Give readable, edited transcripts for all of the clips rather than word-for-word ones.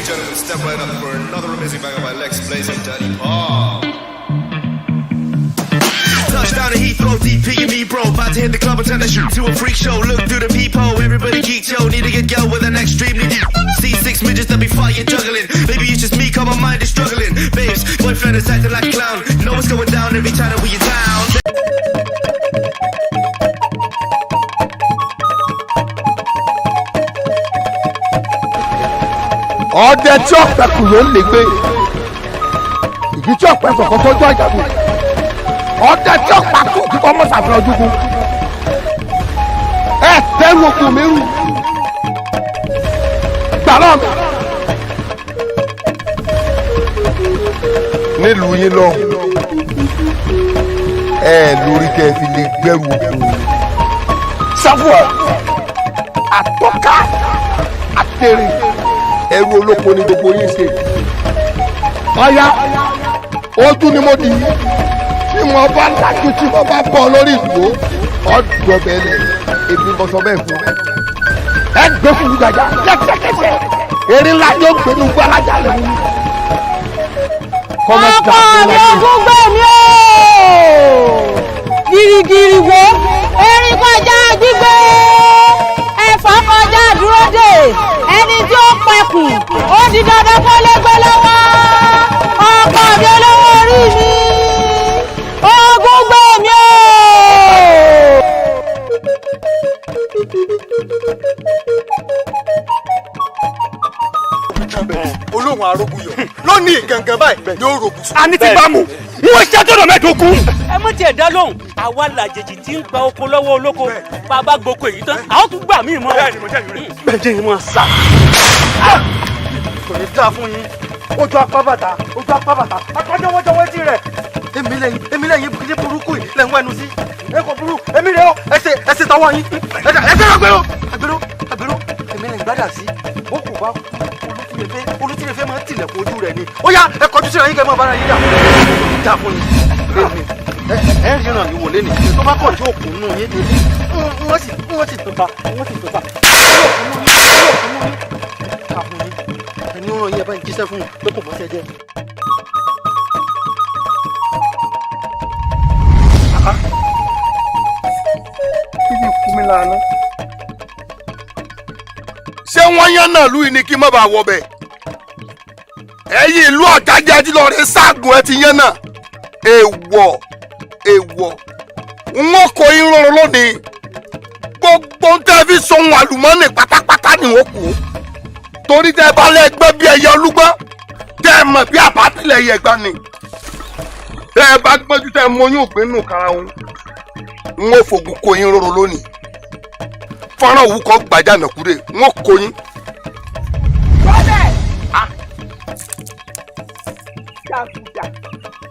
and gentlemen, step right up for another amazing banger by Lex Blaze and Daddy Paul. Touchdown to Heathrow, DP and me, bro. About to hit the club and turn the shoot to a freak show. Look through the peephole, everybody geek, yo. Need to get girl with an extremely deep. See 6 midgets that be fire juggling. Maybe it's just me, cause my mind is struggling. Babes, boyfriend is acting like a clown. Know what's going down every time that we are down. ọdẹ tí ọ̀pẹ kù ló ń lè gbé ìdí tí ọ̀pẹ kọ̀ọ̀kan tó jọ ìjàgbé ọdẹ tí ọ̀pẹ kù tí kò mọ̀ sàfihàn ojúkú ẹ tẹ́rù okùn mi rù gbàrọ̀ mi. nílùú yín lọ ẹ lórí tẹ fi lè gbẹrù okùn sáfù àtọ́ká àtẹ̀rẹ̀ ẹrú olóko ni gbogbo yín ṣe ọ̀yá ojú ni mo di tí mo bá lajú tí mo bá bọ́ lórí ìlú ọ̀dọ̀bẹ̀lẹ̀ èmi mo sọ bẹ́ẹ̀ fún ẹ gbé fún gbàjà lẹ́sẹ̀kẹsẹ̀ eré ńlá yóò gbé ní gbàlájà lẹ́nu. ọkọ mi ogún gbé mi o girigiri wo erin kọjá gbígbé ẹ̀fọ́ kọjá dúró dè ẹni tí ó pẹ̀kùn ó di dandan kó lè gbé lọ́wọ́ ọkọ mi olówó orí mi ogún gbé mi o. olóhùn arógúnyọ lónìí gangan báyìí yóò rògùn sùn. a ní ti bá mu wọ́n ṣe tọ́nà mẹ́ẹ̀ẹ́dógún. ẹ mọ̀ tiẹ̀ dá lóhùn àwa làjèjì tí ń gba oko lọ́wọ́ olóko bàbá gboko èyí tán àwọn tún gbà míì mọ́. bẹ́ẹ̀ jẹ́ ìmọ̀ sá. kò ní dáa fún yín ojú apá bàtà akọ́jọ́wọ́jọ́wọ́ tí rẹ̀ èmi lẹ́yìn ní burúkú yìí lẹ́ ń wẹ́nu sí ẹ kò burú èmi rẹ̀ ó ẹsẹ̀ tọwọ́ yín ẹsẹ̀ àgbèrò èmi lẹ́yìn gbádà sí ó kù bá olùtìrẹ̀fẹ́ máa ń tilẹ̀kùn ojú rẹ̀ ni ó yá ẹ kọjú sí ẹ̀yìn kẹ́ máa bára yín dà dá fún yín ẹ ríran mi wò lé ní tó bá kọ̀ tí ó kùn nù yín wọ́n sì tó ta ẹni ó ràn yín ẹ bá ń jíṣẹ́ fún un pé kò mọ́ṣẹ́ jẹ́. kíbi kú mi lánàá. ṣé wọ́n yán náà lù ní kí n má bàa wọ bẹ̀? ẹ̀yin ìlú ọ̀jájá tí lọ́ọ́ rẹ ságùn ẹ ti yán náà. èèwọ̀ wọ́n kó yín rọrùn lónìí gbogbo ń tẹ́ fi sọ ohun àlùmọ́ọ́nì pátápátá ni wọ́n kú torí tẹ́ bá lẹ́gbẹ́ bí ẹyẹ olúgbọ́n tẹ́ mọ̀ bí àbátìlẹ̀ ẹyẹ gbá ni tẹ́ bá gbọ́njú tẹ́ mọyún òpin nù kára wọn wọ́n fògùn kó yín rọrùn lónìí fọ́nrán òwú kan gbàjà nàkúrè wọ́n kó yín.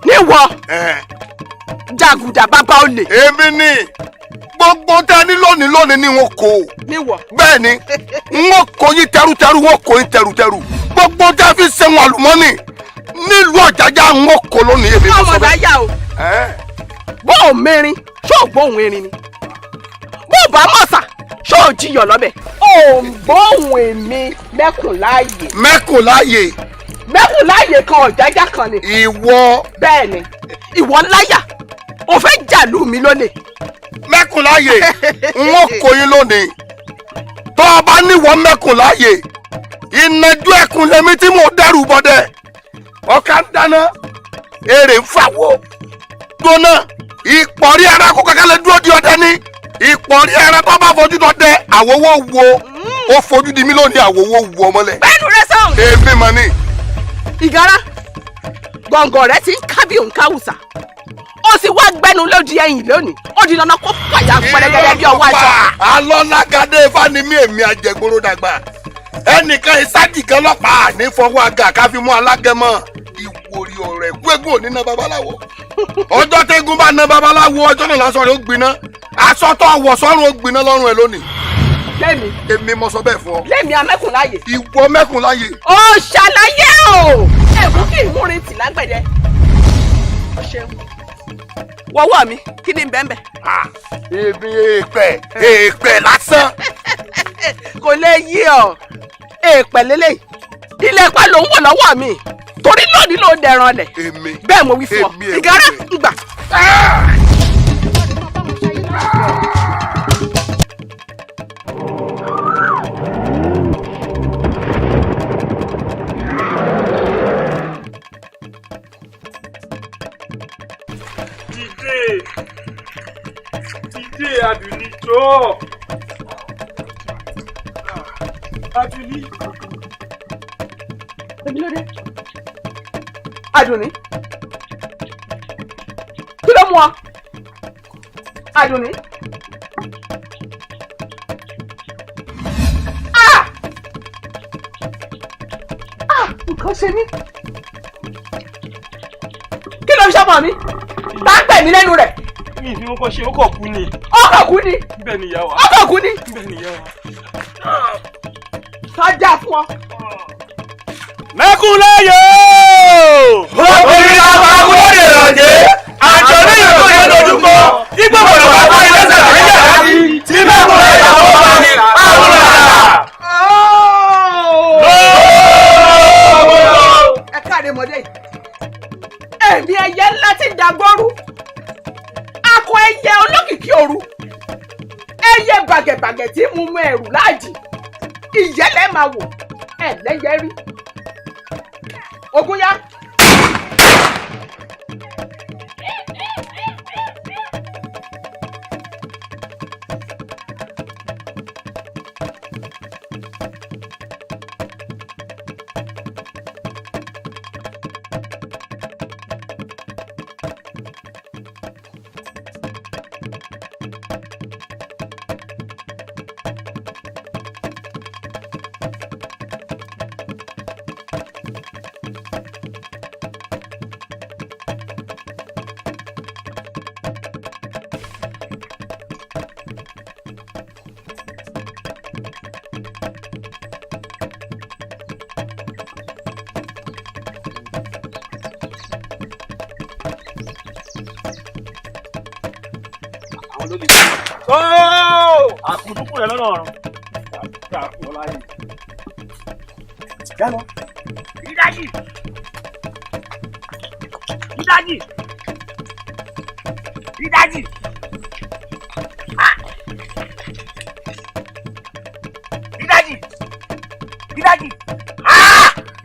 níwọ jàgùdà bàbá olè. èmi ni gbogbo tẹ ní lónìí ni wọn kó. níwọ. bẹ́ẹ̀ ni wọn kó yín tẹrútẹrú wọn kó yín tẹrútẹrú gbogbo tẹ fi sẹ́wọ̀n àlùmọ́nì nílùú ọ̀jájá wọn kó lónìí èmi ló sọ bẹ́ẹ̀. ọmọ láyà o bó o mẹ́rin ṣó o gbóhùn erin ni bó o bá mọ̀sà ṣó o jiyàn lọ́bẹ̀. o ń gbóhùn èmi mẹ́kùnláyè. mẹ́kùnláyè. mẹ́kùnláyè kan ọ̀jájá kan ni. ìwọ. bẹ́ẹ̀ ni ìwọ láyà o fẹ́ jàlú mi lólè. mẹ́kùnláyè wọn kó yín lónìí tó o bá níwọ mẹ́kùnláyè ìnàjú ẹkùn lèmi tí mo dẹrù bọdẹ ọkà ń dáná èrè ń fàwọ gbóná ìpọ̀rí ara kó kankanlẹ̀ dúró di ọdẹ ní ìpọ̀rí ara tó bá fojú dọdẹ àwòwò wo ó fojú di mí lónìí àwòwò wo ọmọlẹ. bẹ́ẹ̀ni rẹ sọ̀rọ̀. èmi mà ní. ìgárá gbọ̀ngàn rẹ ti ń kábí òǹkàwùsà ó sì wá gbẹnu lódì ẹ̀yìn lónìí ó di dandan kó pàyà pẹrẹgẹdẹ bí ọwọ́ àjọ. alọ́lágadé fanimi èmi àjẹgbóró dàgbà ẹnìkan ìsájì kan lọ́pàá ní fọwọ́ àgà káfí mú alágẹmọ ìwòrì ọ̀rẹ́ gbégún òní ná babaláwo ọjọ́ tẹ́gùn bá ná babaláwo ọjọ́ náà lásán rẹ̀ ó gbiná aṣọ tó wọ̀ sọ́run ó gbiná lọ́rùn ẹ̀ lónìí. lẹ́mi. èmi mo sọ bẹ́ẹ̀ fún ọ. lẹ́mi amẹ́kùnláyè. ìwọ mẹ́kùnláyè. ó ṣàlàyé o. ẹ̀kú kì í múrin tì lágbẹ̀dẹ. ó ṣeun. wọ́wọ́ mi kí ni bẹ́ẹ̀ bẹ́ẹ̀. èmi èèpẹ̀ lásán. kò lè yí ọ èèpẹ̀ lélẹ̀ ilé pa ló ń wọ̀ lọ́wọ́ mi torí lónìí ló dẹran lẹ̀ bẹ́ẹ̀ mo wí fún ọ ìgárá ìgbà. Dìde Àdùnní jọ̀ọ́. Àdùnní. Èmi ló dé. Àdùnní. Kí ló mú ọ? Àdùnní. Nǹkan ṣe mí. Kí ló ń ṣọmọ mi? Tá ń pè mí lẹ́nu rẹ̀. Mi ìfi wọn kọ ṣe ó kọ̀ kú ni. Ọkọ̀ kú ni. Bẹ́ẹ̀ ni ìyá wa. Ọkọ̀ kú ni. Bẹ́ẹ̀ ni ìyá wa. Sọ́jà fún ọ. Mẹ́kúnláyò! Obìnrin àwọn akúlóde ìrọ̀jẹ́, àjọ ní ìlú yẹn lójúkọ, igbó bọ̀dọ̀ bá bá ilé sẹ̀rọ̀ ní yàrá sí, tí mẹ́kúnláyò àwọn bá ní àwọn ọ̀la. Ẹ káre mọ́dé yìí. Ẹ̀mí ẹyẹ ńlá ti dàgbọ́rú. Akọ ẹyẹ olókìkí òru. Ẹyẹ bàgẹ̀bàgẹ̀ tí mú mú ẹrù láàjì. Ìyẹ́lẹ̀ máa wò. Ẹ̀lẹ́yẹ rí. Ogun yá. Àkùdúkù rẹ̀ lọ́nà ọ̀run. Dàpọ̀ láyé. Jálọ. Ìdájì. Ìdájì. Ìdájì. Ìdájì. Ìdájì.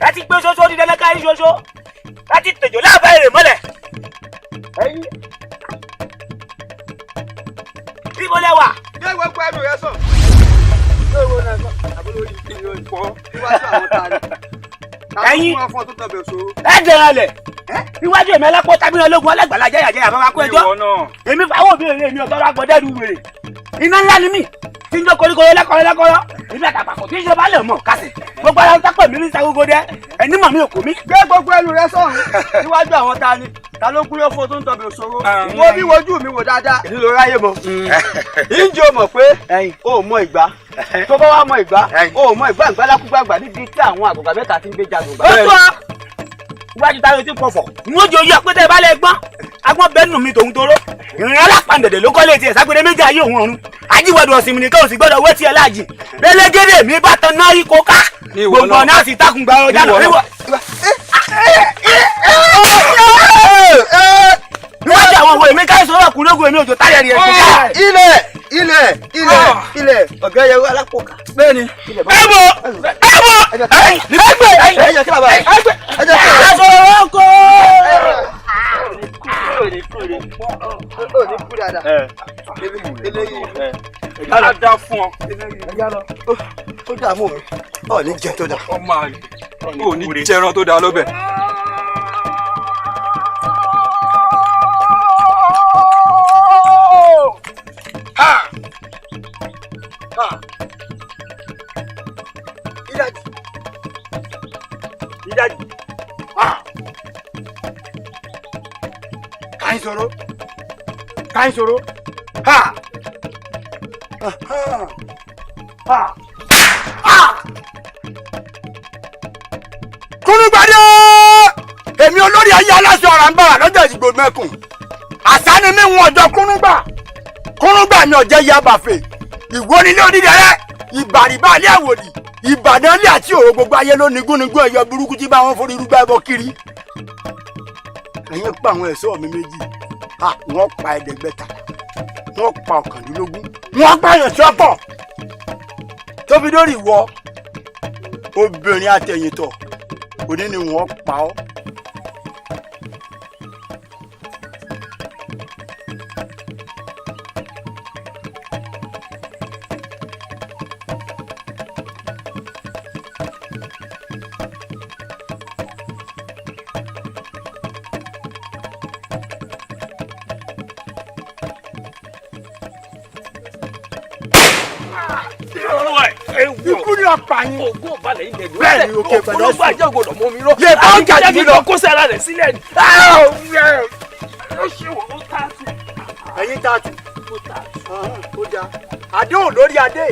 Láti gbé ṣoṣo ní dẹ́lẹ́ká yín ṣoṣo. Láti tèjò láàbẹ̀ èrè mọ́lẹ̀. Ẹyin. Bí mo lẹ wà. Ṣé gbogbo ẹnu rẹ sọ? Ṣé ìwọ náà sọ? Àbúrò yìí ti yọ ìfọ́ níwájú àwọn tani. Ẹyin. Táwọn fún ọ tó tọbẹ̀ so. Ẹ dẹ̀rẹ̀ lẹ̀. Níwájú èmi ẹlẹ́pọ̀ tábìlì ológun ọlẹ́gbàlá jẹ́yàjẹ́yà bá wá kó ẹjọ́. Èmi fáwọn òbí rẹ̀ mi ọ̀tọ́ lágbọ́dẹ́ lu wèrè. Iná ńlá ni mí. Tí ń jó koríko lẹ́kọ̀ọ́. Èmi àtàpàkọ̀ tí ń ṣe bá lè mọ̀ kásì. Gbogbo ara ń tápẹ̀ mi ní sagogo dẹ́. Ẹni mọ̀ mi ò kò mí. Gbé gbogbo ẹnu rẹ sọ̀rùn níwájú àwọn tani. Ta ló kúrò fún ọ tó ń tọbẹ̀ òṣòro? Wo bí wojú mi wò dáadáa. Èyí ló ráyè mọ. Ìjọ mọ̀ pé o mọ ìgbà. Tó bá wá mọ ìgbà, o mọ ìgbà ìgbàlákúgbàgbà níbi tí àwọn àgbàgbà mẹ́ta ti ń gbé jagun. Ó tó ọ. Iwájú táyọ̀ tí pọ̀fọ̀. Mo jò yí ọpẹ́tẹ́ balẹ̀ gbọ́n. Agbọ́n bẹ́ẹ̀ nù mí tòun toró. Ìrìn alápàǹdẹ̀dẹ̀ ló kọ́lé tiẹ̀ ságbére méjì ayé òun ọ̀run. Ajíwọ̀dù ọ̀sìn mi nìkan ò sì gbọ́dọ̀ wé tiẹ̀ láàjì. Bẹ́lẹ́gẹ́dẹ́ mi bá tan náà ikọ̀ ká. Gbogbo ọ̀nà sì takùn gba ọjà lọ. Níwájú àwọn òwe mi káyọ̀ sọ̀rọ̀ kú lógun èmi òjò táyà rí ẹ̀sìn. Ilẹ̀ ọ̀gá ẹ̀yẹ alápòkà. Bẹ́ẹ̀ni. Ẹ̀bọ̀ Ẹ̀yẹ kí bàbá rẹ̀. Aṣọ̀rọ̀kọ̀. Ó ní kú dáadáa. Eléyìí. Á dá fún ọ. Ó dààmú mi. Ọ̀ ní jẹ tó dà. Ọmọ àlè. Ò ní jẹran tó dáa lọ́bẹ̀. Ìdájì. Káyín sọ̀rọ̀. Kúrúgbàdé èmi olórí ayé aláṣọ ọ̀rọ̀ ń bára lọ́jọ́ ìdìbò mẹ́kùn àṣà ni mí wọn ọjọ́ kúrúgbà mi ọ̀jẹ̀ ya bàfẹ́ ìwọ nílé onídẹ̀rẹ́ ìbàrìbà alẹ́ àwòdì Ìbàdàn lé àti òrò gbogbo ayé ló ní gúnigún ẹyọ burúkú tí bá wọn forí rúgbà ẹbọ kiri. Ẹ̀yin pa àwọn ẹ̀ṣọ́ mi méjì. Wọ́n pa ẹ̀ẹ́dẹ́gbẹ̀ta. Wọ́n pa ọ̀kàndínlógún. Wọ́n pa èèyàn tí ó pọ̀. Tó fi dórí ìwọ obìnrin àtẹ̀yìntọ̀ òní ni wọ́n pa ọ́. Ikú ni ọ̀pá yín. Ògùn ọ̀balẹ̀ ilẹ̀ ni. Bẹ́ẹ̀ ni òkè pẹ̀lú ọ̀pọ̀lọpọ̀ àjẹ́ ògbòdò mọ́ mi rọ. Lè bá ọjà jì lọ. Kó sára rẹ̀ sílẹ̀ ni. Ó ṣe wò ó tààtù. Ẹ̀yin tààtù. Ó dáa. Àdéhùn lórí adé.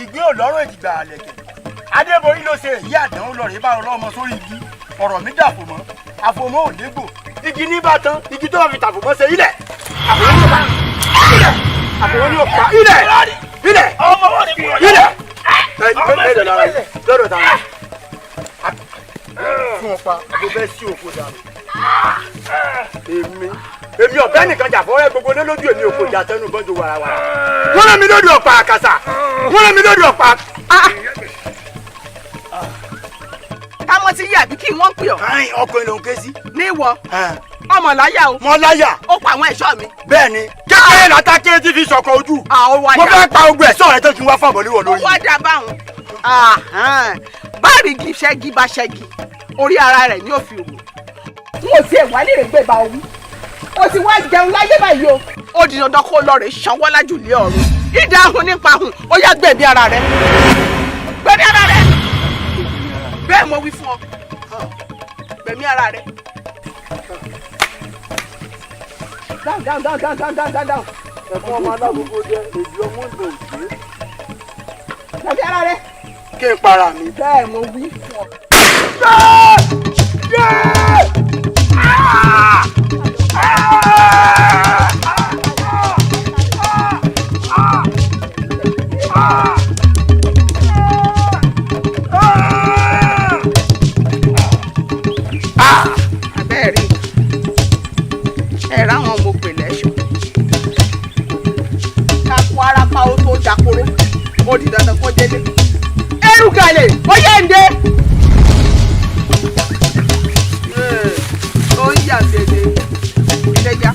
Ìgbín òlọ́rùn ìjìgbà àlẹ̀kẹ̀. Adébórí ló ṣe èyí àdánwò lọ́rẹ̀ bá ọlọ́mọ sórí igi. Ọ̀rọ̀ mi dàfò mọ́. Àfòmọ́ ò légbò. Igi ní bá tán. Igi tó bá fi tàfòmọ́ ṣe ilẹ̀. Àfòmọ́ ní ò pa. Ilẹ̀. Àfòmọ́ ní ò pa. Ilẹ̀. Ilẹ̀. Ilẹ̀. Lọ́dọ̀ tààrà. Fún ọ̀pá ló fẹ́ sí òkú dànù. Èmi ọ̀bẹ nìkan jà fọ́rẹ́ gbogbo ní lójú èmi òkú ìjà tẹnu gbọ́njú warawara. Wọ́n lé mi lórí ọ̀pá àkàsà. Wọ́n lé mi lórí ọ̀pá. Táwọn ti yí àbí kí wọ́n pè ọ́. Ọkùnrin ló ń ké sí. Ní ìwọ ọmọ láyà o. Mo láyà. Ó pa àwọn ẹ̀ṣọ́ mi. Bẹ́ẹ̀ni kékeré látà kéré tí fi sọ̀kọ̀ ojú. Mo fẹ́ pa ogun ẹ̀ṣọ́ rẹ tó kí n wá fàbọ̀ níwọ̀ lórí. Ó wá dá báwọn. Báàrìgì ṣẹ́gi bá ṣẹ́gi orí ara rẹ̀ ní òfin òwò. N ò tiẹ̀ wá lè gbé ba owó. O ti wá jẹun láyé báyìí o. Ó di dandan kó lọ rè sanwó lájú lé ọ̀run. Ìdá ahun nípa ahun ó yá gbẹ̀mí ara rẹ̀. Gbẹ̀mí ara rẹ̀. Bẹ́ẹ̀ mo wí fún ọ. Gbẹ̀mí ara rẹ̀. Down. Ẹ̀fọn ọmọ alágbogbo jẹ́ èdè ọmọ ìlú òjò. Gbẹ̀mí ara rẹ̀. Kí n para mi. Bẹ́ẹ̀ mo wí fún ọ. Abẹ́rẹ́ ẹ̀rọ àwọn ọmọ òpè lẹ́ṣọ̀. Kakọ arapa ó tó dakoro, ó di dandan kó délé. Erugale, ó yẹ ń dé. Ó ń yà dédé. Ìdẹ́jà.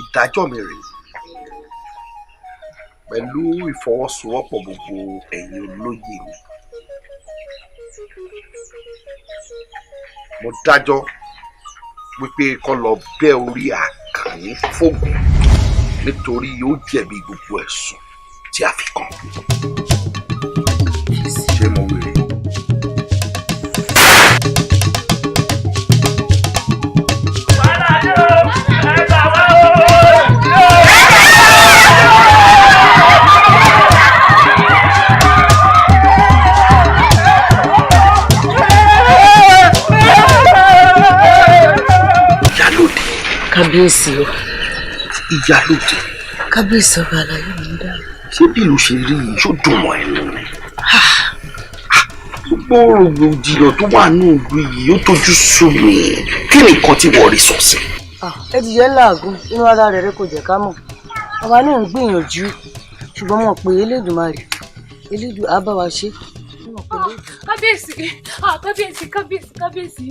Ìdájọ́ mi rèé pẹ̀lú ìfọwọ́sowọ́pọ̀ gbogbo ẹ̀yin olóyè mi. Mo dájọ́ wípé kó lọ bẹ́ orí Àkànní fògùn nítorí ó jẹ̀bi gbogbo ẹ̀sùn tí a fi kàn. Ṣé mo wèrè? Kábíyèsí o. Ìyálóde. Kábíyèsí ọba àlàyé mi dá. Ṣé bí ìlú ṣe rí yìí ṣó dùn mọ́ ẹnu ni? Gbogbo rògbòdìyàn tó wà ní ìlú yìí ó tójú sú mi. Kí ni nǹkan tí wọ́n rí sọ̀sẹ̀? Ẹ ti jẹ́ làágùn inú ara rẹ̀ kò jẹ́ ká mọ̀. Àwa náà ń gbìyànjú ṣùgbọ́n mọ̀ pé Elédùmarè á bá wa ṣe. Kábíyèsí, kábíyèsí.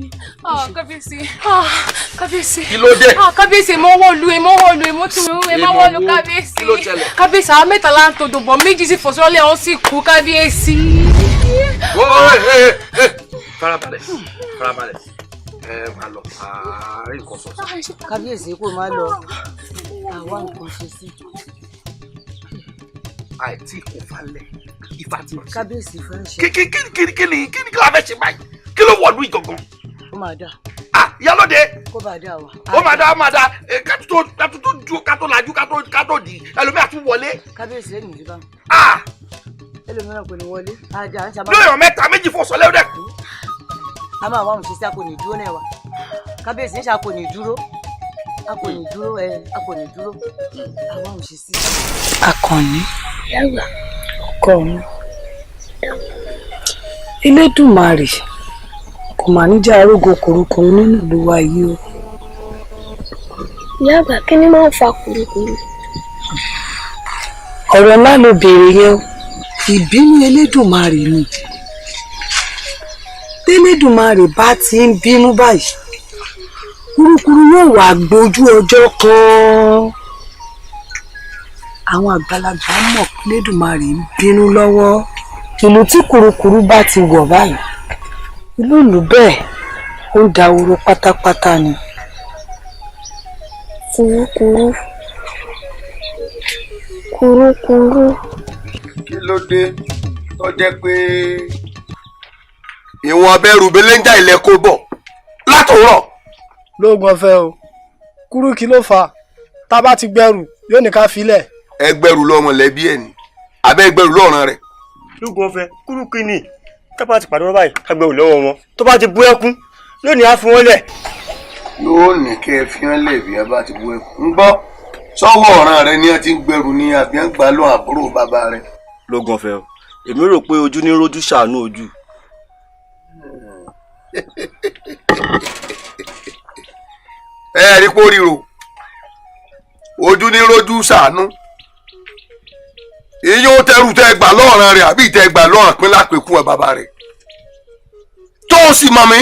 Kí ló dé? Kábíyèsí, mo wọ́lu kábíyèsí. Kábíyèsí, àwọn mẹ́ta la ń todò bọ̀, méjì sì fò sọ́lẹ̀ ọ̀hún sì kú kábíyèsí. Farabalẹ̀. Máa lọ àárín nǹkan sọ. Kábíyèsí kò má lọ àwa nǹkan ṣe sí. Àìtí kò falẹ̀ Ifá ti. Kábíyèsí fẹ́ ṣe. Kí ni la fẹ́ ṣe báyìí? Kí ló wọ̀lú ìgangan? Ó máa dà. Ìyálóde. Kó bá dà wá. Ó máa dá. Ká tó ju ká tó lajú ká tó di ẹlòmíà tún wọlé. Kábíyèsí lè nìyí bá. Ẹlòmíràn kò ní wọlé. Ajá ń sábà. Lóyún mẹ́ta méjì fọ́ sọlẹ́ rẹ̀ kú. A máa wá òun ṣe sí àpò ní dúró náà wa. Kábíyèsí ń ṣàpò ní dúró. a kò ní dúró àwa ò ṣe sí. Àkànní yàgbà ọkọ mi Elédùmarè kò mà ní jẹ́ arógo kòrókòró nínú ìlú wa yìí o. Ìyá àgbà kí ni máa ń fa kùrukùru? Ọ̀rọ̀ ńlá ló béèrè yẹn o. Ìbínú Elédùmarè ni. Elédùmarè bá ti ń bínú báyìí kúrúkúrú yóò wá gbójú ọjọ́ kan. Àwọn àgbàlagbà mọ̀ pé Elédùmarè ń bínú lọ́wọ́. Ìlú tí kúrúkúrú bá ti wọ̀ báyìí ìlú bẹ́ẹ̀ ó ń dahoro pátápátá ni. Kùrukùru. Kí ló dé tó jẹ́ pé ìwọ̀n abẹ́rù belenja ilẹ̀ kó bọ̀ látòrọ̀. lóògùn ọ̀fẹ́ o kúrú kí ló fà á tá a bá ti gbẹrù yóò ní ká filẹ̀. ẹgbẹ̀rù lọ́mọ lẹ́bí ẹ̀ ni abẹ́ ẹgbẹ̀rù lọ́ràn rẹ̀. lóògùn ọ̀fẹ́ kúrú kí ni kápá ti pàdé wọn báyìí kágbẹ̀rù lọ́wọ́ wọn tó bá ti bú ẹkún lónìí á fi wọn lẹ̀. yóò ní kẹ́ ẹ fi hàn lẹ̀ bí ẹ bá ti bú ẹkún. ń gbọ́ sọ́wọ́ ọ̀ràn rẹ ni ẹ ti ń gbẹrù ní àbí ń gbà lọ́ àbúrò bàbá rẹ. lóògùn ọ̀fẹ́ o èmi rò pé ojú ní rojú ṣàánú ojú. ẹ rí póríro ojú ní rojú ṣàánú ìyẹn ó tẹrù tẹ gbà lọ́ọ̀ràn rẹ àbí tẹ gbà lọ́ọ̀ràn pín lápẹ̀kún ẹ bàbá rẹ tó o sì mọ̀ mí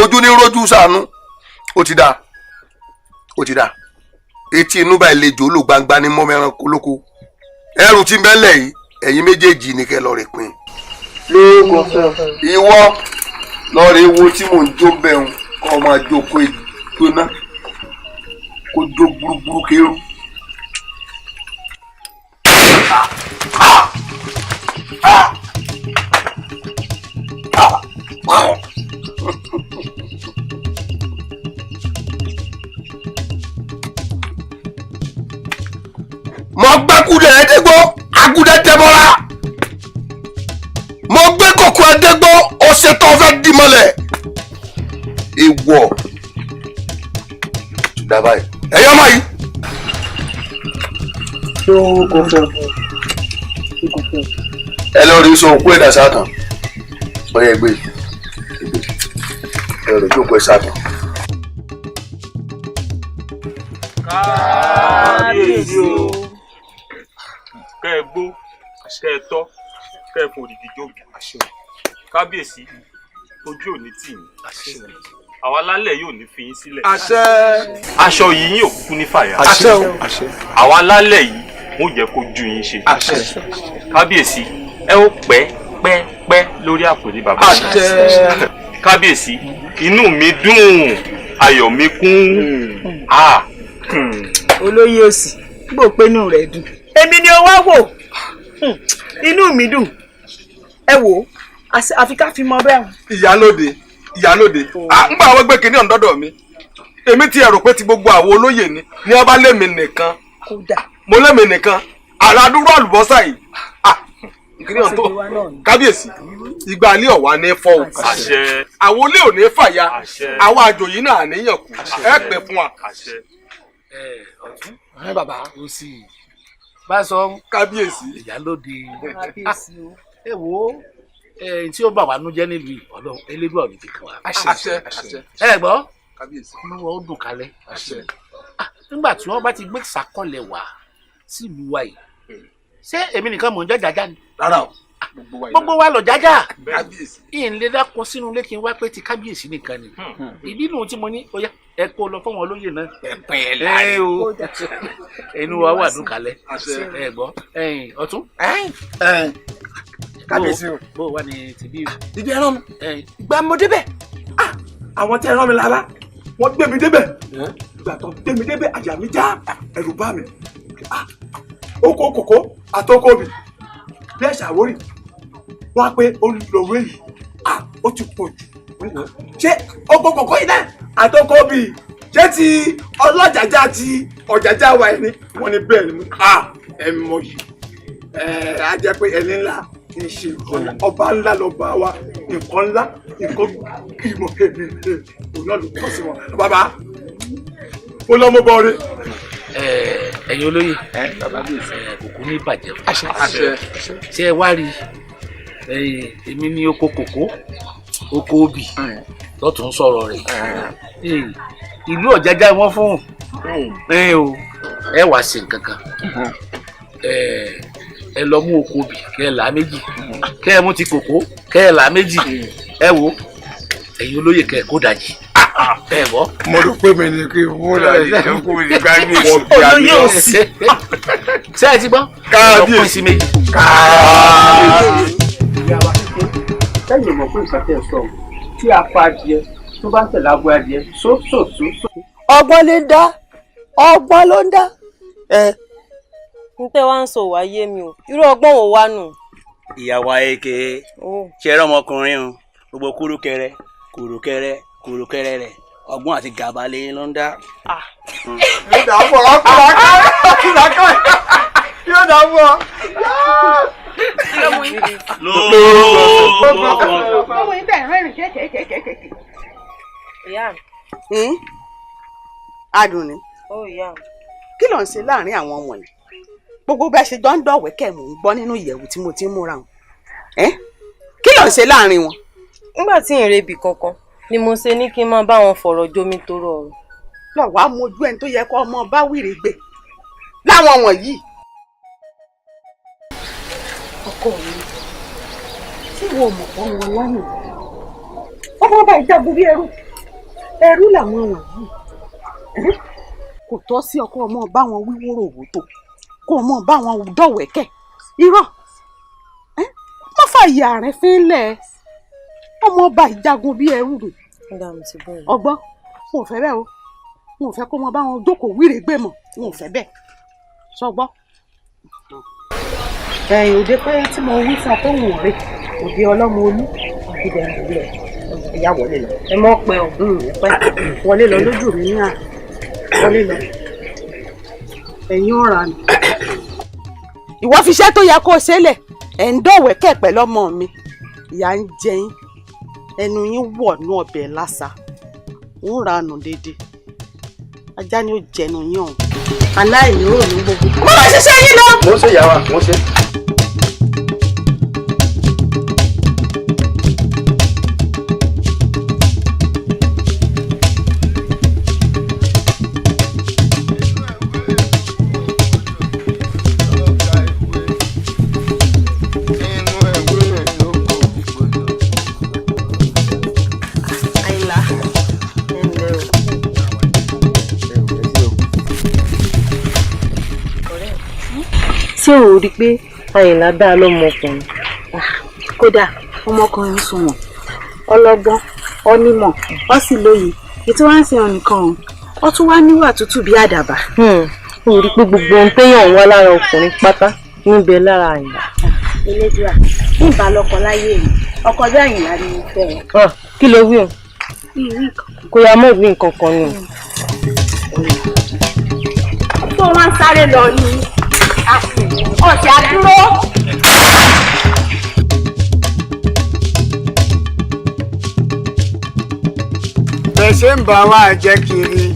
ojú ní rojú ṣàánú ó ti dáa etí inú báyìí lè jò ló gbangba ní mọ́mẹ́rán kólókó ẹrù tí mẹ́lẹ̀ yìí ẹ̀yin méjèèjì ní kẹ́ lọ rè pin. lóògùn ọ̀fẹ́ ìwọ lọ́ọ̀rẹ́ wo tí mò ń jó bẹ̀rùn kọ́ ọ máa jó kó jóná kó jó gbúrúgbúrú kéérú. mo gbé kúdẹ̀ ẹ̀ẹ́dẹ́gbọ́ agúdẹ́ tẹ́bọ́ra mo gbé kòkó ẹ̀ẹ́dẹ́gbọ́ ọ̀sẹ̀ tó fẹ́ dì mọ́lẹ̀ ìwọ dábàá yìí ẹ̀yọ́ máa yìí. ẹ lọ rí sọ òkú ẹ̀dá sátán ọyẹ ẹgbẹ́ ẹ lọ rí òkú ẹ̀ sátán. kábíyèsí o kẹ́ ẹ gbó kẹ́ ẹ tọ́ kẹ́ ẹ fòdìdì jókè kábíyèsí ojú ò ní tì yín àwa lálẹ́ yóò ní fi yín sílẹ̀ aṣọ yìí yóò kú ní fàyà àwa lálẹ́ yìí wọ́n jẹ́ kó ju yín ṣe kábíyèsí ẹ ó pẹ́ lórí àpèrè bàbá kábíyèsí inú mi dùn ayọ̀ mi kún olóyè òsì gbọ́ pé inú rẹ̀ dùn èmi ni ó wá wò inú mi dùn ẹ wò àfi ká fi mọ bẹ́ẹ̀. ìyálóde ńgbà àwọn gbé kinní ọ̀dọ́dọ̀ mi èmi ti ẹ̀rù pé ti gbogbo àwọn olóyè ni ọba lémi nìkan mo lémi nìkan àràdúró àlùbọ́sà yìí kinní ọ̀tọ̀ kábíyèsí ìgbà alẹ́ ọ̀wá ní fọ́ o àwọn olé ò ní fàya àwọn àjòyí náà níyàn kù ẹ pẹ́ fún wa. ọ̀tún bàbá ó sì bá sọ kábíyèsí ìyálóde ẹ wo tí ó bà wá nú jẹ́ nílùú Ọlọ́run elédùn ọ̀run ti kàn wá. ẹ gbọ́ inú wọn ó dùn kálẹ̀ nígbà tí wọ́n bá ti gbé sàkọlẹ̀ wá sílùú wa yìí ṣé èmi nìkan mò ń jẹ́ jàjà ni. rárá o gbogbo wa lọ jájá ìyìn lè dákun sínú ilé kí n wá pé ti kábíyèsí nìkan ni ìdí nù tí mo ní ó yá ẹ kó lọ fún wọn olóyè náà ẹ o inú wa wà dùn kálẹ̀ ẹ gbọ́ ọ̀tún kábíyèsí o bó wà ní tìbí ìdí ẹran mi ìgbà mo débẹ̀ àwọn tí ẹran mi lára wọ́n gbé mi débẹ̀ ìgbà tó gbé mi débẹ̀ àyà mi já ẹ̀rù bá mi oko kòkó àtọkọ mi bí ẹ ṣàwórì wọ́n á pé olùlọ́wọ́ yìí ó ti pọ̀ jù ṣé oko kòkó yìí náà àtọkọ mi ṣé ti ọlọ́jàjà ti ọ̀jàjà wa ẹni wọ́n ní bẹ́ẹ̀ ni ẹ mọ̀ yìí á jẹ́ pé ẹni ńlá kì í ṣe ọba ńlá lọ́ba wa nǹkan ńlá nǹkan ìmọ̀ òun náà ló kọ́ sí wọn. bàbá ó lọ́mọ bọ́ rí. ẹ̀yin olóyè kòkó ní bàjẹ́ ṣé ẹ wá rí èmi ní oko kòkó oko obì lọ́tún sọ̀rọ̀ rẹ̀ ìlú ọ̀jájá wọn fún ẹ wá sí nǹkan kan ẹ lọ mú oko obì kẹ ẹ là á méjì kẹ ẹ mú ti kòkó kẹ ẹ là á méjì ẹ wo ẹ̀yin olóyè kẹ ẹ kó dàjì ẹ bọ. mo rò pé mi ni kí n mú dàjì ẹ kó mi ní gbàgbé ìwọ bí a ní ọ. ṣé ẹ ti gbọ́. káàbíyèsí méjì. ìyá wa sẹ́yìn mọ̀ pé ìsàtẹ̀ sọ tí a pa adìẹ tó bá ń tẹ̀lé abo adìẹ sósòsó. ọgbọ́n ló ń dá ọgbọ́n ló ń dá. n tẹ́ wá ń sọ wáyé mi o irú ọgbọ́n wo wá nù. ìyàwó ayéke ṣe é rọmọkùnrin o gbogbo kúrúkẹrẹ kúrúkẹrẹ rẹ ọgbọ́n àti gàbálẹ ló ń dá. yóò dà bọ̀ yóò dà bọ̀. ọmọ yín tẹ̀ rẹ́rìn kéékèèké. ìyá mi. Adùnní. ó ìyá mi. kí ló ń ṣe láàrin àwọn ọmọ yìí gbogbo bá ṣe jọ ń dọ̀wẹ́kẹ̀ mò ń gbọ́ nínú ìyẹ̀wù tí mo ti ń múra wọn kí ló ń ṣe láàrin wọn. nígbà tí ìrèbì kankan ni mo ṣe ní kí n máa bá wọn fọ̀rọ̀ jomi toro ọ̀rọ̀. lọ́wọ́ á mojú ẹni tó yẹ kó ọmọ bá wìrì gbé láwọn wọ̀nyí. ọkọ mi tí wọn mọ̀ ọ́ wọn lánàá ọmọ bá ìjagun bí ẹrú làwọn wọ̀nyí kò tọ́ sí ọkọ ọmọ bá wọn wíwúrò wò tó kó ọmọ bá wọn dọ̀wẹ́kẹ̀ irọ́ wọ́n fàyè ààrẹ fínlẹ̀ ọmọ ọba ìjagun bí ẹrú rè ọgbọ́n mo fẹ́ bẹ́ẹ̀ o mo fẹ́ kó wọn bá wọn jókòó wíìrè gbé mọ̀ mo fẹ́ bẹ́ẹ̀ sọgbọ́n. ẹ̀yìn òde pé tí mo wí fún ọ pé wọn ò rè òde ọlọ́mọ olú òde ẹ̀rọ ẹ̀yà wọlé lọ. ẹ mọ̀ pé o. wọlé lọ lójú mi ní à wọlé lọ ẹ̀yin ọ̀ràn ni. ìwọ fi iṣẹ́ tó yẹ kó o ṣe lẹ̀ ẹ̀ ń dọ̀wẹ́kẹ̀ pẹ̀lú ọmọ mi ìyá ń jẹ yín ẹnu yín wọ̀ ní ọbẹ̀ lásà ń ranù dédé ajá ni ó jẹnu yín ọ̀hún aláìní ò ní gbogbo. mo máa ṣiṣẹ́ yín lọ. mo ṣe yàrá mo ṣe. ṣé o rí i pé Àyìnlá dá lọ́mọkùnrin. kódà ọmọkùnrin sunwọ̀n ọlọ́gbọ́n onímọ̀ ó sì lóye ètò wá ń fi hàn nìkan ọ̀hún ó tún wá níwà tútù bí àdàbà. o rí i pé gbogbo ohun téèyàn ń wá lára ọkùnrin pátá níbẹ̀ lára Àyìnlá. elédùà ní ìbálòpọ̀ láyé mi ọkọ bí Àyìnlá ni mo fẹ́. kí ló wí o kò yá mọ́ ìwé nǹkan kan ni. tó wọ́n ń sáré lọ ní ọ̀sẹ̀ àdúró. bẹ́ẹ̀ ṣe ń bá wa jẹ́ kiri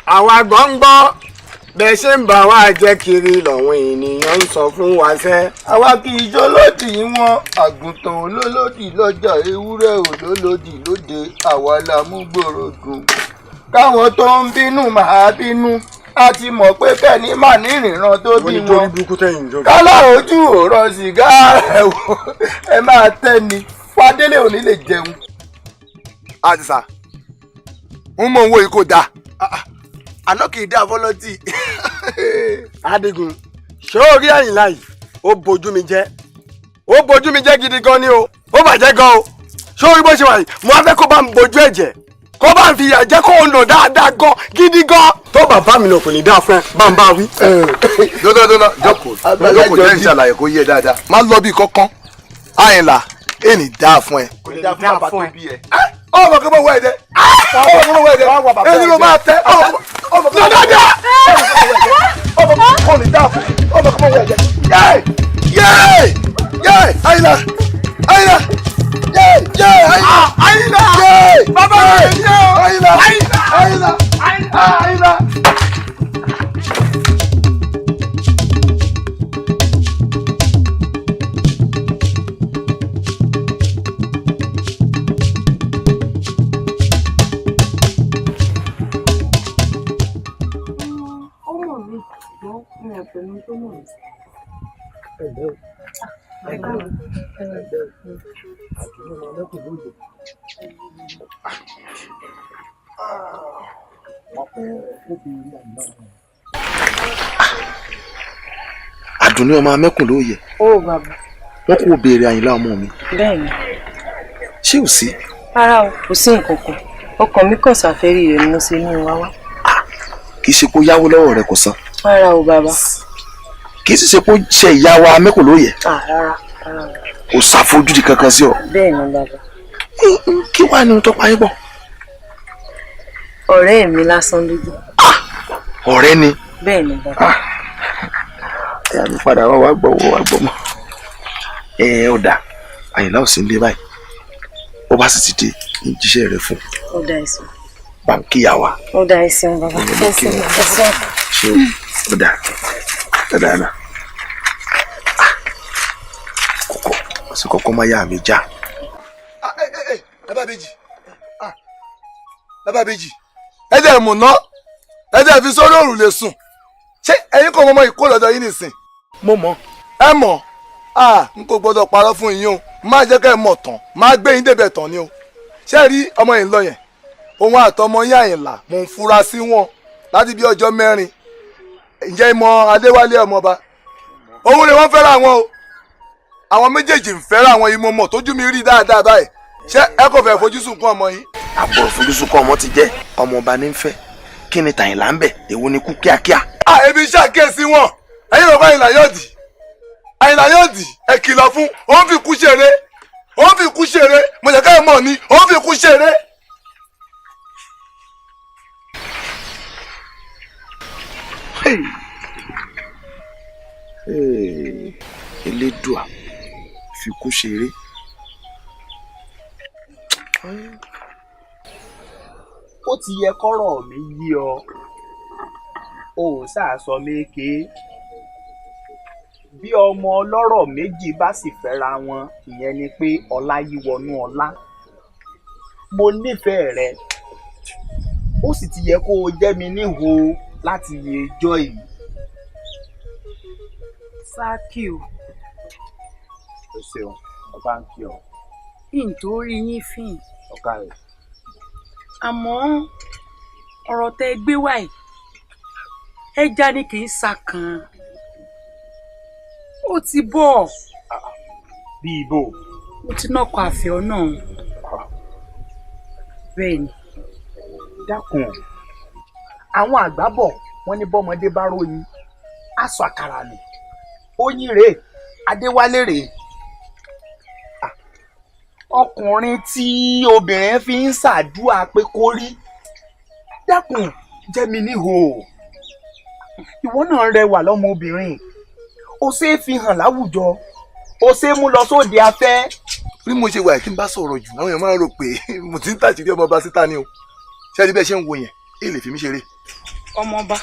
àwa gbọ́ngbọ́ bẹ́ẹ̀ ṣe ń bá wa jẹ́ kiri lọ́wọ́ ènìyàn ń sọ fún wa sẹ́. àwa kì í jólódì wọn àgùntàn olólòdì lọ́jà ewúrẹ́ olólòdì lóde àwa la mú gbòòrò dùn. káwọn tó ń bínú màá bínú a ti mọ̀ pé kẹ́ni mà ní ìrìnràn tó bí wọn. kálá ojú òrọ̀ sìgá ẹ̀ wò ẹ máa tẹ́ni fadélé ò ní lè jẹun. àdìsá ń mọ owó yìí kò dáa àná kì í dá fọlọ́tì. Adigun ṣé o rí Àyìnlá yìí ó bójú mi jẹ́ gidi gan ni o ó bàjẹ́ gan o ṣé o rí bó ṣe wà yìí mo á fẹ́ kó bá ń bójú ẹ̀jẹ̀ kó bá ń fi ìyà jẹ́ kó o nà dáadáa gan gidi gan tó bàbá mi náà kò ní dáa fún ẹ bá ń bá wí. dọ́dọ́dọ́dọ́ jókòó jẹ́ ìṣàlàyé kó yé dáadáa má lọ bí kankan Àyìnlá èèní dáa fún ẹ. kò ní dáa fún bàbá tó bí ẹ. ọmọ kí mo wọ ẹdẹ ọmọ kí mo wọ ẹdẹ èyí ló máa tẹ ọmọ kí mo wọ ẹdẹ ọmọ kò ní dáa fún ọmọ kí mo wọ ẹdẹ. yé Àyìnlá Àyìnlá yé Àyìnlá bàbá mi yé Àyìnlá Àyìnlá Àyìnlá. Àdùnní ọmọ amẹ́kùn ló yẹ. Ó bàbá. Wọ́n kò béèrè Àyìnlá ọmọ mi. Bẹ́ẹ̀ni. Ṣé ò sí? Rárá o, kò sí nǹkan kan. Ọkàn mi kàn ṣàfẹ́rí rẹ̀ ni mo ṣe ní wá wá. Kì í ṣe kó yáwó lọ́wọ́ rẹ̀ kò san. Rárá o bàbá. Kì í sì ṣe kó ṣe ìyá wa amẹ́kùn ló yẹ. Rárá. Kò ṣàfojúdi kankan sí ọ. Bẹ́ẹ̀ni bàbá. Kí wàá ní ohun tó pa yín bọ̀? Ọ̀rẹ́ mi lásán lójú. Ọ̀rẹ́ ni. Bẹ́ẹ̀ni bàbá. Ẹ̀yà mi padà wá gbọ́wọ́ wá gbọ́mọ. Ó dà Àyìnlá ò sí nílé báyìí. Ó bá sì ti dé ìjíṣẹ́ rẹ̀ fún. Ó dá ẹ̀sìn. Báńkì yà wá. Ó dá ẹ̀sìn bàbá. Ẹ̀sìn. Ṣé ó dà? Ó dà náà. Kọ́kọ́ máa yá mi já. Bàbá Bèjì. Bàbá Bèjì. Ẹ jẹ́ mú ná. Ẹ jẹ́ fi sórí òrùlé sùn. Ṣé ẹ̀yin kò mọ ìkó lọ́dọ̀ yín nìsín? Mo mọ̀. Ẹ mọ̀. N kò gbọ́dọ̀ parọ́ fún yín o. Má jẹ́ kẹ́ ẹ mọ̀ tán. Má gbé yín débẹ̀ tán ni o. Ṣé rí ọmọ yìí lọ yẹn? Òun àtọmọ yín Àyìnlá mò ń fura sí wọn láti bí ọjọ́ 4. Ǹjẹ́ ìmọ̀ Adéwálé ọmọba? Òun ni wọ́n fẹ́ràn àwọn o. Àwọn méjèèjì ń fẹ́ràn àwọn ìmọ̀ mọ̀ tójú mi rí dáadáa báyìí. Ṣé ẹ kò fẹ́ fojú sunkún ọmọ yín? Àbọ̀ ìfojúsùnkún ọmọ ti jẹ́ ọmọọba ní ń fẹ́. Kí ni tàyìnlá ń bẹ̀? Èwo ni kú kíákíá? Ebi ṣàkíyèsí wọn. Ẹ̀yin bàbá Àyìnlá yóò dì. Àyìnlá yóò dì. Ẹ kìlọ̀ fún. Ó ń fi kú ṣeré. Ó ń fi kú ṣeré. Mo jẹ́ ká ẹ mọ̀ ni. Ó ń fi kú ṣeré. Elédùà fi kú ṣeré. Ó ti yẹ kọ́rọ̀ mi yí ọ. O ò sàsọ méke. Bí ọmọ ọlọ́rọ̀ méjì bá sì fẹ́ra wọn, ìyẹn ni pé ọlá yí wọnú ọlá. Mo nífẹ̀ẹ́ rẹ. Ó sì ti yẹ kó o jẹ́ mi níhò láti yẹ ẹjọ́ yìí. Sákìú. O ṣeun, ọba ń kí ọ. Nítorí yín fìn. Ọ̀ka rẹ̀. Àmọ́ ọ̀rọ̀ tẹ́ gbé wáyé ẹja ni kì í ṣàkàn. Ó ti bọ̀. Bí ibo. Ó ti nọ́kọ̀ àfẹ́ ọ náà. Bẹ́ẹ̀ ni. Dákun, àwọn àgbà bọ̀ wọ́n ní bọ́mọdé bá ròyìn aṣọ àkàrà nù. Oyin rèé, Adéwálé rèé. Ọkùnrin tí obìnrin fi ń ṣàdúrà pé kó rí. Dákun, jẹ́ mi níhò. Ìwọ náà rẹwà lọ́mọbìnrin. O ṣe é fi hàn láwùjọ. O ṣe é mú lọ sóde afẹ́. Bí mo ṣe wà kí n bá sọ̀rọ̀ jù àwọn èèyàn máa ń rò pé mo ti ń tàṣírí ọmọọba síta ni o. Ṣé ẹni bẹ́ẹ̀ ṣe ń wo yẹn? Èyí lè fi mí ṣeré. Ọmọọba.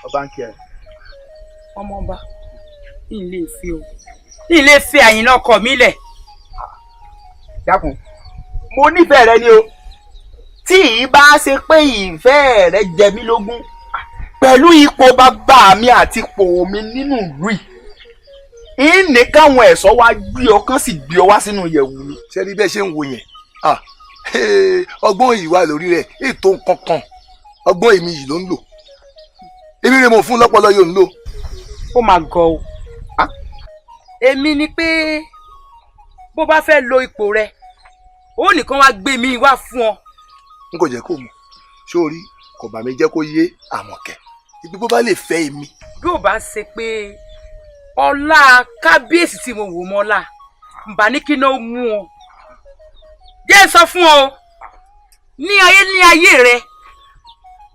Ọba ń kí ẹ. Ọmọọba. Ilé ìfẹ́ o. Ilé ìfẹ́ Àyìnlá ọkọ mi lẹ̀. Dákun, mo nífẹ̀ẹ́ rẹ ni o. Tí ì bá ṣe pé ìfẹ́ rẹ jẹ mí lógún pẹ̀lú ipò bàbá mi àti ipò mi nínú ìlú yìí, ìní káwọn ẹ̀ṣọ́ wa gbé ọ kán sì gbé ọ wá sínú ìyẹ̀wù mi. Ṣé ẹni bẹ́ẹ̀ ṣe ń wo yẹn? Ọgbọ́n yìí wà lórí rẹ̀ ètò kankan. Ọgbọ́n èmi yìí ló ń lò. Èmi rẹ̀ mo fún lọ́pọlọ yóò ń lò. Ó máa gọ o. Èmi ni pé bó bá fẹ́ lo ipò rẹ̀ ó nìkan wá gbé mi wá fún ọ. N kò jẹ́ kó mọ̀ sórí kò bá mi jẹ́ kó yé Àmọ̀kẹ́ ibi bó bá lè fẹ́ èmi. Bí ò bá ṣe pé ọlá kábíyèsí tí mo wò mọ́lá n bá ní kí ló mú ọ. Jẹ́ sọ fún ọ ní ayé rẹ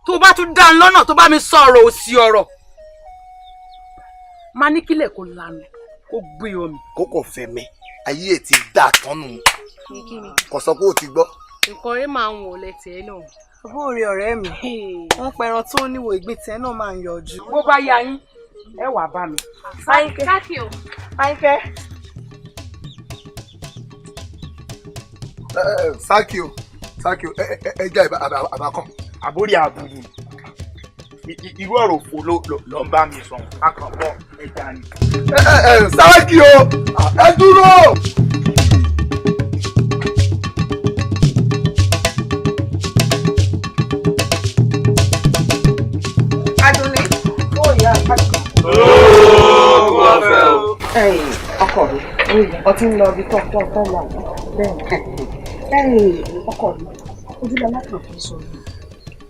tó bá tún dá lọ́nà tó bá mi sọ̀rọ̀ òsì ọ̀rọ̀ máa ní kílẹ̀ kó lanu kó gbé ọ mi. Kókò fẹ́ mi ayé ẹ̀ ti dà tán nù. Kò sọ pé ó ti gbọ́. Nǹkan rẹ̀ máa ń wọ̀ lẹ́tẹ̀ẹ́ náà. Àbúrò ọ̀rẹ́ mi, wọ́n pẹran tó níwò ìgbésẹ̀ náà máa ń yọjú. Bó bá yá yín, ẹ wá bá mi. Sáyínkẹ́. Sáyínkẹ́. Sákìó ẹ já àbákan. Àbórí àbùrù. irú ọ̀rọ̀ òfò ló ń bá mi sọ akànbọ̀ ẹja ni. Sáwákì o ẹ dúró. Adúnní ó yá àpáta. Kó wá fẹ́ o. Ọkọ mi ọtí ń lọ ibi tó lọ bẹ́ẹ̀ ọkọ mi ojúlọ látàn fi sọ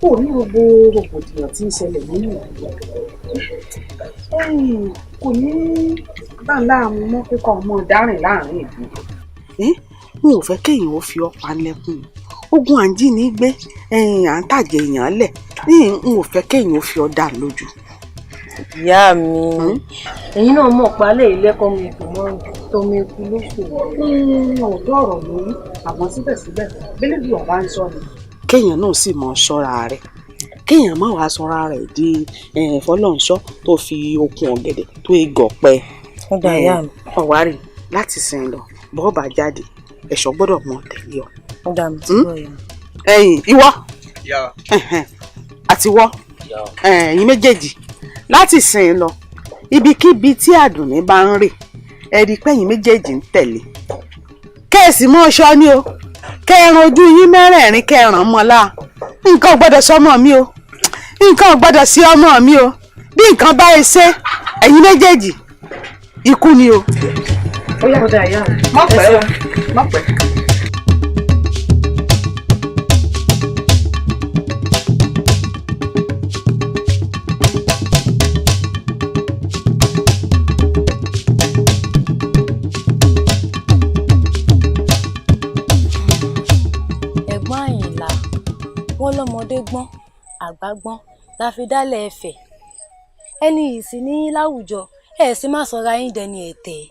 ó ní gbogbo rògbòdìyàn tí ń ṣẹlẹ̀ nínú ìlú kò ní bá láàmú mọ́ pé kọ́ ọmọ dárìn láàrin ìlú. n ò fẹ́ kéèyàn ó fi ọ̀pá lẹ́kùn ogun àǹjí ní gbé à ń tàjẹ̀ èèyàn lẹ̀ n ò fẹ́ kéèyàn ó fi ọ̀dà lójú. ìyá mi ẹ̀yin náà mọ̀ pálẹ̀ ilẹ́kọ̀ọ́ mi kò mọ́ tómi ikú lóṣù ọ̀dọ́ ọ̀rọ̀ lórí àmọ́ síbẹ̀síbẹ̀ bílíbì ọ̀bá ń sọ ni. kéèyàn náà sì mọ ṣọ́ra rẹ̀ kéèyàn má wàá sọ́ra rẹ̀ di fọlọ́nṣọ́ tó fi okùn ọ̀gẹ̀dẹ̀ tó gọ̀pẹ́. ó dá ìyá mi. ọ̀wárì láti sìn lọ bọ́ọ̀bà jáde ẹ̀ṣọ́ gbọ́dọ̀ mọ tẹ̀lé ọ. ó dá mi tí kò yá. ìwọ àtiwọ́ ẹ̀yin méjèèjì láti sìn lọ ibikíbi tí Àdùnní bá ń rè ẹ rí i pé ẹ̀yin méjèèjì ń tẹ̀lé kẹ́ẹ̀sì mọ́ ọṣọ ni o kẹ́ẹ̀ràn ojú yín mẹ́rẹ̀ẹ̀rin kẹ́ẹ̀ràn mọ́lá nǹkan ò gbọ́dọ̀ sọmọ mi o nǹkan ò gbọ́dọ̀ sí ọmọ mi o bí nǹkan bá ẹ ṣe ẹ̀yin méjèèjì ikú ni o. ó yá ọ̀dà ìyá mi má pẹ́ o má pẹ́. wọ́n lọ́mọdé gbọ́n àgbà gbọ́n la fi dálẹ̀ ẹ̀fẹ̀ ẹni yìí sì ní láwùjọ ẹ̀ sì má sọra yín dẹni ẹ̀tẹ̀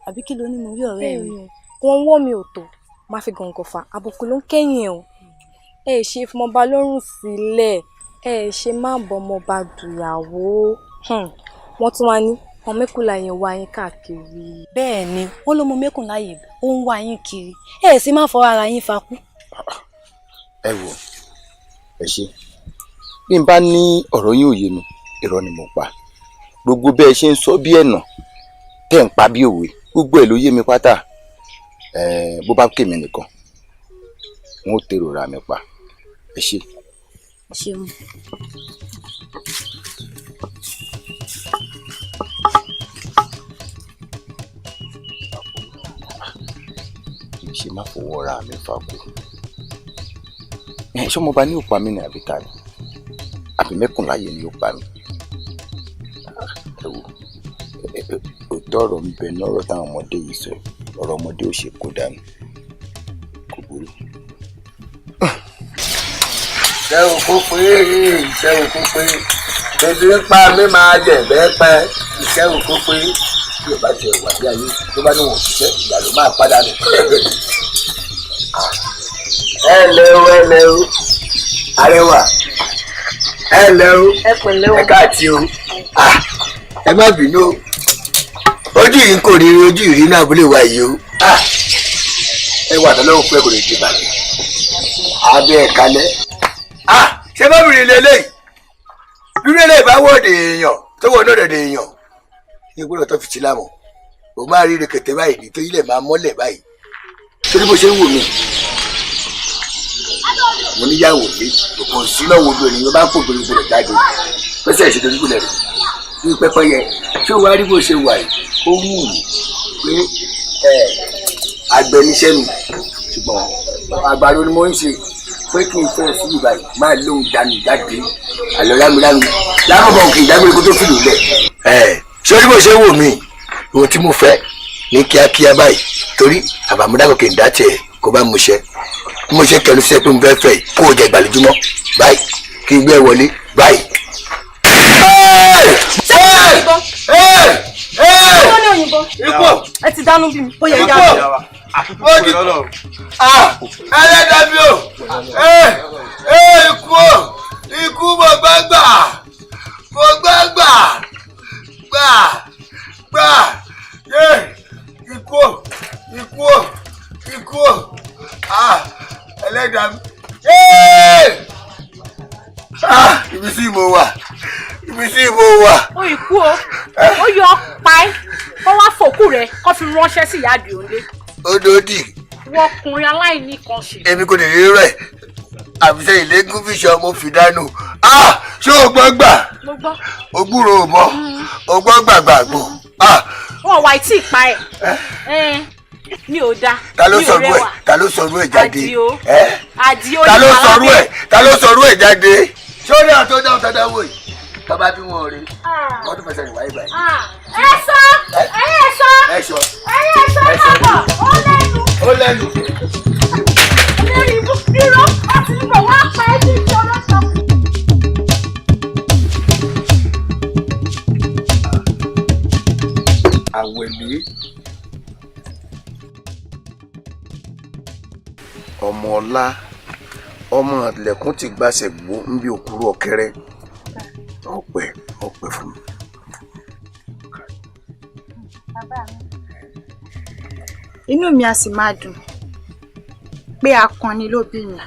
àbí kí ló ní mo rí ọ̀rẹ́ mi. wọn wọ́ mi ò tó máa fi gàngàn fà àbùkù ló ń kẹ́yìn ẹ̀ o ẹ ṣe fọmọba lọ́rùn sílẹ̀ ẹ ṣe má bọmọba dùyàwó wọ́n tún wá ní ọmọ mẹ́kùnlá yẹn wá yín káàkiri. bẹ́ẹ̀ ni wọ́n ló mọ mẹ́kùnlá yẹn ó ń wá yín kiri ẹ sì má fọwọ́ ara yín fakú. ẹ wò ẹ ṣe bí n bá ní ọ̀rọ̀ yín ò yé mi irọ́ ni mo pa gbogbo bẹ́ẹ̀ ṣe ń sọ bí ẹ̀nà tẹ̀ ń pa bí òwe gbogbo ẹ̀ ló yé mi pátá bó bá kémi nìkan n ó tèrò ra mi pa ẹ ṣe. ṣeun. kì í ṣe má fọwọ́ ra mi fa kú ṣọmọba ní òpá mi ní àbíta ni àbí mẹ́kùnláyé ni ó pa mí ẹ wò òótọ́ ọ̀rọ̀ ń bẹ lọ́rọ̀ táwọn ọmọdé yìí sọ ọ̀rọ̀ ọmọdé ò ṣe kó dànù kò burú. ṣé o kó pé ṣé o kó pé tètè ń pa mí máa jẹ bẹ́ẹ̀ pẹ́ ṣé o kó pé bí o bá jẹ ìwà bí ayé tó bá ní wọn òṣìṣẹ́ ìgbà ló máa padà nù. ẹ lẹ o arẹwà ẹ lẹ o ẹ káàtì o ẹ má bínú ojú yìí kò rí ojú ìrí náà abúlé wa yìí o ẹ wà lọ́wọ́ pé kò lè di bàjẹ́ abẹ́ ẹ̀ kalẹ̀ ṣé bábìrin lélẹ́yìí dúró lè bá wọ́ọ̀dì èèyàn tó wọ́n náà dẹ̀dẹ̀ èèyàn ní gbọ́dọ̀ tó fi ti lámọ̀ o máa rí rẹ̀kẹ̀tẹ̀ báyìí ní tó yílẹ̀ máa mọ́lẹ̀ báyìí torí bó ṣe ń wò mí mo níyàwó lé òkò síná wo lórí ló bá ń pò gbèrègbèrè jáde pẹ́sẹ̀ ìṣètò ìgbìlẹ̀ rẹ̀ ní pẹ́pẹ́ yẹ ṣé o wá rí bó ṣe wà yìí ó wù mí pé àgbẹ̀ níṣẹ́ mi ṣùgbọ́n àgbàdo ni mo ń ṣe pé kí n fẹ́ sí ìbàdí máa lóhun dànù jáde àlọ́ lámúlámú lámúbọ̀ kì í dágbére kó tó fìlú lẹ̀. ṣé o rí bó ṣe wù mí ohun tí mo fẹ́ ní kíákíá báyìí torí àbàmúdàgbọ̀ kì í dá tiẹ̀ kó bá mo ṣe mo ṣe kẹlu sí ẹ pé mo fẹ́ fẹ́ kó o jẹ ìgbàlódúmọ́ báyìí kí n gbé wọlé báyìí. wọ́n ní òyìnbó ẹ ti dánú bí mi ó yẹ yá ẹlẹ́dàbí o ikú mo gbàgbà ikú ẹlẹ́dàbí ibi tí mo wà tí mo wà. ó ikú o ó yọ pa ẹ́ kó wá fòkú rẹ̀ kó fi ránṣẹ́ sí ìyá àdìọ́lé. Odòdì. wọ́n ọkùnrin aláìní kan ṣe. èmi kò lè rí rẹ̀ àbíṣe ìlégún fìṣọ mo fi dánù. ṣé o gbọ́ gbà? mo gbọ́. o gbúrò o mọ́ o gbọ́ gbàgbàgbò. wọn wà tí ì pa ẹ mi ò da. ta ló sọrú ẹ ta ló sọrú ẹ jáde? Àdìó ta ló sọrú ẹ ta ló sọrú ẹ jáde? sórí àtọ́ dáhùn tó dáwọ́ yìí bàbá bí wọn rí wọn tún fẹsẹ̀ ìwà ìgbà yìí. ẹ̀ṣọ́ bàbà ó lẹ́nu. olórí ibú irọ́ àti nígbà wọ́n á pa ẹ́ kí n ṣe ọlọ́sọ. àwẹ̀lé ọmọ ọlá ọmọ àtìlẹ̀kùn ti gbàṣẹ gbó ń bí òkúrú ọ̀kẹ́rẹ́ ọpẹ́ fún mi. bàbá mi inú mi a sì máa dùn pé akọni ló bí mi.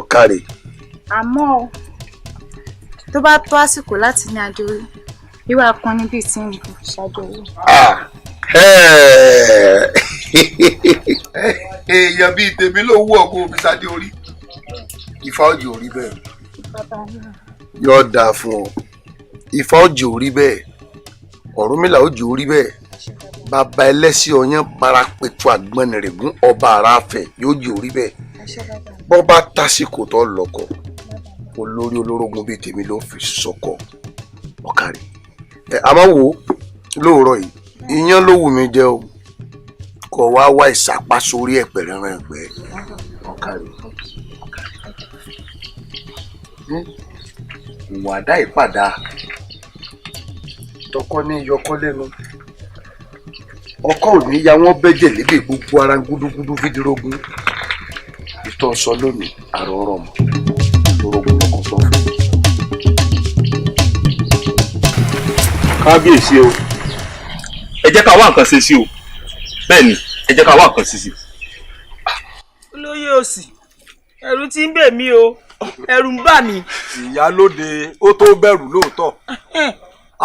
ọ̀kàrẹ̀. àmọ́ tó bá tó àsìkò láti ní adórí irú akọni bíi tí ń kò ṣàjọyọ̀. èèyàn bíi tèmi ló wú ọkọ omi sáde orí Ifá òjò orí bẹ́ẹ̀ yóò dáa fún ọ. Ifá òjò orí bẹ́ẹ̀ Ọ̀rúnmìlà òjò orí bẹ́ẹ̀ bàbá ẹlẹ́sìn ọyàn parapẹ̀tù àgbọnnìrègún ọba àràfẹ̀ yóò jò orí bẹ́ẹ̀ bọ́ bá tásìkò tó lọ́kọ olórí olórogún bíi tèmi ló fi sọkọ ọ̀kàrẹ̀. àmọ́ wo lóòrọ̀ yìí iyán ló wù mí jẹ o kò wá wá ìsapá sórí ẹ̀pẹ̀ rẹ̀rẹ̀ ẹ̀pẹ̀ ọ̀kàrẹ̀. ìwà àdá ìpàdà tọkọ ní yọkọ lẹ́nu ọkọ ò ní ya wọn bẹjẹ lédè gbogbo ara gúdúgúdú fídírógún ìtọ́ sọ lónìí àrọ́rọ́ mọ́ lórógún lọ́kọ̀ sọ fún mi. kábíyèsí o ẹ jẹ́ ká wá nǹkan ṣe sí o bẹ́ẹ̀ ni ẹ jẹ́ ká wá nǹkan ṣe sí. olóyè òsì ẹ̀rù tí ń bè mí o ẹ̀rù ń bà mí. ìyálóde ó tó bẹ̀rù lóòótọ́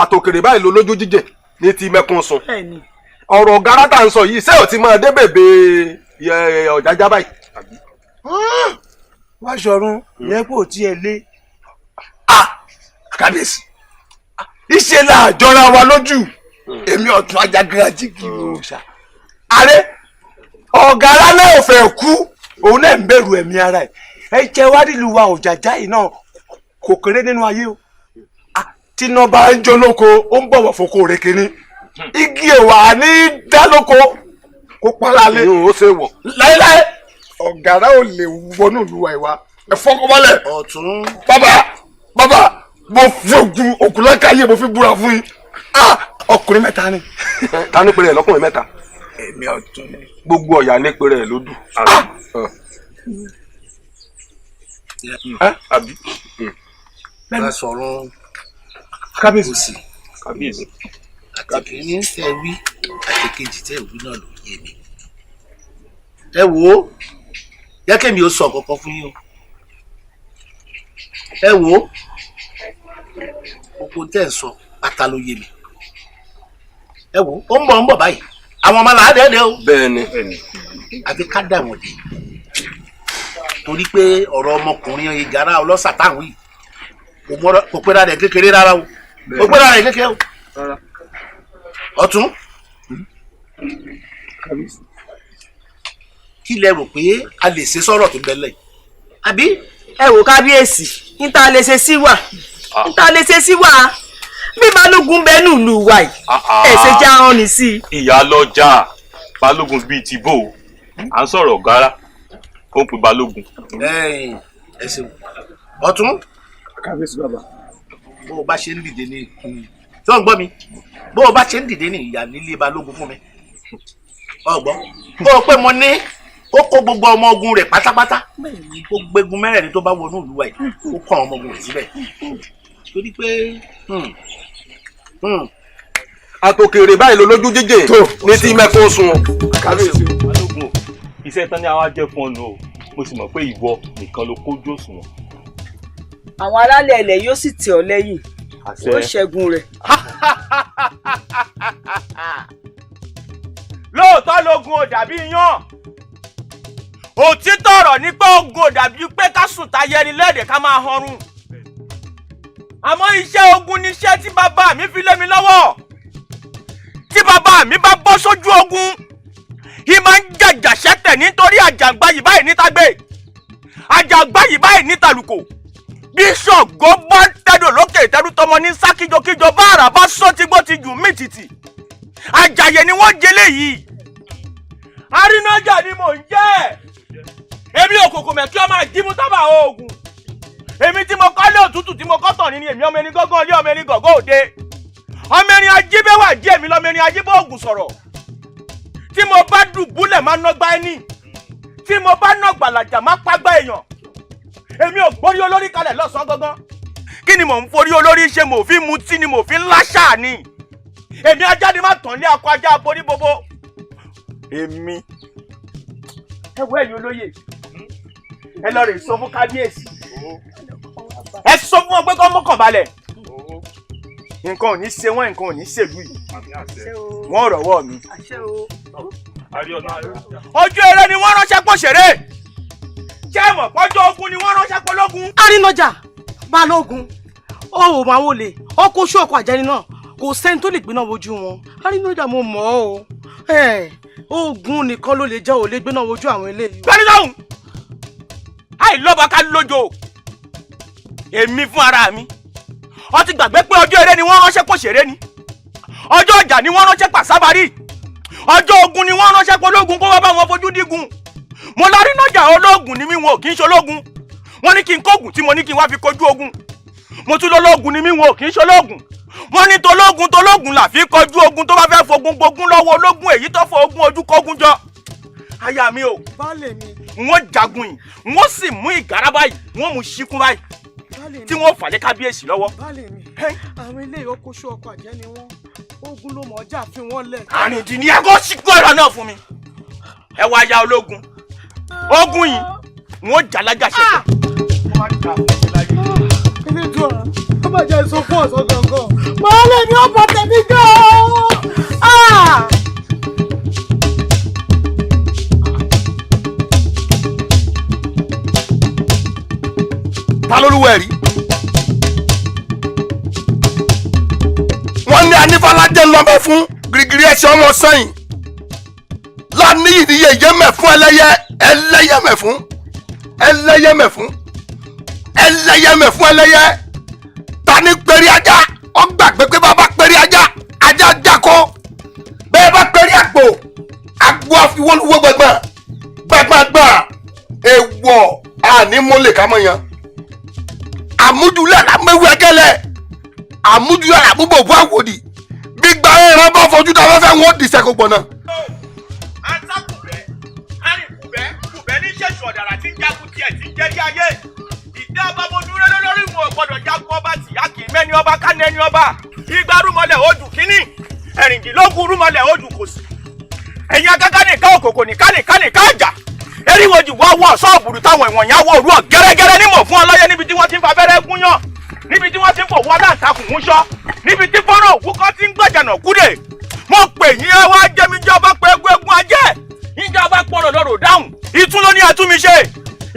àtòkèrè báyìí ló lójú jíjẹ ní ti mẹ́kún sun ọ̀rọ̀ gárátà ń sọ yìí ṣé ò ti máa dé bèbè ọ̀jájá báyìí. wá ṣọ̀run ìyẹn kò tiẹ̀ lé. kábíyèsí ìṣe là jọra wa lójú èmi ọ̀tún ajagunra jígì òòṣà. ààrẹ ọ̀gárá náà ò fẹ́ kú òun náà ń bẹ̀rù ẹ̀mí ara ẹ̀ ẹ jẹ́ wá nílùú wa ọ̀jájá yìí náà kò kéré nínú ayé o tíná bá ń jó lóko ó ń bọ̀wọ̀ foko rẹ̀ kínní igi ẹ̀wà ní dá lóko kó pálá lé ó ṣe wọ̀ láéláé ọ̀gárá ò lè wọnú ìlú wa ìwà ẹ fọkànbalẹ̀ ọ̀tún. bàbá mo fi ògùn lọ́kàyè mo fi búra fún yín ọkùnrin mẹ́ta ni ta ní pèrè ẹ̀ lọ́kùnrin mẹ́ta èmi ọ̀tún ni gbogbo ọ̀yà ní pèrè ẹ̀ lódù. àbí. bá sọ̀rọ̀ kábíyèsí kábíyèsí àtẹkẹni tẹ wí àtẹkẹjì tẹ wí náà ló yé mi. ẹ wò ó yẹ kẹ́mi ó sọ kankan fún yín o. ẹ wò ó gbogbo tẹ́ ń sọ pátá ló yé mi. ẹ wò ó ń bọ̀ báyìí àwọn ọmọ làá dẹ́ẹ̀dẹ́ o. bẹ́ẹ̀ni. àfi ká dà wọ́n dé torí pé ọ̀rọ̀ ọmọkùnrin ìgárá ọlọ́sà táwọn yìí kò pẹ́ra rẹ̀ kékeré rárá o kò pẹ́ra rẹ̀ kékeré o. ọ̀tún kí lẹ rò pé a lè ṣe sọ̀rọ̀ tó bẹ́lẹ̀ àbí. ẹ wò kábíyèsí níta lè ṣe sí wà níta lè ṣe sí wà bí balógun bẹnu ìlú wa yìí ẹ ṣe já hàn ní sí i. ìyá lọ́jà balógun bíi ti bò à ń sọ̀rọ̀ ọ̀gárá ó ń pe balógun. ẹ ṣeun ọ̀tún kábíyèsí bàbá. bó o bá ṣe ń dìde ní tí wọ́n gbọ́ mi bó o bá ṣe ń dìde ní ìyá nílé balógun fún mi ọgbọ́n bó o pé mo ní ó kó gbogbo ọmọ ogun rẹ̀ pátápátá ó gbégun mẹ́rẹ̀ẹ̀rin tó bá wọnú ìlú wa yìí ó kó àwọn ọmọ ogun rẹ̀ síbẹ̀ torí pé àtòkèrè báyìí ló lójú jíjẹ ní tí mẹ́kún sun. kábíyèsí balógun iṣẹ́ tán ní àwa jẹ́ fún ọ̀nà o mo sì mọ̀ pé ìwọ nìkan ló kójú òṣùwọ̀n àwọn alálẹ̀ ilẹ̀ yóò sì tì ọ́ lẹ́yìn ó ṣẹ́gun rẹ̀. lóòótọ́ lógun ò dàbí iyán òtítọ́ ọ̀rọ̀ ní pé ogun ò dàbí pé ká sùn táyé ẹni lẹ́ẹ̀dẹ̀ ká máa họrùn àmọ́ iṣẹ́ ogun ni iṣẹ́ tí bàbá mi fi lé mi lọ́wọ́ tí bàbá mi bá bọ́ sójú ogun yìí máa ń jàjà ṣẹ́tẹ̀ nítorí àjàgbá yìí báyìí nítàgbé àjàgbá yìí báyìí nítàlùkò bí Ṣàngó bá tẹ́dọ̀ lókè ìtẹ́rù tọmọ ní sá kíjokíjo bá àrà bá sọ́ tí gbó ti jù mí tìtì àjàyè ni wọ́n jẹ léyìí arínájà ni mò ń jẹ́ èmi òkòkò mẹ́ kí ọ máa jí mú tábà oògùn èmi tí mo kọ́ lé òtútù tí mo kọ́ tàn ní èmi ọmọ ẹni gángan lé ọmọ ẹni gángan òde ọmọ ẹni ajíbẹ́wà jí èmi lọ́mọ ẹni ajíbẹ́ ògùn sọ̀rọ̀ tí mo bá dùbúlẹ̀ máa nọgbà ẹni tí mo bá nà gbàlàjà máa pàgbà èèyàn èmi ò gbórí olórí kalẹ̀ lọ́sàn-án gangan kí ni mò ń forí olórí ṣe mò fi mutí ni mò fi ń láṣà ni èmi ajáde má tàn lé akọ ajá aborí bobo èmi ẹ wọ ẹ̀yin olóyè ẹ lọ rè sọ fún kábíyèsí ẹ sọ fún wọn pé kọ́ mọ́kàn balẹ̀ nǹkan ò ní ṣe wọ́n nǹkan ò ní ṣèlú yìí wọ́n rọ̀wọ́ mi. ojú eré ni wọ́n ránṣẹ́ pọ̀ ṣeré jẹ́ mọ̀ pọ́jọ́ ogun ni wọ́n ránṣẹ́ pọ̀ lógun. arínájà balógun ó ò máa wọlé ọkọ̀ oṣù ọkọ̀ àjẹni náà kò sẹ́ni tó lè gbiná wojú wọn arínájà mo mọ̀ ọ́ oògùn nìkan ló lè jẹ́ ò lè gbiná wojú àwọn eléyìí. gbẹ́ni lọ́hùn àìlọ́ba ká lójó èmi fún ara mi ó ti gbàgbé pé ọjọ́ eré ni wọ́n ránṣẹ́ pọ̀ ṣeré ni ọjọ́ ọjà ni wọ́n ránṣẹ́ pàṣábàárì ọjọ́ ogun ni wọ́n ránṣẹ́ pọ̀ lógun kó wá bá wọn fojú dígun mo lárí nájà ológun ni mí wọn ò kì í ṣológun wọ́n ní kí n kógun tí mo ní kí n wá fi kojú ogun mo tún lọ́lọ́gun ni mí wọn ò kì í ṣológun wọ́n ní tológun là fi kojú ogun tó bá fẹ́ fogun gbogun lọ́wọ́ ológun èyí tó fọ ogun ojú kógun jọ aya mi o wọ́n jagun yìí wọ́n sì mú ìgárá báyìí wọ́n mú ṣíkún báyìí tí wọ́n fà lé kábíyèsí lọ́wọ́. àwọn ilé ìyókòṣù ọkọ̀ àjẹ́ ni wọ́n ogun ló mọ̀ ọjà fi wọ́n lẹ̀. àrìndínní ẹgbẹ́ ṣíkún ọ̀rọ̀ náà fún mi ẹ wá ya ológun ogun yìí wọ́n jà lájàṣẹ́. ilé ìjọ ọ máa jẹ́ èso fún ọ̀sán gangan máa lè ní ọ̀pọ̀ tẹ̀mí gan-an. ta lólúwẹ̀ rí wọ́n ní anífàládé lọ́mọ fún girigiri ẹ̀ṣẹ̀ ọmọ sẹ́yìn láníyì ní yẹyẹ mẹ́fún ẹlẹ́yẹ mẹ́fún ẹlẹ́yẹ ta ní pẹ̀rí ajá ọgbàgbé pé bàbá pẹ̀rí ajá jákó bẹ́ẹ̀ bá pẹ̀rí àgbò àfiwọ́lúwọ́ gbẹ̀gbẹ̀ èèwọ̀ ànímọ́lẹ̀ kámọ́ yan àmúdúlẹ̀ làmẹ́wù ẹgẹ́lẹ̀ àmúdúlẹ̀ làmúbọ̀bọ̀ àwòdì gbígba ẹran bá fojú tó afẹ́fẹ́ wọn dì sẹ́kọ̀ gbọ̀nà. àtàkùnbẹ́ kùbẹ́ ní ṣèṣù ọ̀dàrà tí ń jagun tiẹ̀ tí ń jẹ́rí ayé ìdá abamodúró lórí wọn ò gbọdọ̀ jagun ọba tìyá kì í mẹ́ni ọba ká nẹ́ni ọba igba rúmọlẹ̀ odù kínní ẹ̀rìndínlógún rúmọlẹ̀ odù kò sí ẹ̀yin agágá nìkan òkòkò nìkan àjà eriwojú wá wọ ṣọ́ọ̀bù táwọn ìwọ̀n yẹn wọ òru ọ̀ gẹ́rẹ́gẹ́rẹ́ nímọ̀ fún ọlọ́yẹ níbi tí wọ́n ti ń fa abẹ́rẹ́ gúnyán níbi tí wọ́n ti ń fòwú aláǹtakùn ń ṣọ́ níbi tí fọ́nrán òkú kan ti ń gbẹ̀jànà kúdè mo pè yín ẹ wá jẹ́mi jọba pé egun ajẹ́ ìjọba pọ̀rọ̀ lọ́rọ̀ dáhùn ìtún ló ní ẹtún mi ṣe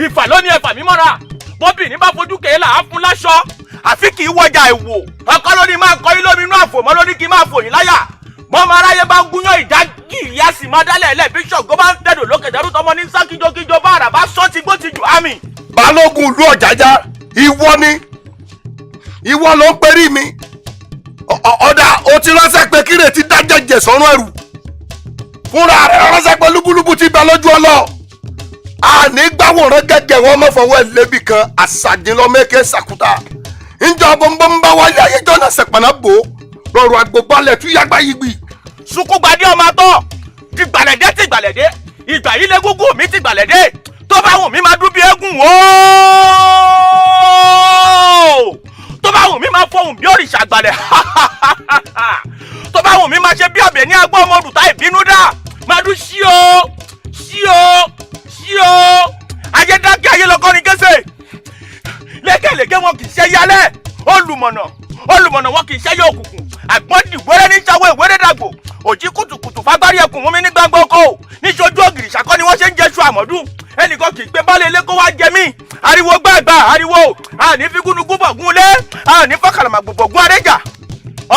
ìfà ló ní ẹfà mi mọ́ra bọ́bìnrin bá fojú kèélà á fún láṣọ àfi kì í wọjà ìwò ọkọ lórí máa kọ yín lómi inú àfòmọ́ lórí kí máa fòyín láyà mọ́mọ́ aráyé bá ń gúnyán ìdágì ìyá sì máa dálẹ̀ ẹ̀lẹ́ bíṣọ̀gù bá ń tẹ̀dọ̀ lókè dẹ́rù tọmọ ní sákíjokíjo bá àrà bá sọ́ ti gbó ti jù ámì. balógun ìlú ọ̀jájá ìwọ ló ń perí mi ọ̀dà o ti ránṣẹ́ pé kíre ti dájẹ́jẹ́ sọ́run ẹrù fúnra rẹ̀ ránṣẹ́ pé lúbúlúbú ti bẹ lójú ọlọ́ àní gbàwòrán gẹ́gẹ́ wọn mọ́ fọwọ́ ẹ̀ lébi kan àṣàjìnlọ́mẹ́kẹ́ sàkúta ńjọ bọ́ńbọ́n bá wáyé ayéjọ́ náà sẹ̀pọ̀nà bò rọrùn àgbòbalẹ̀ tún yàgbá yìí gbì. sukugbadé ọmọ atọ́ ti gbàlẹ̀dé ìgbà yìí légúngún mi ti gbàlẹ̀dé tó bá wù mí máa dún bí eégún wò ó tó bá wù mí máa fọhùn bí òrìṣà àgbàlẹ̀ tó bá wù mí máa ṣe bí ọbẹ̀ ní agbọ́n ọmọ òdùtá ìbínú dá máa dún sí o ayé dákẹ́ ayé lọ́kọ́ ni kése lékèlékè wọn kì í ṣe yálẹ̀ olùmọ̀nà wọn kì í ṣe yọ òkùnkùn àgbọn dìgbòrè ní sáwọ ìwéré dàgbò òjì kùtùkùtù fagbárí ẹkùn mú mi ní gbangba oko níṣojú ògìrì ṣàkọ́ ni wọ́n ṣe ń jẹ́ṣu àmọ́dún ẹnìkan kì í gbé bọ́ọ̀lù ilé kó wá jẹ mí ariwo gbàgbà ariwo àní fi gúnugún bọ̀gún lé àní fọkàlàmàgbò bọ̀gún arẹ́jà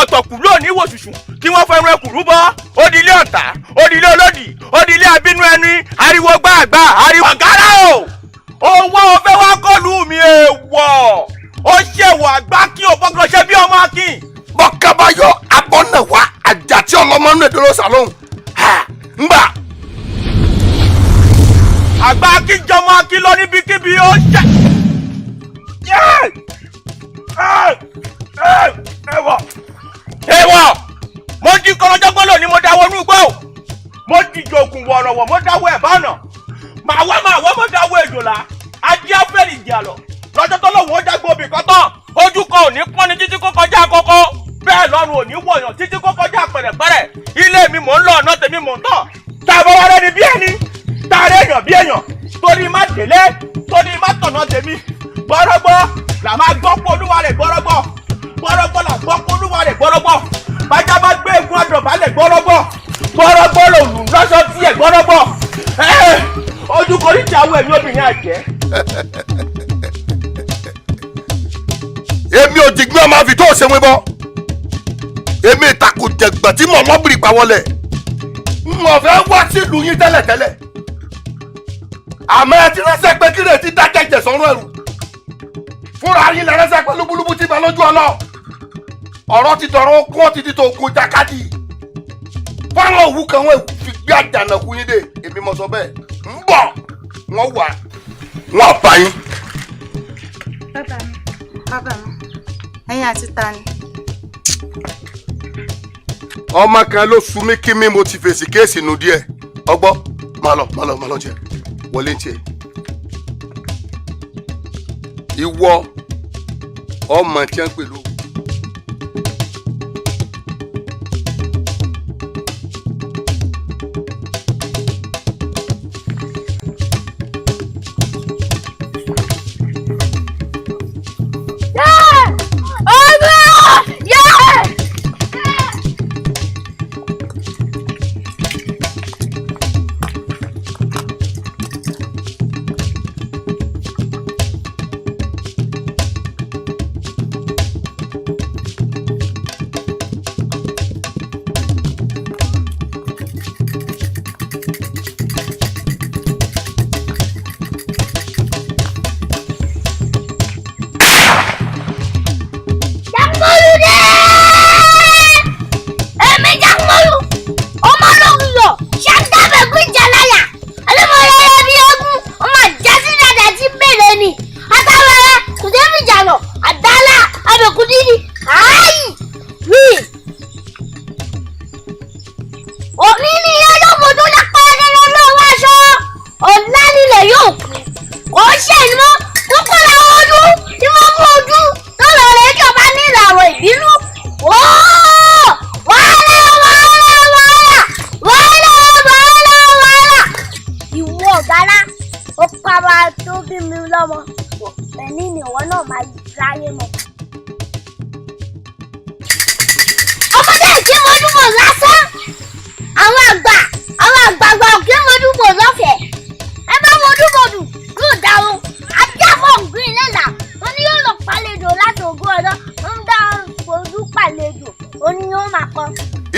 ọ̀tọ̀kù lóòní wò ṣùṣù kí wọ́n fẹ́ràn ẹkùn rúbọ odilé ọ̀tá odilé olódì odilé abínú ẹni ariwo gbàgbà ariwo ọ̀gára o owó ọ̀fẹ́ wa kọlù mi èèwọ̀ ó ṣèwọ̀ àgbá kí o fọ́gbọ́n ṣe bí ọmọ akin. bọ́kábáyọ̀ abọ́nàwá àjàtí ọlọ́mọ nínú èdè lọ́sà lóhùn ngbà. àgbà akin jọmọ akin lọ níbikíbi ó ṣe. èèwọ̀ mo di kọlọjọgbọ́n lónìí mo dáwọ́ inú igbó mo di jòkùn wọ̀rọ̀wọ̀ mo dáwọ́ ẹ̀ bánà màá wá mo dáwọ́ èdòlà ajé afẹ́rì ìjà lọ lọ́jọ́ tó lọ́wọ́ ó jágbó obì kan tán ojú kan ò ní pọ́n ní títí kó kọjá àkọ́kọ́ bẹ́ẹ̀ lọ́run ò ní wọ̀yàn títí kó kọjá pẹ̀rẹ̀pẹ̀rẹ̀ ilé mi mò ń lọ ọ̀nà tèmi mò ń tàn tá a bá wá rẹ́ni bí ẹni tá a rẹ́ èèyàn bí èèyàn torí má délé torí má tọ̀nà tèmi gbọ́rọ́gbọ́ là máa gbọ́ pé olúwa rẹ̀ gbọ́rọ́gbọ́ gbọ́rọ́gbọ́ là gbọ́ pé olúwa rẹ̀ gbọ́rọ́gbọ́ bájá bá gbé egun àdọ̀bálẹ̀ gbọ́rọ́gbọ́ gbọ́rọ́gbọ́ lòlù lọ́sọ̀ tiẹ̀ gbọ́rọ́gbọ́ ojú kò ní ti àwọn ẹ̀mí obìnrin àjẹ́. èmi ò dìgbìn ọmọ àfi tó ṣe wé bọ́ èmi ìtàkùn jẹ̀gbọ̀n tí mo lọ́bìrì pa wọlé mo fẹ́ wá sílùú yín tẹ́lẹ̀tẹ́lẹ̀ àmọ́ ẹ ti ránṣẹ́ pé kí lè ti dákẹ́ jẹ̀ sọ́run ẹ̀rù fúnra yín lẹ ránṣẹ́ pé lúbúlúbú ti bẹ lójú ọlọ́ ọ̀rọ̀ ti dọ̀rọ̀ okun ti di tó ogun jákàdì fáwọn òwú kan wọ́n fi gbé àjànàkú yín dé èmi mo sọ bẹ́ẹ̀ ń bọ̀ wọ́n wà wọ́n bá yín. bàbá mi ẹ̀yin àti ta ni. ọmọ kan ló sun mí kí mi mo ti fèsì kéèsì nù díẹ̀ ọgbọ́ máa lọ jẹ wọlé ń tiẹ̀. ìwọ ọmọ tí wọ́n ń pè ló.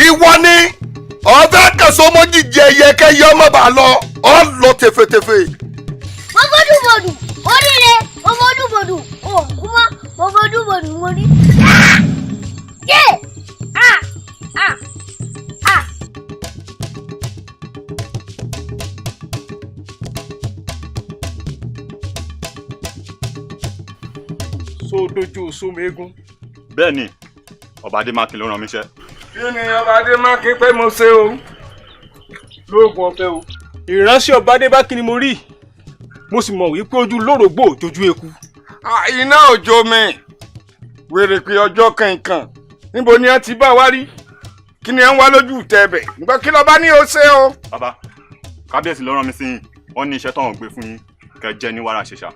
ìwọ ni ọ̀fẹ́ kẹsàn-án mọ́jìjì ẹ̀yẹ kẹ́yẹ ọmọ bá lọ ọ lọ tẹfẹtẹfẹ. mo bọ́dúbọ̀dù oríire mo bọ́dúbọ̀dù òkú mọ́ mo bọ́dúbọ̀dù mo rí. so dojú sómi eégún. bẹ́ẹ̀ ni ọba adémákin ló rán mi iṣẹ́. kí ni ọba adémákin pé mo ṣe o lóògùn ọ̀fẹ́ o. ìránṣẹ́ ọba adémákin ni mo rí mo sì mọ̀ wípé ojú lórògbò tójú eku. iná òjò mi wèrè pé ọjọ́ kankan níbo ni ẹ ti bá wa rí kí ni ẹ ń wá lójú tẹ̀bẹ̀ nígbà kí lọ́ba ní o ṣe o. bàbá kábíyèsí ló rán mi sí yín wọ́n ní iṣẹ́ tó ń gbé fún yín kẹ́ jẹ́ ní wàrà ṣẹṣà.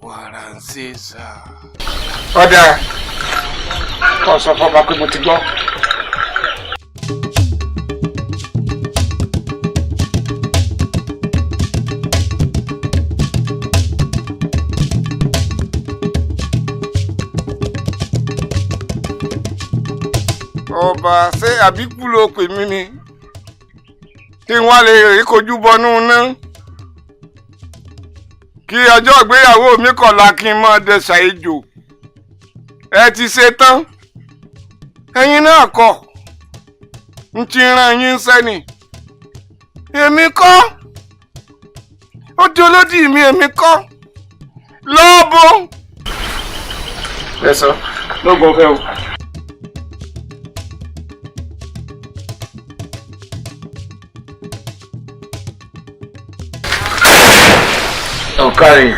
wàrà ń ṣe sá. ọ̀dà kò sọ fún ọba pé mo ti gbọ́. ọba ṣé àbíkú ló pè mí ni kí n wá lè rí kojú bọnú náà kí ọjọ́ ìgbéyàwó mi kọ̀la kí n máa dẹ̀sà ejò ẹ ti ṣe tán ẹ̀yin náà kọ̀ n ti rán yín sẹ́ni èmi kọ́ ó di olódì mi èmi kọ́ lọ́ọ́bọ̀. ẹ sọ lóògùn ọ̀fẹ́ o. ọ̀kàrí.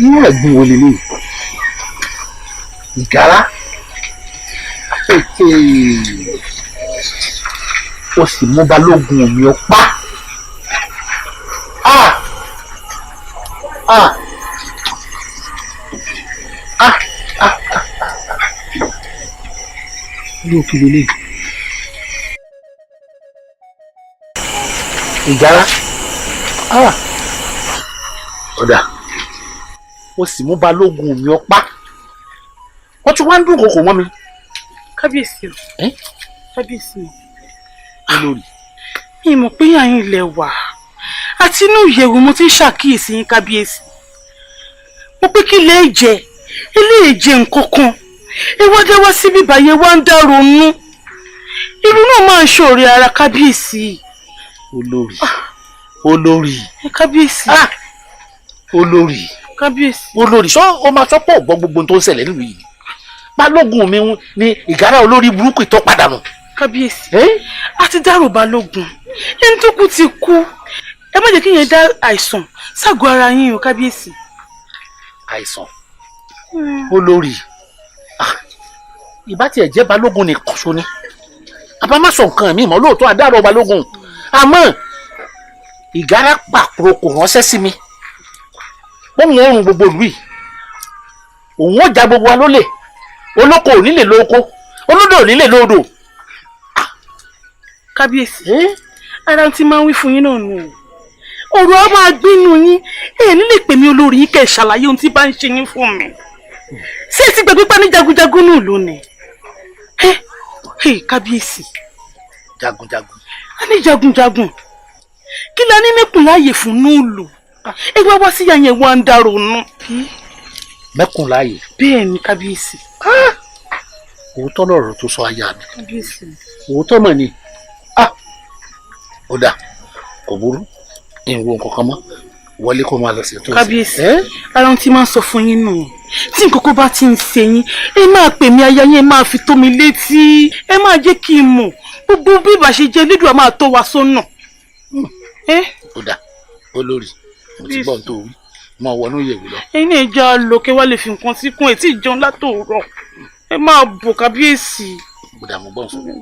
ní ẹ̀gbìn wo lè lè ìgárá ó sì mú balógun mi ọpá ní òkè lè lè ìgárá ọ̀dà ó sì mú balógun mi ọpá wọ́n tún wá ń dùn kòkò mọ́ mi. kábíyèsí o kábíyèsí o olórí mi mọ̀ pé àyìn ilẹ̀ wà àti inú ìyẹ̀wò mo ti ń ṣàkíyèsí yín kábíyèsí mo pé kí lè jẹ ilé ìjẹ nǹkan kan ìwọ́dẹ́wọ́ síbí báyé wá ń dá ronú irú náà máa ń ṣòro ara kábíyèsí. olórí olórí kábíyèsí olórí kábíyèsí olórí sọ o máa sọ pé ọgbọ́n gbogbo tó ń ṣẹlẹ̀ nílùú yìí balógun mi ni ìgárá olórí burúkú ìtọ́ padà nù. kábíyèsí a ti dárò balógun ẹni tó kú ti kú ẹ má jẹ́ kí yẹn dá àìsàn ságọ́ ara yín o kábíyèsí. àìsàn olórí ìbá tiẹ̀ jẹ́ balógun nìkan ṣo ni àbá má sọ nǹkan mi mọ́ lóòótọ́ àdárò balógun àmọ́ ìgárá pàpọ̀ kò ránṣẹ́ sí mi wọ́n mú ọrùn gbogbo ìlú yìí òun ó ja gbogbo wa lólè olóko ò nílè lóko olódò ò nílè lódò. kábíyèsí ara tí máa ń wí fún yín náà nù ọ̀rọ̀ á máa gbénu yín ẹ̀ nílè pè mí olórí yín kẹ́ ẹ̀ ṣàlàyé ohun tí bá ń ṣe yín fún mi ṣé ẹ ti gbàgbé pa ní jagunjagun náà lónìí kábíyèsí. jagunjagun. a ní jagunjagun kí la ní mẹ́kùn láàyè fún núùlù ẹ wá wá sí yàyẹn wá ń dárò nù. mẹ́kùn láàyè. bẹ́ẹ̀ ni kábíyèsí. òótọ́ lọ̀rọ̀ tó sọ aya mi. kábíyèsí. òótọ́ mọ̀ ni ó dà kò burú ìwọ nǹkan kan mọ́ wọlé kó máa lọ sí ètò ìsìn. kábíyèsí ara ohun tí máa ń sọ fún yín nù tí nǹkan kan bá ti ń ṣe yín ẹ máa pè mí aya yín ẹ máa fi tó mi létí ẹ máa jẹ́ kí n mọ̀ gbogbo bí ìbá ṣe jẹ́ lédùn á máa tó wa sọ́nà. ó dà olórí mo ti gbọ́ tó wí máa wọnú ìyẹ̀wò lọ. ẹ̀yin náà já lókè wá lè fi nǹkan sí kún ètí ìjẹun látòórọ̀ ẹ máa bọ̀ kábíyèsí. ó dà mo gbọ́ fún mi.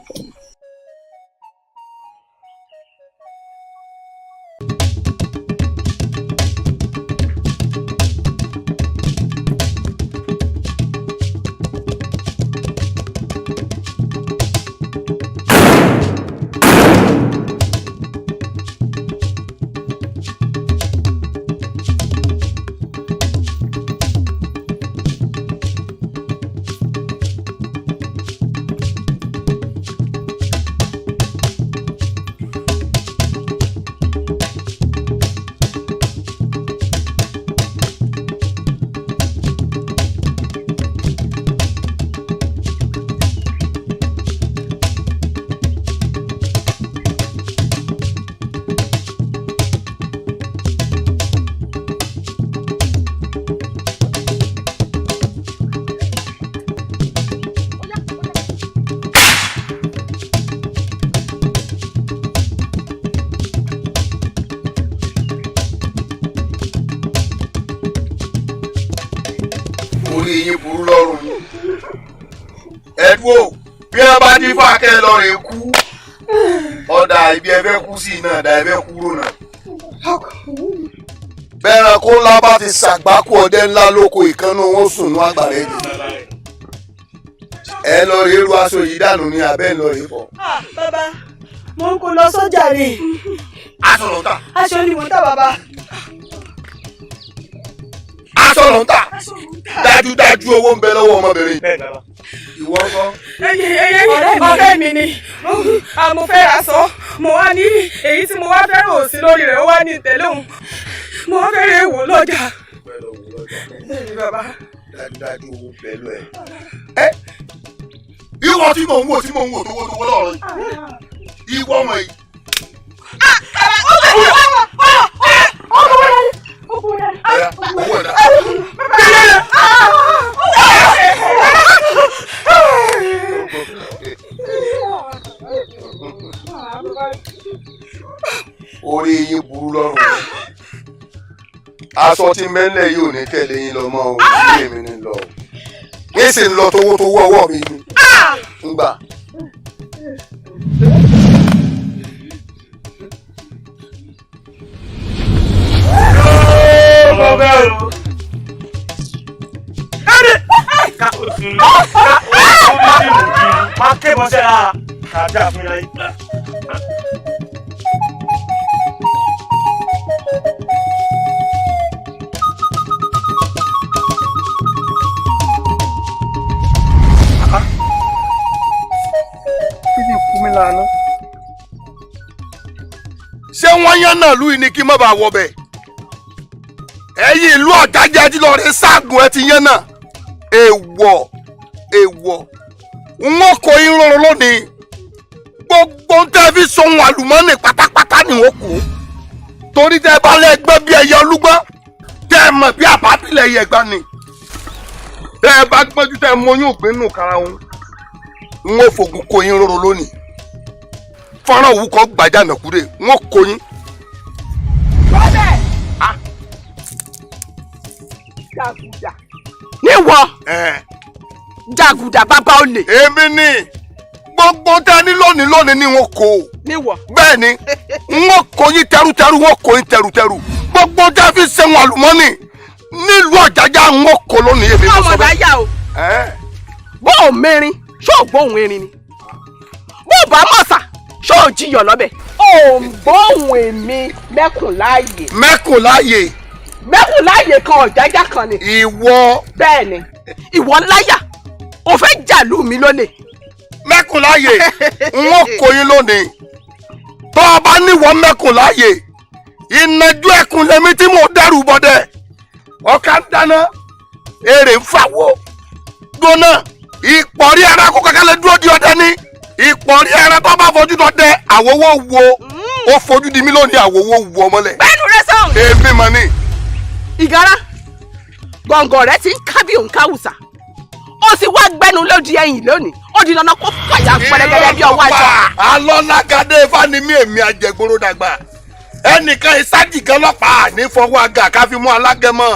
orí yín burú lọ́rùn ẹ̀dúró bí wọ́n bá dín fàkẹ́ lọ rè kú ọ̀dà ibi ẹ̀fẹ́ kú sí iná ọ̀dà ẹ̀fẹ́ kúrò náà. bẹ́ẹ̀rẹ̀ kó ńlá bá ti ṣàgbákò ọdẹ ńlá lóko ìkànnì wọn sùn ní àgbàrá ẹ̀jẹ̀. ẹ lọ rí irú aṣọ yìí dànù ní abẹ́ ńlọ rí fọ. bàbá mo ń kó lọ sọ́jà rè. aṣọ ló ń tà. aṣọ ni mo ń tà bàbá. aṣọ ló ń tà. dájúdájú owó ń bẹ lọ́wọ́ ọmọbìnrin. ìwọ ń kọ́. ọ̀rẹ́ mi ni mo fẹ́ aṣọ mo wá ní èyí tí mo wá fẹ́ràn òsì lórí rẹ̀ ó wá ní ìtẹ́lẹ̀ òun mo wá fẹ́ràn èwò lọ́jà. dájúdájú owó ń bẹ lọ ẹ. ìwọ tí mò ń wò tówó lọ́rọ̀ yìí ìwọ ọmọ yìí. owó ẹ̀dá. orí yín burú lọ́rùn aṣọ tí mẹ́lẹ̀ yìí ò ní tẹ̀lé yín lọ mọ́ o sí èmi ní lọ ní sì ń lọ tówó ọwọ́ mi ni ń gbà. máa ké bọ́ sẹ́ra kàdá fún yàrá yìí. ṣé wọ́n yán náà lù ní kí n má bàa wọ bẹ̀ ẹ̀yin ìlú ọ̀jájá tí lọ́ọ́ rẹ ságùn ẹ ti yán náà èèwọ̀ n ó kó yín rọrùn lónìí gbogbo ń tẹ́ fi sọ̀hún àlùmọ́ọ́nì pátápátá ni wọ́n kú torí tẹ́ bá lẹ́gbẹ́ bí ẹyẹ olúgbọ́n tẹ́ ẹ mọ̀ bí àbábílẹ̀ ẹyẹ gbá ni tẹ́ ẹ bá gbọ́njú tẹ́ ẹ mọyún ògbín nù kára wọn n ó fògùn kó yín rọrùn lónìí fọ́nrán òwú kan gbàjà nàkúrè n ó kó yín. jàgùdà níwọ jàgùdà bàbá olè. èmi ni gbogbo tẹ ní lónìí ni wọn kò. níwọ. bẹ́ẹ̀ ni wọn kò yín tẹrútẹrú wọn kò yín tẹrútẹrú gbogbo tẹ fi sẹ́wọ̀n àlùmọ́nì nílùú ọ̀jájá wọn kò lónìí èmi ló sọ bẹ́ẹ̀. ọmọdé ayá o bó o mẹ́rin ṣó o gbóhùn erin ni bó o bá mọ̀sà ṣó o jiyàn lọ́bẹ̀. o ń gbóhùn èmi mẹ́kùnláàyè. mẹ́kùnláàyè. mẹ́kùnláàyè kan ọ̀jájá kan ni. ìwọ. bẹ́ẹ̀ ni ìwọ láyà o fẹ́ jàlú mi lólè. mẹ́kùnláàyè n ó kó yín lónìí tó o bá níwọ̀ mẹ́kùnláàyè ìnajú ẹkùn lèmi tí mo dẹrù bọ́dẹ ọ̀ka ń dáná èrè ń fàwọ́ gbóná ìpọ̀rí ẹran kó kankan lè dúró di ọdẹ ní ìpọ̀rí ẹran tó bá fojú tó dẹ àwòwò wo ó fojú di mí lónìí àwòwò wo ọmọlẹ̀. bẹ́ẹ̀ni rẹ sọ. èmi mà ní. ìgárá gbọ̀ngàn rẹ ti ń kábí òun káwùsà ó sì wá gbẹnu lódì ẹ̀yìn lónìí ó di dandan kó fàyà pẹrẹgẹdẹ bí ọwọ́ àjọ. alọ́lágadé fánimí èmi àjẹgbóró dàgbà ẹnìkan ìsájì kan lọ́pàá ní fọwọ́ àgà káfí mú alágẹmọ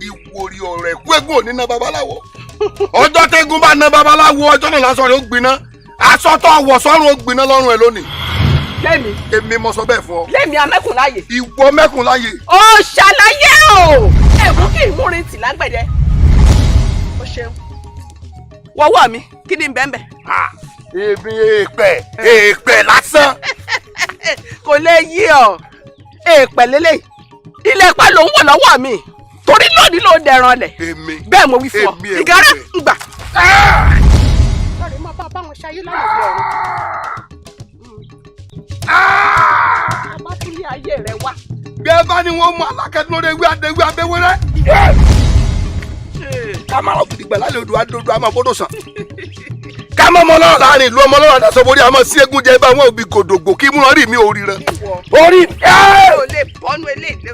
ìwòrì ọ̀rẹ́ kú eégún òní ná babaláwo ọjọ́ tẹ́gùn bá ná babaláwo ọjọ́ náà lásán rẹ̀ ó gbiná aṣọ tó wọ̀ sọ́run ó gbiná lọ́rùn ẹ̀ lónìí. lẹ́mi. èmi mo sọ bẹ́ẹ̀ fún ọ. lẹ́mi amẹ́kùnláyè. ìwọ mẹ́kùnláyè. ó ṣàlàyé o. ẹ̀kú kì í múrin tì lágbẹ̀dẹ. ó ṣeun. wọ́wọ́ mi kí ni bẹ́ẹ̀ bẹ́ẹ̀. èmi èèpẹ̀ lásán. kò lè yí ọ èèpẹ̀ lélẹ̀ ilé ẹ̀pá ló ń wọ̀ lọ́wọ́ mi torí lónìí ló dẹran lẹ̀. bẹ́ẹ̀ mo wí fún ọ ìgárá ń gbà. lọ́rẹ̀ máa bá báwọn ṣayé lọ́nà bí ọ̀run. ọba tún ní ayé rẹ wá. bí ẹ bá ní wọn mú alákẹ́dúró ewé adéwé abẹ́wẹ́rẹ́. ká máa lọ gidigbà lálẹ́ odò adódò àmọ́ bọ́dọ̀ sàn. ká mọ́ ọmọ lọ́rọ̀ láàrin ìlú ọmọ lọ́rọ̀ àdàsọ borí àmọ́ sí eégún jẹ́ bá wọn òbí gòdògbò kí múná rí mi ò rí rẹ. orí. o lè bọ́nu eléyìí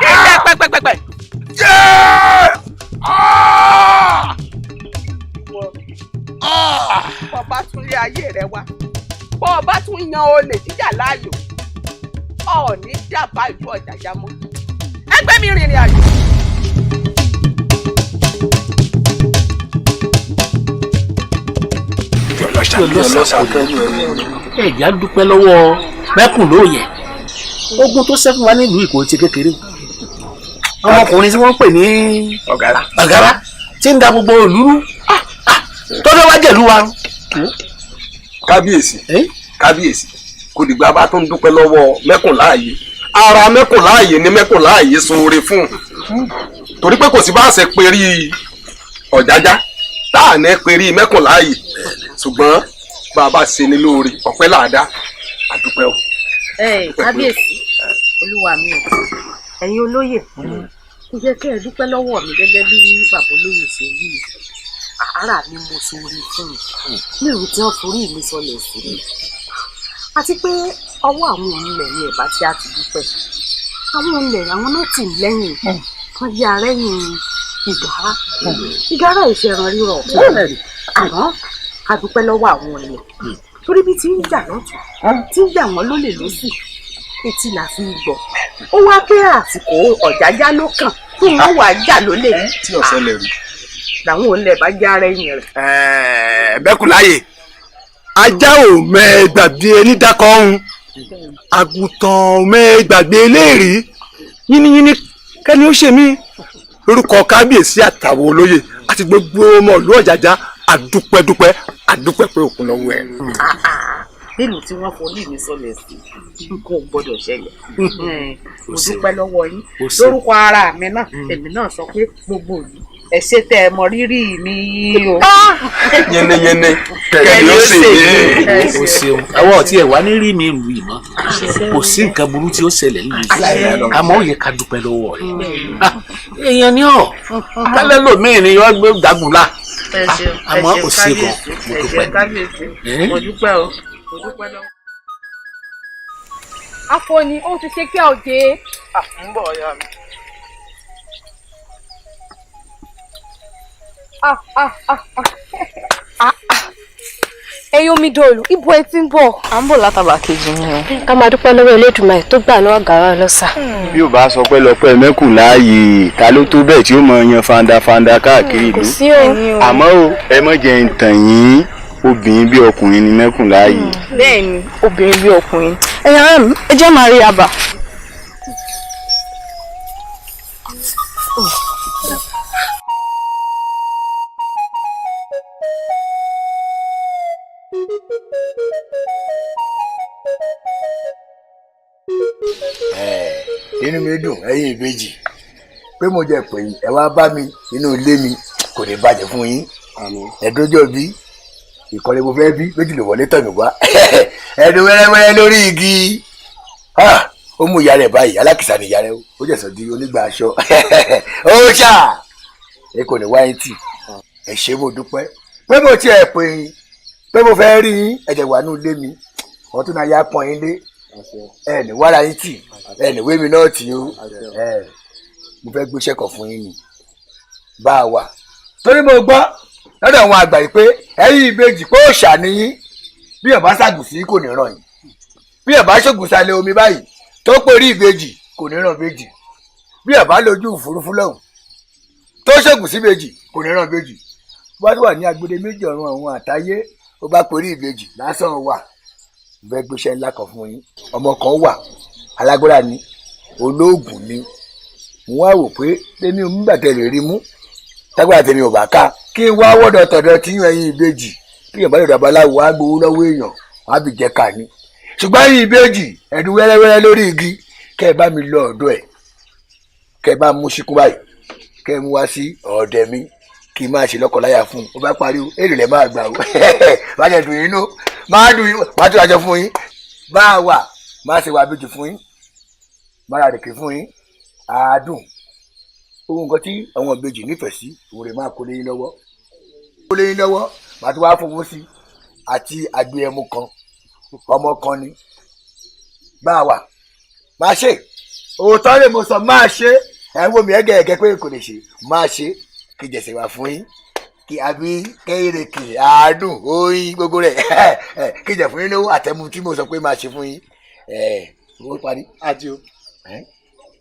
ilẹ̀ pẹ́pẹ́pẹ́pẹ́. bọ́ọ̀bá tún lé ayé rẹ wá bọ́ọ̀bá tún yan olè jíjà láàyò ọ̀ọ́ni dábàá ìlú ọ̀jàjà mọ́ ẹgbẹ́ mi rìnrìn àjò. Yo lo saco. ẹ̀já dúpẹ́ lọ́wọ́ mẹ́kùn lóye ogun tó ṣẹ́fún wa nílùú Ìkó ti kékeré ọmọkùnrin tí wọ́n pè ní ọ̀gárá tí ń da gbogbo òlúrú tó fẹ́ wá jẹ̀lú wa. kábíyèsí kò dìgbà bá tó ń dúpẹ́ lọ́wọ́ mẹ́kùn láàyè ara mẹ́kùn láàyè ni mẹ́kùn láàyè ṣoore fún torí pé kò sí bá ṣe perí ọ̀jájá tá à ní perí mẹ́kùn láàyè ṣùgbọ́n bàbá ṣe ní lóore ọpẹ́ làádá àdúpẹ́ o. kábíyèsí olúwa mi ò ẹ̀yin olóyè kò jẹ́ kí ẹ dúpẹ́ lọ́wọ́ mi gẹ́gẹ́ bí bàbá olóyè ṣe rí i ara mi mo ṣoore fún mi ní ìlú tí wọ́n forí mi sọlẹ̀ sí mi àti pé ọwọ́ àwọn onílẹ̀ ní ẹ̀bá tí a ti dúpẹ́ àwọn onílẹ̀ àwọn náà tì lẹ́yìn wọ́n jẹ́ arẹ́yìn ìgárá ìṣẹ̀ràn rírọ̀ àmọ́ a dúpẹ́ lọ́wọ́ àwọn onílẹ̀ torí bí ti ń jà lọ́tún tí ń jà wọ́n lólè lọ́sì etí là fi gbọ́ ó wá pé àsìkò ọ̀jájá ló kàn tó wọ́n wà jà lólè tí ọ̀sẹ̀ lè rí làwọn onílẹ̀ bá jẹ́ arẹ́yìn rẹ̀. Mẹ́kúnláyè ajá ò mẹ́ẹ̀gbàgbé onídàkọ̀ ọ̀hún àgùntàn ò mẹ́ẹ̀gbàgbé eléèrí yínníyínní kẹ́ni ó ṣe mí lórúkọ kábíyèsí àtàwọn olóyè àti gbogbo ọmọ ìlú Ọ̀jájá àdúpẹ́ pé òkun lọ́wọ́ ẹ̀. nílùú tí wọ́n forí mi sọlẹ̀ sí nǹkan ò gbọ́dọ̀ ṣẹlẹ̀ mo dúpẹ́ lọ́wọ́ yín lórúkọ ara mi náà èmi náà sọ pé gbogbo ìlú ẹ ṣé tẹ́ ẹ mọ rírì mi o. yẹnẹyẹnẹ kẹ́ni ó ṣe é. o ṣeun àwọn ọtí ẹ wá ní rí mi lù ìmọ̀ kò sí nǹkan burú tí ó ṣẹlẹ̀ nílùú yìí àmọ́ ó yẹ ká dúpẹ́ lọ́wọ́ rẹ̀ èèyàn ni ọ́ kálẹ̀ lómìn ni yọ gbé dàgùn la àmọ́ kò sí gan mo dúpẹ́. mo dúpẹ́ o mo dúpẹ́ lọ́wọ́. Afọni ó ti ṣe kí a ò dé. ń bọ̀ ọ̀yá mi. ẹ̀yin Omidòòlù ibo ẹ ti ń bọ̀. à ń bọ̀ látàbà kejì ni o ká máa dúpẹ́ lọ́wọ́ Elédùmarè tó gbà náà Ọ̀gárá lọ́sà. bí ò bá sọ pé lọ́pẹ́ mẹ́kùn láàyè ta ló tó bẹ́ẹ̀ tí ó mọ yan fandafanda káàkiri ìlú àmọ́ o ẹ mọ̀ jẹ́ ń tàn yín obìnrin bí ọkùnrin ni mẹ́kùn láàyè. bẹ́ẹ̀ ni obìnrin bí ọkùnrin ẹ̀yin ará mi ẹ jẹ́ máa rí àbà. inú mi dùn ẹ̀yin ìbejì pé mo jẹ pé ẹ wá bá mi nínú ilé mi kò ní bàjẹ́ fún yín ẹ̀dọ́jọ́ bí ìkọ́lé mo fẹ́ bí méjì ló wọlé tọ̀mí wá ẹ̀dùn wẹ́rẹ́wẹ́rẹ́ lórí igi ó mú ìyá rẹ̀ báyìí alákìsà ni ìyá rẹ̀ ó jẹ̀sọ̀ di onígbà aṣọ ó ṣá ẹ kò ní wáyé tì ẹ ṣé mo dúpẹ́ pé mo tiẹ̀ pè yín pé mo fẹ́ rí yín ẹ̀jẹ̀ wà nínú ilé mi ọ̀tún náà yá pọ́n yín lé ẹ ní wàrà yín tì ẹ ní wémi náà tì ó mo fẹ́ gbéṣẹ́ kan fún yín ni bá a wà torí mo gbọ́ lọ́dọ̀ àwọn àgbà yìí pé ẹ̀yin ìbejì pé òòṣà ni yín bí ẹ̀ bá ṣàgùsí kò ní ràn yín bí ẹ̀ bá ṣògùsàlẹ̀ omi báyìí tó pérí ìbejì kò ní ràn bejì bí ẹ̀ bá lójú òfurufú lọ́hùn tó ṣògùsí bejì kò ní ràn bejì wọ́n wà ní agbede méjì ọ̀run àwọn àtayé ó bá pérí ìbejì lásán wà bẹ gbéṣẹ́ ńlá kan fún yín ọmọ kan wà alágbára ni olóògùn ni mo wá wò pé lẹ́ni onígbàtẹ́ lè rí mú tágbára tèmi ò bá ká kí n wá wọ́dọ̀ tọ̀dọ̀ tí yín ẹ̀yin ìbejì kí èèyàn bá lè dàbọ̀ aláwo á gbowó lọ́wọ́ èèyàn á bì jẹ́ ká ní ṣùgbọ́n ẹ̀yin ìbejì ẹ̀dùn wẹ́rẹ́wẹ́rẹ́ lórí igi kẹ́ ẹ bá mi lọ ọ̀dọ̀ ẹ̀ kẹ́ ẹ bá mú síkú báyìí kẹ́ ẹ mú wá sí ọ̀dẹ̀ mi kí n máa ṣe lọ́kọ̀láyà fún un ó bá parí èrè lẹ́ máa gbà ó bá jẹ́ dùn yín nú máa dùn yín máa tún àjọ fún yín bá a wà máa ṣe wà bíjì fún yín máa ra rèké fún yín àádùn ohun nǹkan tí àwọn ìbejì nífẹ̀ẹ́ sí òun rè máa kó lé yín lọ́wọ́ máa tún wá fowó sí àti àgbé ẹmu kan ọmọ kan ni bá a wà máa ṣe òótọ́ lè mo sọ máa ṣe ẹ̀ ń wo mi ẹ̀gẹ́ pé kò lè ṣe máa ṣe kí jẹ̀sẹ̀ wà fún yín kí àbí kẹ́hìnrèkè àádùn oyin gbogbo rẹ̀ kí jẹ̀ fún yín lówó àtẹ̀mú tí mo sọ pé máa ṣe fún yín owó parí. Àdìo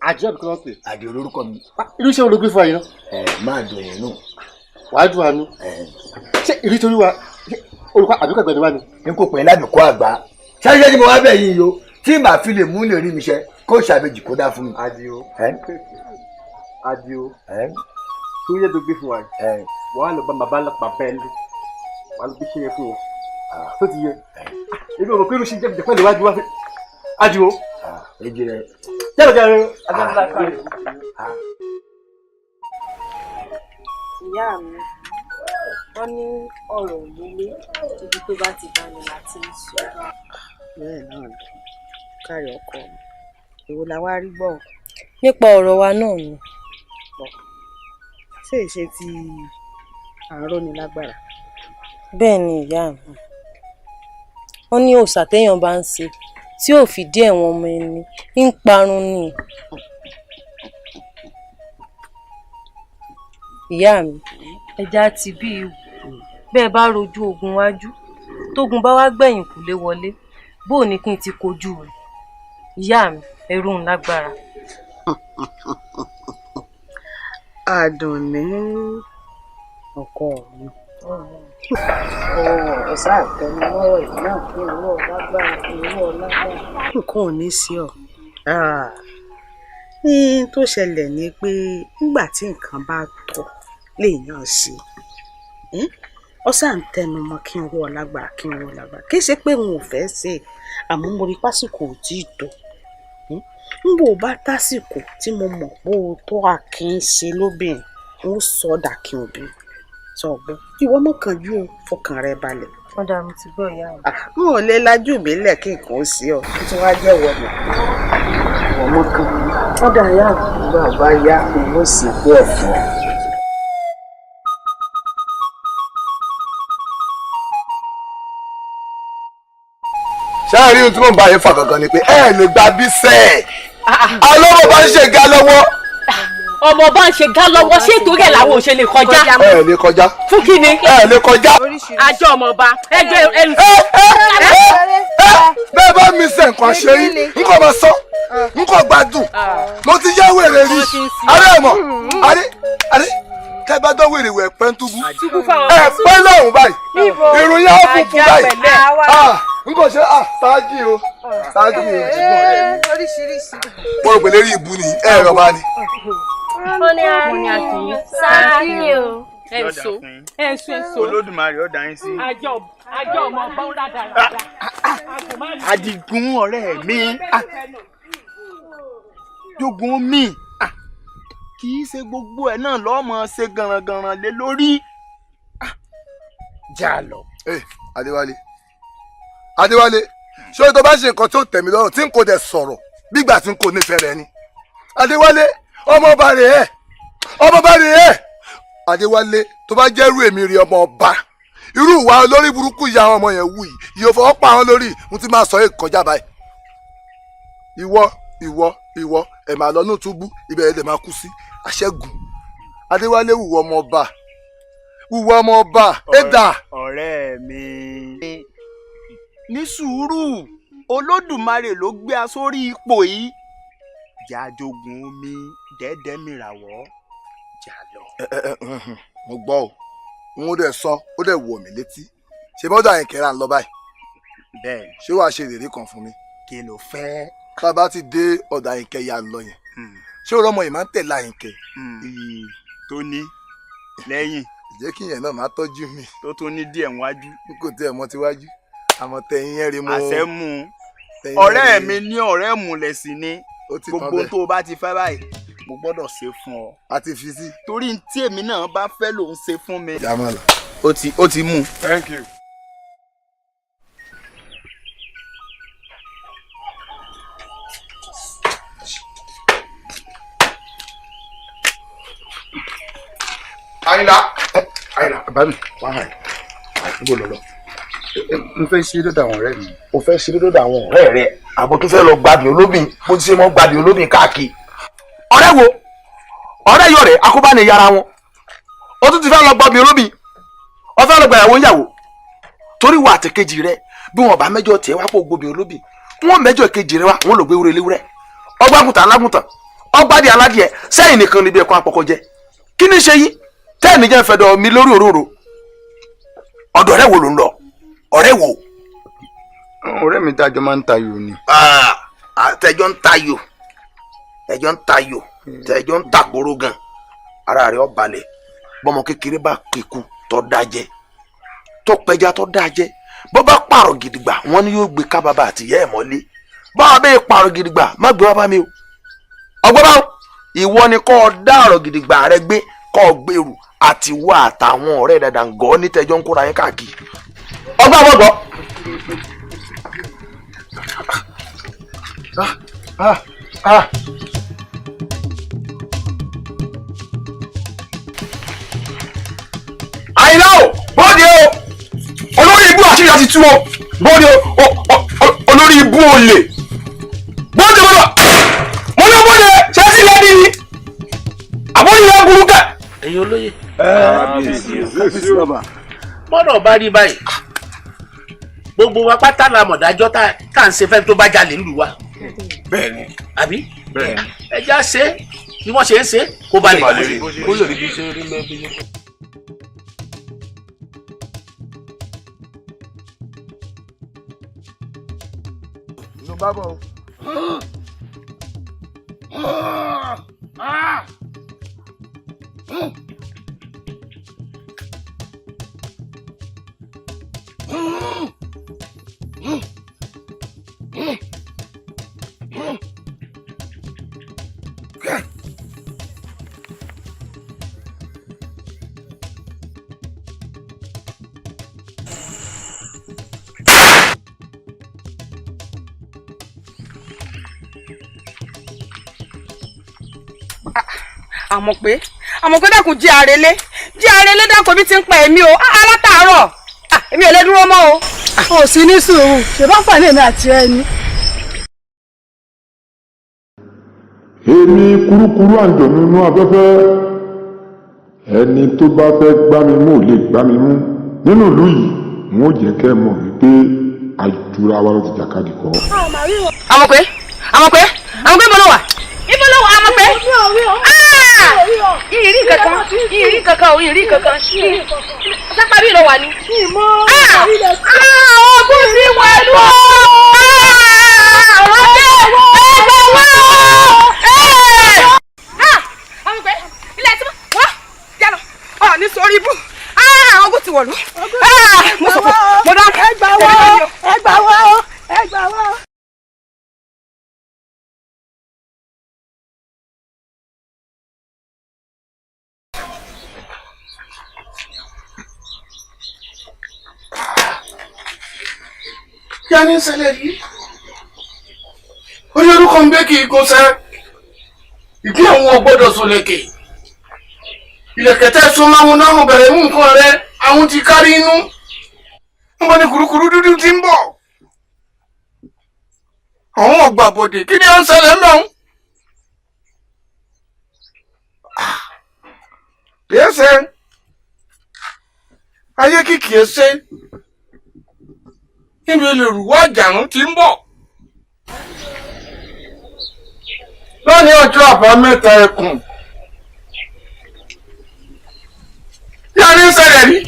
àdìo àbíkọ́ lọ́ọ́ pè. Àdìo lórúkọ mi. irú iṣẹ́ olóògbé fún àyìn náà. máa dùn yín nù. wàá dùn àánú. ṣé ìrí torí wa olùkọ́ àbíkọ́ àgbà ni wá ni. n kò pè é ládùúkọ́ àgbà ṣáṣẹ́ tí mo wá bẹ̀ yín yo tí màá fi lè mú lè rí mi ṣe kó ṣàbẹ̀jì kó dá fún mi. Adio tó yẹ tó gbé fún wa yìí wàá lọ bá bàbá bàbá ẹ lò wàá lọ gbé ṣe yẹ fún wọn tó ti yẹ ebi ọmọ pé irú ṣe jẹ́ pẹ̀lú iwájú wá fẹ́ Adio. èjì rẹ. jẹ́rọ ìyá mi wọ́n ní ọ̀rọ̀ líle ibi tó bá ti bá ní láti sọ. bẹ́ẹ̀ náà ni kárí ọkọ mi èwo la wá rí gbọ́. nípa ọ̀rọ̀ wa náà ni. ṣé ìṣe ti àárọ̀ ni lágbára. bẹ́ẹ̀ ni ìyá mi wọ́n ní òòṣà téèyàn bá ń ṣe tí ò fìdí ẹ̀wọ̀n ọmọ ẹni ń parun ni. ìyá mi ẹja ti bí ìwù bẹ́ẹ̀ bá rojú ogun wájú tógun bá wá gbẹ̀yìn kùlé wọlé bó ní kí n ti kojú rẹ̀ ìyá mi ẹ̀rù ń lágbára. Àdùnní ọkọ mi. ọ̀sán àtẹnumọ́rọ̀ yìí náà fún ìwọ lágbára nǹkan ò ní sí ọ. ní tó ṣẹlẹ̀ ni pé nígbà tí nǹkan bá tọ́ léèyàn sí ọ̀sán àtẹnumọ́ kí n wọ́ lágbára kí n wọ́ lágbára kì í ṣe pé n ò fẹ́ ṣe àmọ́ mo rí pásìkò ò tí ì tó n bò bá tásìkò tí mo mọ̀ pé o tó àkín ṣe lóbìnrin n ó sọdà kí obìnrin sọ ọgbọ́n ìwọ mọ̀kànjú o fọkàn rẹ balẹ̀. wọ́n dà mí ti gbọ́ ìyá mi. n ò lè lajú mi lẹ̀ kí nǹkan ó sí ọ kí tí wọ́n á jẹ́ wọ́n mọ̀ ìwọ mọ̀kànjú. wọ́n dà yá àgbà bá yá n ó sì gbé ẹ̀fọ́. ṣáà rí ohun tí mò ń bá yín fà kankan ni pé ẹ lè gba bí sẹ́ẹ̀ alọ́wọ́ bá ń ṣe ga lọ́wọ́. ọmọ bá ń ṣe gá lọ́wọ́ ṣé ìtòrí ẹ̀ làwọn ò ṣe lè kọjá. ẹ lè kọjá. fún kí ni. ẹ lè kọjá. àjọ ọmọọba ẹgbẹ́ ẹnu. bẹ́ẹ̀ bá mi sẹ̀ nǹkan ṣe yín n kò máa sọ n kò gbádùn mo ti yá wèrè rí ààrẹ mọ̀ ààrẹ kẹ́ bá dán wèrè wẹ̀ pẹ́ ń túbú ẹ pẹ́ lọ́hùn báyìí irun yẹn á funfun báyìí n kò ṣe ṣáájì o ṣáájì o ṣùgbọ́n ọ̀rẹ́ mi oríṣiríṣi. mo rò pé lérí ìbú ni ẹ rọba ni. mo ní àkíyè sáàkì o. ẹ̀sùn Olódùmarè ọ̀dà yín sí. àjọ ọmọ ọba ń rádaràdà. Àdìgún ọ̀rẹ́ mi jogun mi kì í ṣe gbogbo ẹ̀ náà lọ́mọ ṣe gànràngànràn lé lórí. já lọ. Adéwálé ṣé tó bá ṣe nǹkan tó tẹ̀mí lọ́rùn tí n kò dẹ̀ sọ̀rọ̀ bígbà tí n kò nífẹ̀ẹ́ rẹ ni. Adéwálé ọmọọba rẹ̀ ẹ́ Adéwálé tó bá jẹ́rú èmi rí ọmọ ọba irú ìwà olórí burúkú ìyá àwọn ọmọ yẹn wù yìí yóò fọwọ́ pa àwọn lórí mo ti máa sọ èyí kọjá báyìí. ìwọ ẹ̀ máa lọ ní túbú ibẹ̀ ẹ̀ lè máa kú sí àṣẹ́gun. Adéwálé wùwọ́ ọmọ ọba ẹ̀dà. ọ̀rẹ́ mi ní sùúrù Olódùmarè ló gbé a sórí ipò yìí jà jogun omi dẹ́dẹ́ mìràwọ̀ jà lọ. mo gbọ́ o n ó dẹ̀ sọ ó dẹ̀ wọ̀ mí létí ṣe bọ́dọ̀ Àyìnkẹ́ là ń lọ báyìí. bẹ́ẹ̀ ṣé wàá ṣe ìlérí kan fún mi. kí ló fẹ́. tá a bá ti dé ọ̀dọ̀ Àyìnkẹ́ yà ń lọ yẹn ṣé òrọ́mọ yìí máa ń tẹ̀lé Àyìnkẹ́. iyì tó ní lẹ́yìn. ìjẹ́ kí yẹn náà máa tọ́jú mi. tó tún ní díẹ̀ wájú. n kò tẹ́ ẹ̀ mọ́ tiwájú àmọ́ tẹ̀yìn yẹn rí mo. àṣẹ mú un ọ̀rẹ́ mi ní ọ̀rẹ́ múlẹ̀ sí ni gbogbo tó o bá ti fẹ́ báyìí mo gbọ́dọ̀ ṣe fún ọ. a ti fi sí. torí tí èmi náà bá fẹ́ ló ń ṣe fún mi. Jamala. ó ti mú. Thank you. Àyìnlá bàbá wàhálà níbo lọ lọ. n fẹ́ ṣe dọ́dọ̀ àwọn ọ̀rẹ́ mi. o fẹ́ ṣe dọ́dọ̀ àwọn ọ̀rẹ́ rẹ àbọ̀ tó fẹ́ lọ gbàdùn olóbìn bó ti ṣe mọ́ gbàdùn olóbìn káàkiri. ọ̀rẹ́ wo ọ̀rẹ́ yóò rẹ̀ akóbá ni yàrá wọn ó tún ti fẹ́ lọ gbọ́bí olóbìn ó fẹ́ lọ gbàyàwó níyàwó torí wà àtẹ̀kejì rẹ bí wọn bá mẹ́jọ tiẹ̀ wá pọ̀ gbọ́bí olóbìn wọn mẹ́jọ kejì rẹ wá wọn lọ gbé wúrẹ́ léwúrẹ́ ọgbàgùntàn alágùntàn ọgbàdì aládìẹ sẹ́yìn nìkan níbi ẹ̀kọ́ àpọ̀kọ jẹ kí ni ṣe yí tẹ́ẹ̀mí jẹ́ fẹ́dọ̀ mi lórí òróró ọ̀dọ̀ ọ̀rẹ́ wo ló ń lọ ọ̀rẹ́ wo. ọ̀rẹ́ mi tájọ máa ń tayò ni. tẹjọ ń tayò tẹjọ ń tàgbóró gan ara rẹ̀ ó balẹ̀ bọ́mọ kékeré bá pẹ̀kú tó dájẹ́ tó pẹja tó dájẹ́ bọ́ bá pààrọ̀ gidigba wọ́n ní yóò gbé ká bàbá àtìyá ẹ̀ mọ́lé báwa bẹ́ẹ̀ pààrọ̀ gidigba má gbé wá bá mi o ọgbọ́n báwo ìwọ ni kọ́ ọ dá ọ̀rọ̀ gidigba rẹ gbé kọ́ ọ gbèrú àti wá àtàwọn ọ̀rẹ́ dandan gọ́ ní tẹjọ́ ń kóra yín káàkiri ọgbọ́n àwọn gbọ́. àyìnlá o bóde o olórí ibú àṣírí àti tú o bóde o olórí ibú olè bóde mo lọ bóde ṣé sí lẹ́ni ni àbóyè yẹn burú kẹ. ẹ̀yin olóye. mọ́nà bá rí báyìí gbogbo wa pátá la mọ̀ dájọ́ tá à ń ṣe fẹ́ tó bá jalè ńlù wa. bẹ́ẹ̀ni. àbí ẹja ṣe bí wọ́n ṣe ń ṣe kó ba lè kó lè rí bí ṣe rí lẹ́bí. ló bá bọ̀ o. àmọ́ pé dákun jí arelé dákun bí ti ń pa èmi o alátàárọ̀ èmi ò lè dúró mọ́ o. ò sí ní sùúrù ṣèbá fàní èmi àti ẹni. èmi kúrúkúrú àǹjọ̀nú inú afẹ́fẹ́ ẹni tó bá fẹ́ gbá mi mú ò lè gbá mi mú nínú ìlú yìí wọn ò jẹ́ kẹ́ ẹ mọ̀ wípé àjùra wa ló ti jàkadì kọ́. àmọ́ pé mo lọ wà ibo ló wà àmọ́ pé ìrì kankan sápá bí ló wà ní. ọgbọ́n ti wà lù ọ́ ẹgbẹ́ wá àmọ́ pé ilé tí wọ́n jà lọ ní sórí ibú ọgbọ́n ti wọ̀ lù mo sọ fún mo dá ẹgbà wá. Kí ni ṣẹlẹ̀ yìí? Orí orúkọ ń bẹ́ kí igun sẹ́. Ìdí àwọn ọgbọ́dọ̀ sọlẹ̀kẹ̀. Ìlẹ̀kẹ̀ tẹ́ so máa wọn náà bẹ̀rẹ̀ mú nǹkan rẹ̀, àwọn ti kárí inú. Wọ́n bá ní kùrukùru dúdú tí ń bọ̀. Àwọn ọgbà bòdè kí ni ó ń ṣẹlẹ̀ mẹ́wọ̀n? Yẹ́sẹ̀, ayé kìkì ẹsẹ̀. Níbi olèrúwọ́ àjàrún ti ń bọ̀. Lónìí ọjọ́ àbámẹ́ta ẹkùn. Yá ní ṣẹlẹ̀ rí.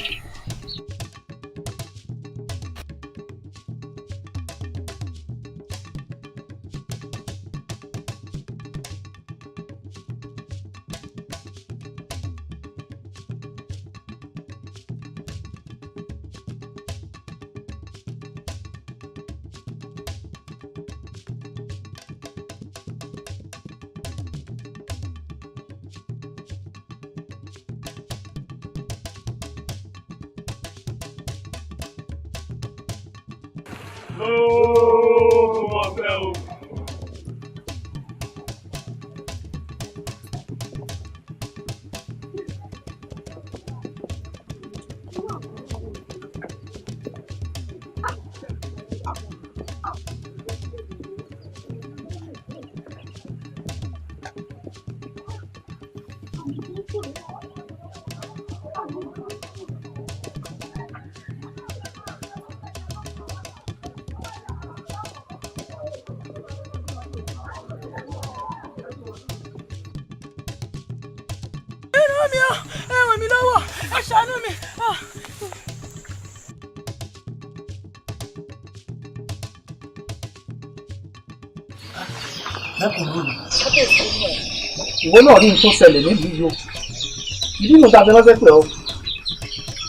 ìwọ náà rí nǹkan ṣẹlẹ̀ nílùú yìí o ìdí nù tàbí ránṣẹ́ pé ọ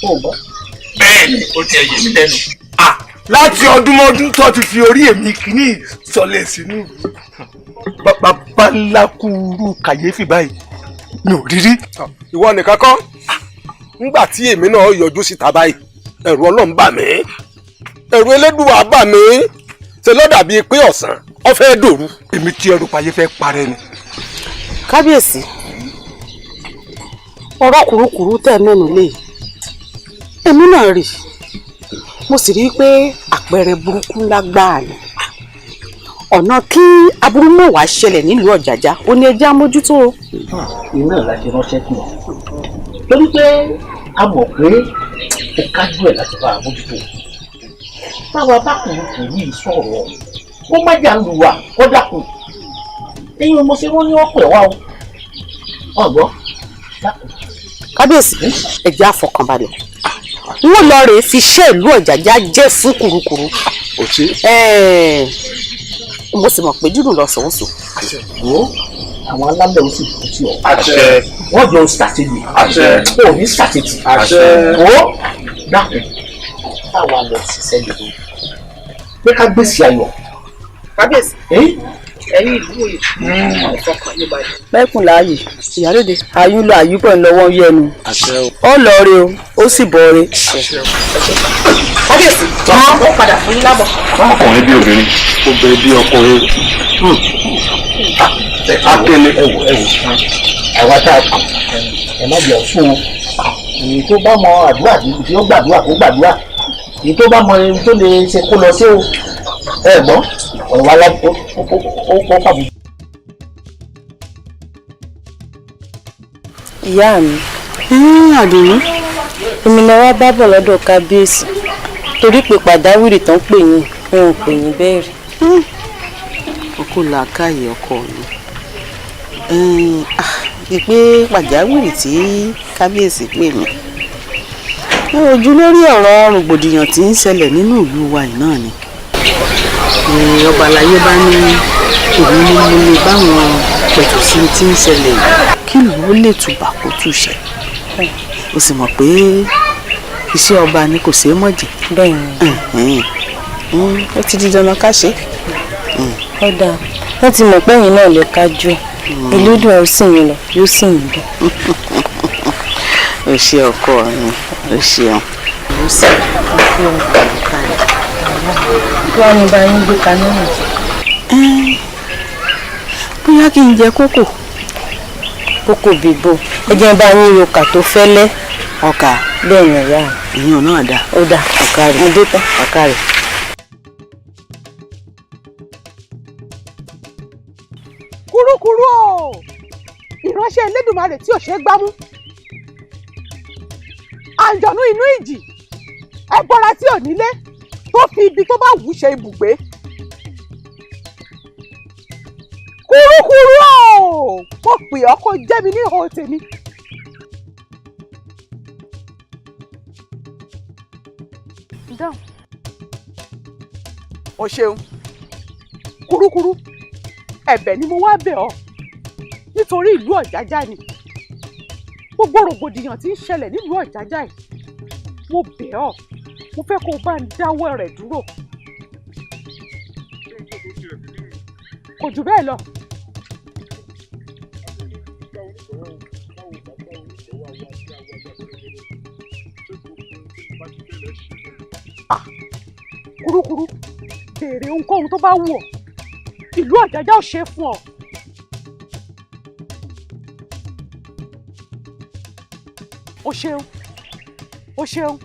ò gbọ́. bẹ́ẹ̀ni ó ti ẹyẹ mi lẹ́nu. láti ọdúnmọ́dún tó ti fi orí èmi kìíní sọlẹ̀ sínú bàbá ńlá kúrú kàyéfì báyìí mi ò rírí. ìwọ nìkan kọ́ ńgbà tí èmi náà yọjú síta báyìí ẹ̀rù Ọlọ́run bà mí ẹ̀rù Elédùà bà mí ṣe ló dàbí pé ọ̀sán ó fẹ́ dòru. èmi tí ẹrù payé fẹ́ parẹ́ ni. kábíyèsí ọ̀rọ̀ kùrukùru tẹ̀ mẹ́nu lé èmi náà rí mo sì rí i pé àpẹẹrẹ burúkú ńlá gbáà ni ọ̀nà kí aburú mẹ́wàá ṣẹlẹ̀ nílùú Ọ̀jájá ó ní ẹjẹ́ amójútó. iná láti ránṣẹ́ kí wọn torí pé a mọ̀ pé ó kájú ẹ̀ láti bá àmójútó báwa bá kùrukùru yìí sọ̀rọ̀ ó má jà lù wá kó dákun ẹ̀yin ọmọ ṣe wọ́n ní wọ́n pè wá o ọ̀gbọ́n dákun. kábíyèsí ẹjẹ́ àfọkànbalẹ̀ wọ́n lọ rèé fi ṣẹ́ ìlú Ọ̀jájá jẹ́ fún kùrukùru mo sì mọ̀ pé jùlọ lọ sọ̀wọ́sọ̀. wo àwọn alábẹ̀ ó sì kú sí ọ. wọ́n jọ ṣàtìlì ó ní ṣàtìtì. wo dákun táwa lọ ṣiṣẹ́ yìí pé ká gbèsè ayọ̀. kábíyèsí ẹ̀yin ìlú òye ìfọkàn yín balẹ̀. mẹ́kùn láàyè ìyálóde àyùn lọ àyùbọ̀ lọ́wọ́ yẹnu ó lọ rí o ó sì bọ̀ rí. kábíyèsí wọ́n padà fún yín lábọ̀. ọkùnrin bí obìnrin obìnrin bí ọkùnrin. akéle ẹwù àwa tá a kù ẹ má jẹ fún o èyí tó bá mọ àdúrà tí ó gbàdúrà kó gbàdúrà èyí tó bá mọ ẹni tó lè ṣe kó lọ sí o ẹ gbọ́ ọ̀rọ̀ wa ó kọ́ pàbí. ìyá mi àdùnnú èmi ni wàá bá bọ̀ lọ́dọ̀ kábíyèsí torí pé pàdáwìrì tán pè yín wọn ò pè yín bẹ́ẹ̀ rí. ọkọ làákàyè ọkọ mi ìpè pàjáwìrì tí kábíyèsí pè mí ojú lórí ọ̀rọ̀ rògbòdìyàn tí ń ṣẹlẹ̀ nínú ìlú wa yìí náà ni ọba àlàyé bá ní èmi ni mo lè báwọn pẹ̀tù sí tí ń ṣẹlẹ̀ yìí kí ló lè túbà kó túṣẹ o sì mọ̀ pé iṣẹ́ ọba ni kò ṣeé mọ̀jẹ̀. bẹ́ẹ̀ ó ti di dandan ká ṣe. ọ̀dà wọ́n ti mọ̀ pẹ́yìn náà lè kájú ẹ̀ ìlúdùn ẹ̀ ó sì yín lọ yóò sì yín bọ̀. o ṣe ọkọ mi o ṣeun. ó sì kí wàá ní bá yín gbé kaná nù. bóyá kí n jẹ kókò bíbò ẹ jẹ́ bá yín ro ọkà tó fẹ́lẹ́. ọkà bẹ́ẹ̀ ni ọ̀yá ìyẹn náà dá. ó dá ọkà rẹ̀ mo dé tán. ọkà rẹ̀. kúrúkúrú o ìránṣẹ́ Elédùmarè tí ò ṣe é gbámú àǹjọ̀nú inú ìjì ẹbọra tí ò nílé tó fi ibi tó bá wù ú ṣe ibùgbé kúrúkúrú o mo pè ọ́ kó jẹ́ mi ní ihò tèmi. dáhùn o ṣeun kúrúkúrú ẹ̀bẹ̀ ni mo wá bẹ̀ ọ́ nítorí ìlú Ọ̀jájá ni gbogbo rògbòdìyàn tí ń ṣẹlẹ̀ nílùú Ọ̀jájá yìí mo bẹ̀ ọ́ mo fẹ́ kó o bá ń dáwọ́ rẹ̀ dúró kò jù bẹ́ẹ̀ lọ. kúrúkúrú béèrè ohunkóhun tó bá wù ọ́ ìlú Ọ̀jájá ò ṣe é fún ọ. o ṣeun o ṣeun.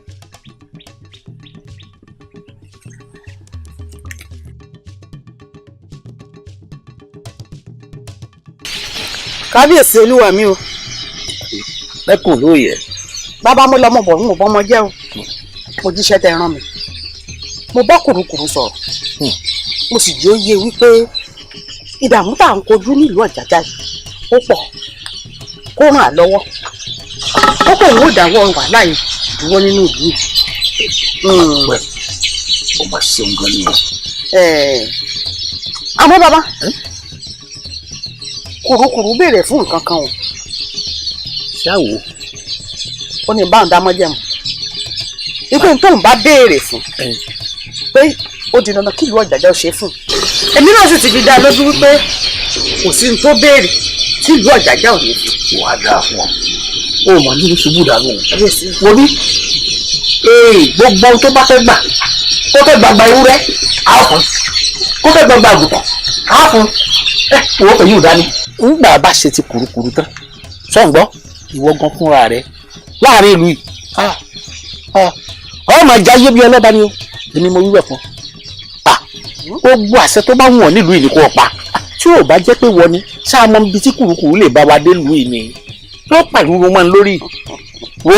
kábíyèsí olúwa mi o. lẹ́kùn lóye. bàbá mo lọmọ bọ̀ mo bọ́mọ jẹ́ o mo jíṣẹ́ tẹ rán mi mo bá kùrukùru sọ̀rọ̀ mo sì jẹ́ òye wípé ìdààmú tá à ń kojú nílùú Ọ̀jájá yìí ó pọ̀ kó ràn án lọ́wọ́ ó kò wọ́n dáwọ́ wàhálà yìí dúró nínú ìlú yìí. ó máa ṣeun gan ni. àmọ́ bàbá kùrukùru béèrè fún nǹkan kan o. ṣáwo ó ní báwọn dámọ́ jẹun wípé tóun bá béèrè fún pé ó di dandan kí ìlú Ọ̀jájá ó ṣe fún un èmi náà sì ti fi dá a lójú wípé kò sí ní tó béèrè tí ìlú Ọ̀jájá ò ní fún. wàá dáa fún ọ o mà ní ṣubú dànù wo ní gbogbo ohun tó bá fẹ́ gbà kó fẹ́ gbàgbà ewúrẹ́ á fún kó fẹ́ gbàgbà àgùntàn á fún owó pẹ̀lú ìdání. ńgbà bá ṣe ti kùrukùru tán sọ̀ǹgbọ́ ìwọ gan fúnra rẹ láàrin ìlú yìí ọ máa jayé bí ọlọ́ba ni o èmi mo wíwẹ̀ fún gbogbo àṣẹ tó bá wù ọ́ nílùú yìí ni kò pa tí ò bá jẹ́ pé wọ́n ni ṣáà mọ ibi tí kùrukùru lè bá wa dé lùú yìí ni yóò pàlú roman lórí wo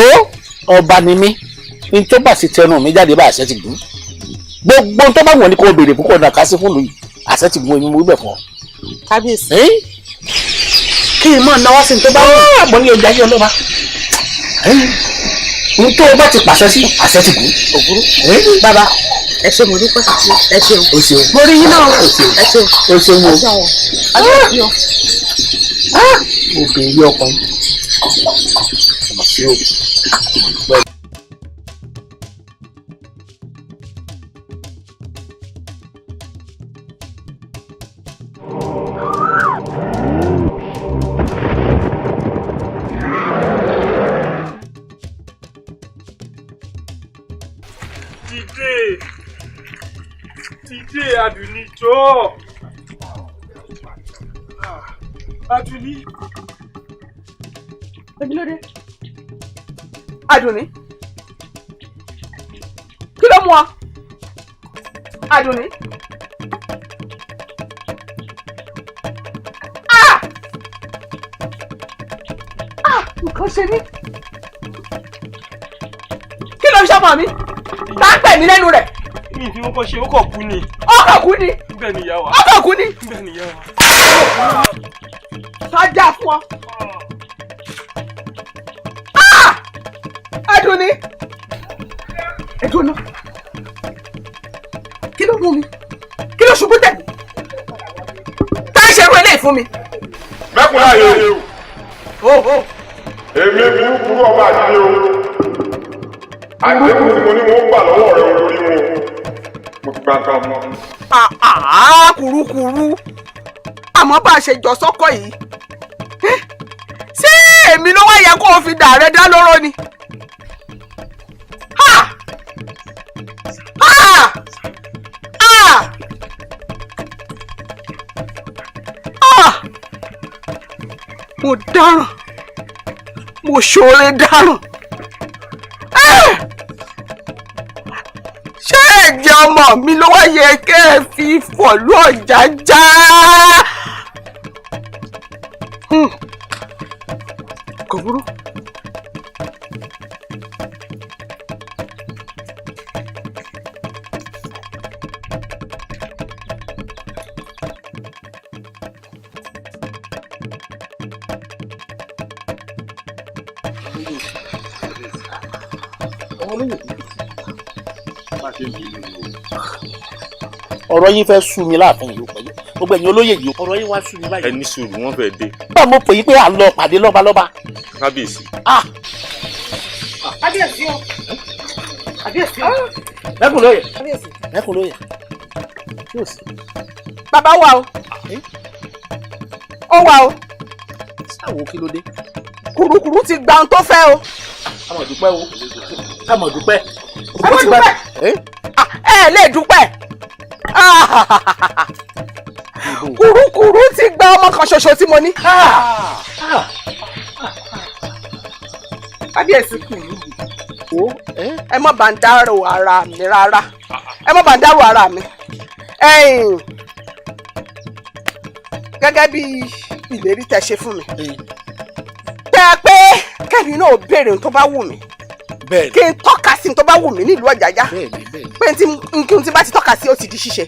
ọba ni mí ní tó bá sì tẹnu mi jáde bá àṣẹ ti gùn gbogbo tó bá wù ọ́ ni kò béèrè púpọ̀ náà ká sí fún lùú yìí àṣẹ ti gùn èmi mo wíwẹ̀ fún ọ. kábíyèsí kí n mọ̀ náwó sí ní tó bá wù ọ́ àmọ́ ní ọjà yìí ọlọ́ba ní tó o bá ti pàṣẹ sí àṣẹ ti gùn òkúrú. bàbá ẹ ṣé mo dúpẹ́ ẹ ṣeun o ṣeun mo rí yín náà ẹ ṣeun o ṣeun o adéyọ obìnrin ọkùnrin ọmọ sí o. Dìde Àdùnní jọ̀ọ́. Àdùnní. Èmi lóde. Àdùnní. Kí ló mú ọ? Àdùnní. Nǹkan ṣe mí. Kí ló ń ṣọmọ mi? Tá ń pè mí lẹ́nu rẹ̀. Mi ìfi wọn kọ ṣe ó kọ̀ kú ni. Ó kọ̀ kú ni. Bẹ́ẹ̀ ni ìyá wa. Ó kọ̀ kú ni. Bẹ́ẹ̀ ni ìyá wa. Sájà fún ọ. Àdùnní. Ẹ̀dùn náà. Kí ló mú mi? Kí ló ṣubú tẹ̀ mí? Tá a ṣe irú eléyìí fún mi. Mẹ́kùnrin àyè o. Èmi fi ń kúrò ọba àdìyẹ o. Àdéhùn tí mo ní wọn gbà lọ́wọ́ rẹ̀ olórí wọn. Mo ti gbà ká mọ́. Kùrukùru. Àmọ́ bá a ṣe jọ sọ́kọ̀ yìí. Ṣé èmi ló wá yẹ kó o fi dà rẹ dá lóró ni? Mo dáràn. Mo ṣoore dáràn. Ṣé ẹ̀jẹ̀ ọmọ mi ló wá yẹ kẹ́ ẹ fi fọ̀lú Ọ̀jájá? Kò burú. ọ̀rọ̀ yín fẹ́ sú mi láàfin yìí pẹ̀lú gbogbo ẹ̀yin olóyè yìí ọ̀rọ̀ yín wá sú mi báyìí. Ẹni sùúrù wọn fẹ́ dé. báwo mo pè yí pé à ń lọ pàdé lọ́balọ́ba. Kábíyèsí. kábíyèsí o kábíyèsí o. mẹ́kùn lóye. kábíyèsí. mẹ́kùn lóye. kí o sí. Bàbá wa o. Ó wà o. sáwo kí ló dé. Kùrukùru ti gba ohun tó fẹ́ o. kámọ̀ dúpẹ́ o kámọ̀ dúpẹ́. Ẹ má dúpẹ́. Ẹ lè dúpẹ́. Kùrukùru ti gba ọmọ kan ṣoṣo tí mo ní. Kábíyèsí ẹ má bá ń dárò ara mi rárá. Ẹ má bá ń dárò ara mi. Gẹ́gẹ́ bí ìlérí tẹ́ ṣe fún mi. Tẹ́ pé kẹ́mi náà béèrè ohun tó bá wù mí. Kí n tọ́ka sí ohun tó bá wù mí nílùú Ọ̀jájá. Pé kí n ti bá ti tọ́ka sí ó ti di ṣíṣe.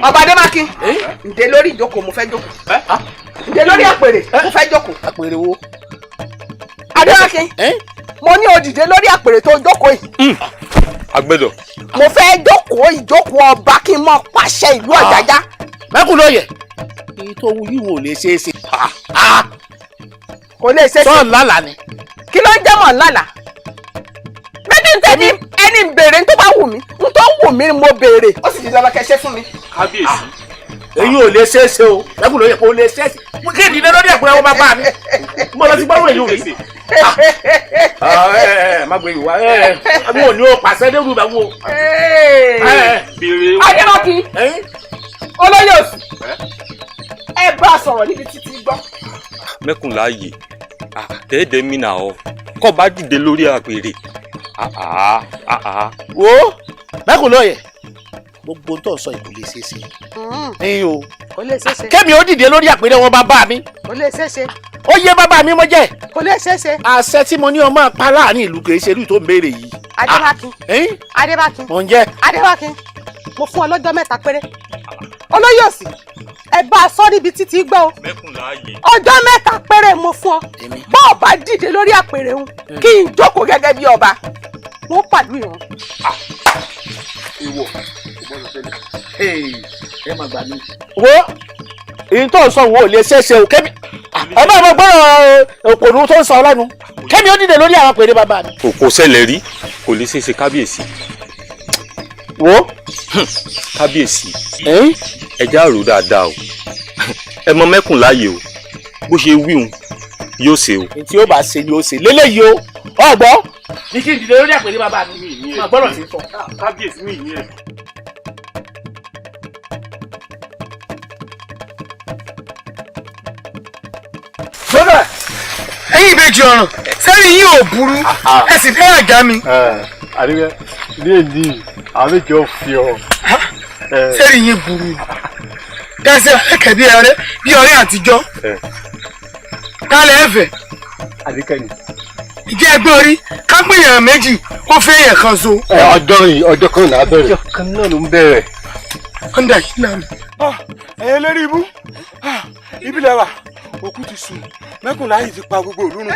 Ọba Adémákin ǹdè lórí ìjókòó mo fẹ́ jókòó. Ǹdè lórí àpèrè mo fẹ́ jókòó. àpèrè wo. Adémákin mo ní o dìde lórí àpèrè tó jókòó yìí. Agbẹ́dọ̀. Mo fẹ́ jókòó ìjókòó ọba kí n mọ pàṣẹ ìlú Ọ̀jájá. mẹ́kùn lóye èyí tó wù yìí wò lè ṣeé ṣe. kò lè ṣe é ṣe. sọ́ọ̀ lálàá ni. kí ló ń jẹ́ mọ̀ lálàá? méjì ń tẹ́ni ẹni béèrè tó bá wù mí n tó wù mí ni mo béèrè ó sì di dandan kẹ́ ṣe fún mi. kábíyèsí èyí ò lè ṣeé ṣe o lẹ́kùn lóye kò lè ṣeé ṣe kí ìdílé lórí ẹ̀kúnrẹ́ wọn bá bá mi mo lọ sí gbọ́dọ̀ èyí ò rí. má gbé ìwà àwọn ò ní o pàṣẹ dérú ìbá wo. adébákí olóyè òsì ẹ bá a sọ̀rọ̀ níbi títí gbọ́. mẹ́kùn láàyè àtẹ́ẹ̀dẹ́ mi nà ọ́ kọ́ bá dìde lórí àpèrè. wo mẹ́kùn lóye gbogbo tó ń sọ yìí kò lè ṣeé ṣe. ẹyin o kò lè ṣeé ṣe. kémi ó dìde lórí àpèrè wọn bàbá mi. kò lè ṣeé ṣe. ó yé bàbá mi mo jẹ. kò lè ṣeé ṣe. àṣẹ tí mo ní ọmọ apá láàrin ìlú kì í ṣe irú tó ń béèrè yìí. adébákin adébákin mo ń jẹ. adébákin mo fún ọ lọ́jọ́ mẹ́ta péré olóyè òsì ẹ bá a sọ níbi títí gbọ́ o ọjọ́ mẹ́ta péré mo fún ọ bá ọba dìde lórí àpèrè ń kí n jókòó gẹ́gẹ́ bí ọba wọn pàlú ìran. ìwọ ẹ má gbà mí. wo èyí tó ń sọ wo lè ṣeéṣe o kémi ọba àmọ́ gbọ́dọ̀ òpònú tó ń sọ lẹ́nu kémi ó dìde lórí àwọn àpèrè bàbá mi. kò ṣẹlẹ̀ rí kò lè ṣeéṣe kábíyèsí. wo kábíyèsí ẹja rò dáadáa o ẹ mọ mẹ́kùn láàyè o bó ṣe wíhun yóò ṣe o. tí ó bá ṣe ni ó ṣe lélẹ́yìí o ọgbọ́n ní kí n dìde lórí àpèrè bàbá mi máa gbọ́dọ̀ sí sọ. kábíyèsí mi yìí ẹ. bọ́dà ẹ̀yin ìbejì ọ̀ràn sẹ́yìn yín ò burú ẹ sì fẹ́ àjà mi. àdìgbẹ́ ní èdè àwọn méjì ò fi ọ. sẹ́yìn yín burú kẹsẹ̀ ẹ̀kẹ́ bí ọ̀rẹ́ àtijọ́ kálẹ̀ ẹ̀fẹ̀. àdìgbẹ́ ni. ìjẹ́ ẹgbẹ́ orí kápẹ́yàn méjì ó fẹ́ yẹn kan so. ọjọ́ kan náà bẹ̀rẹ̀. ọjọ́ kan náà ló ń bẹ̀rẹ̀. ọ̀ndà yìí náà ni. ẹ̀yin lórí ibú ibi lẹ́wà òkú ti sùn mẹ́kùn láyé ti pa gbogbo òlú nù.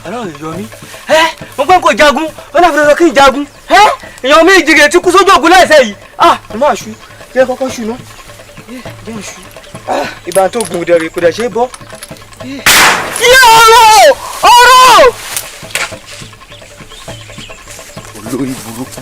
Ọlọ́run yọ mí mo gbọ́n kò jagun ọlọ́run lọ kí n jagun èèyàn méjì rẹ̀ ti kú sójú ògùn láìsẹ̀ yìí mo máa ṣu jẹ́ kọ́kọ́ ṣu ná jẹ́ ṣu ìbá tó gùn dẹ̀rẹ̀ kò dẹ̀ ṣe é bọ́. ọ̀rọ̀ olórí burúkú.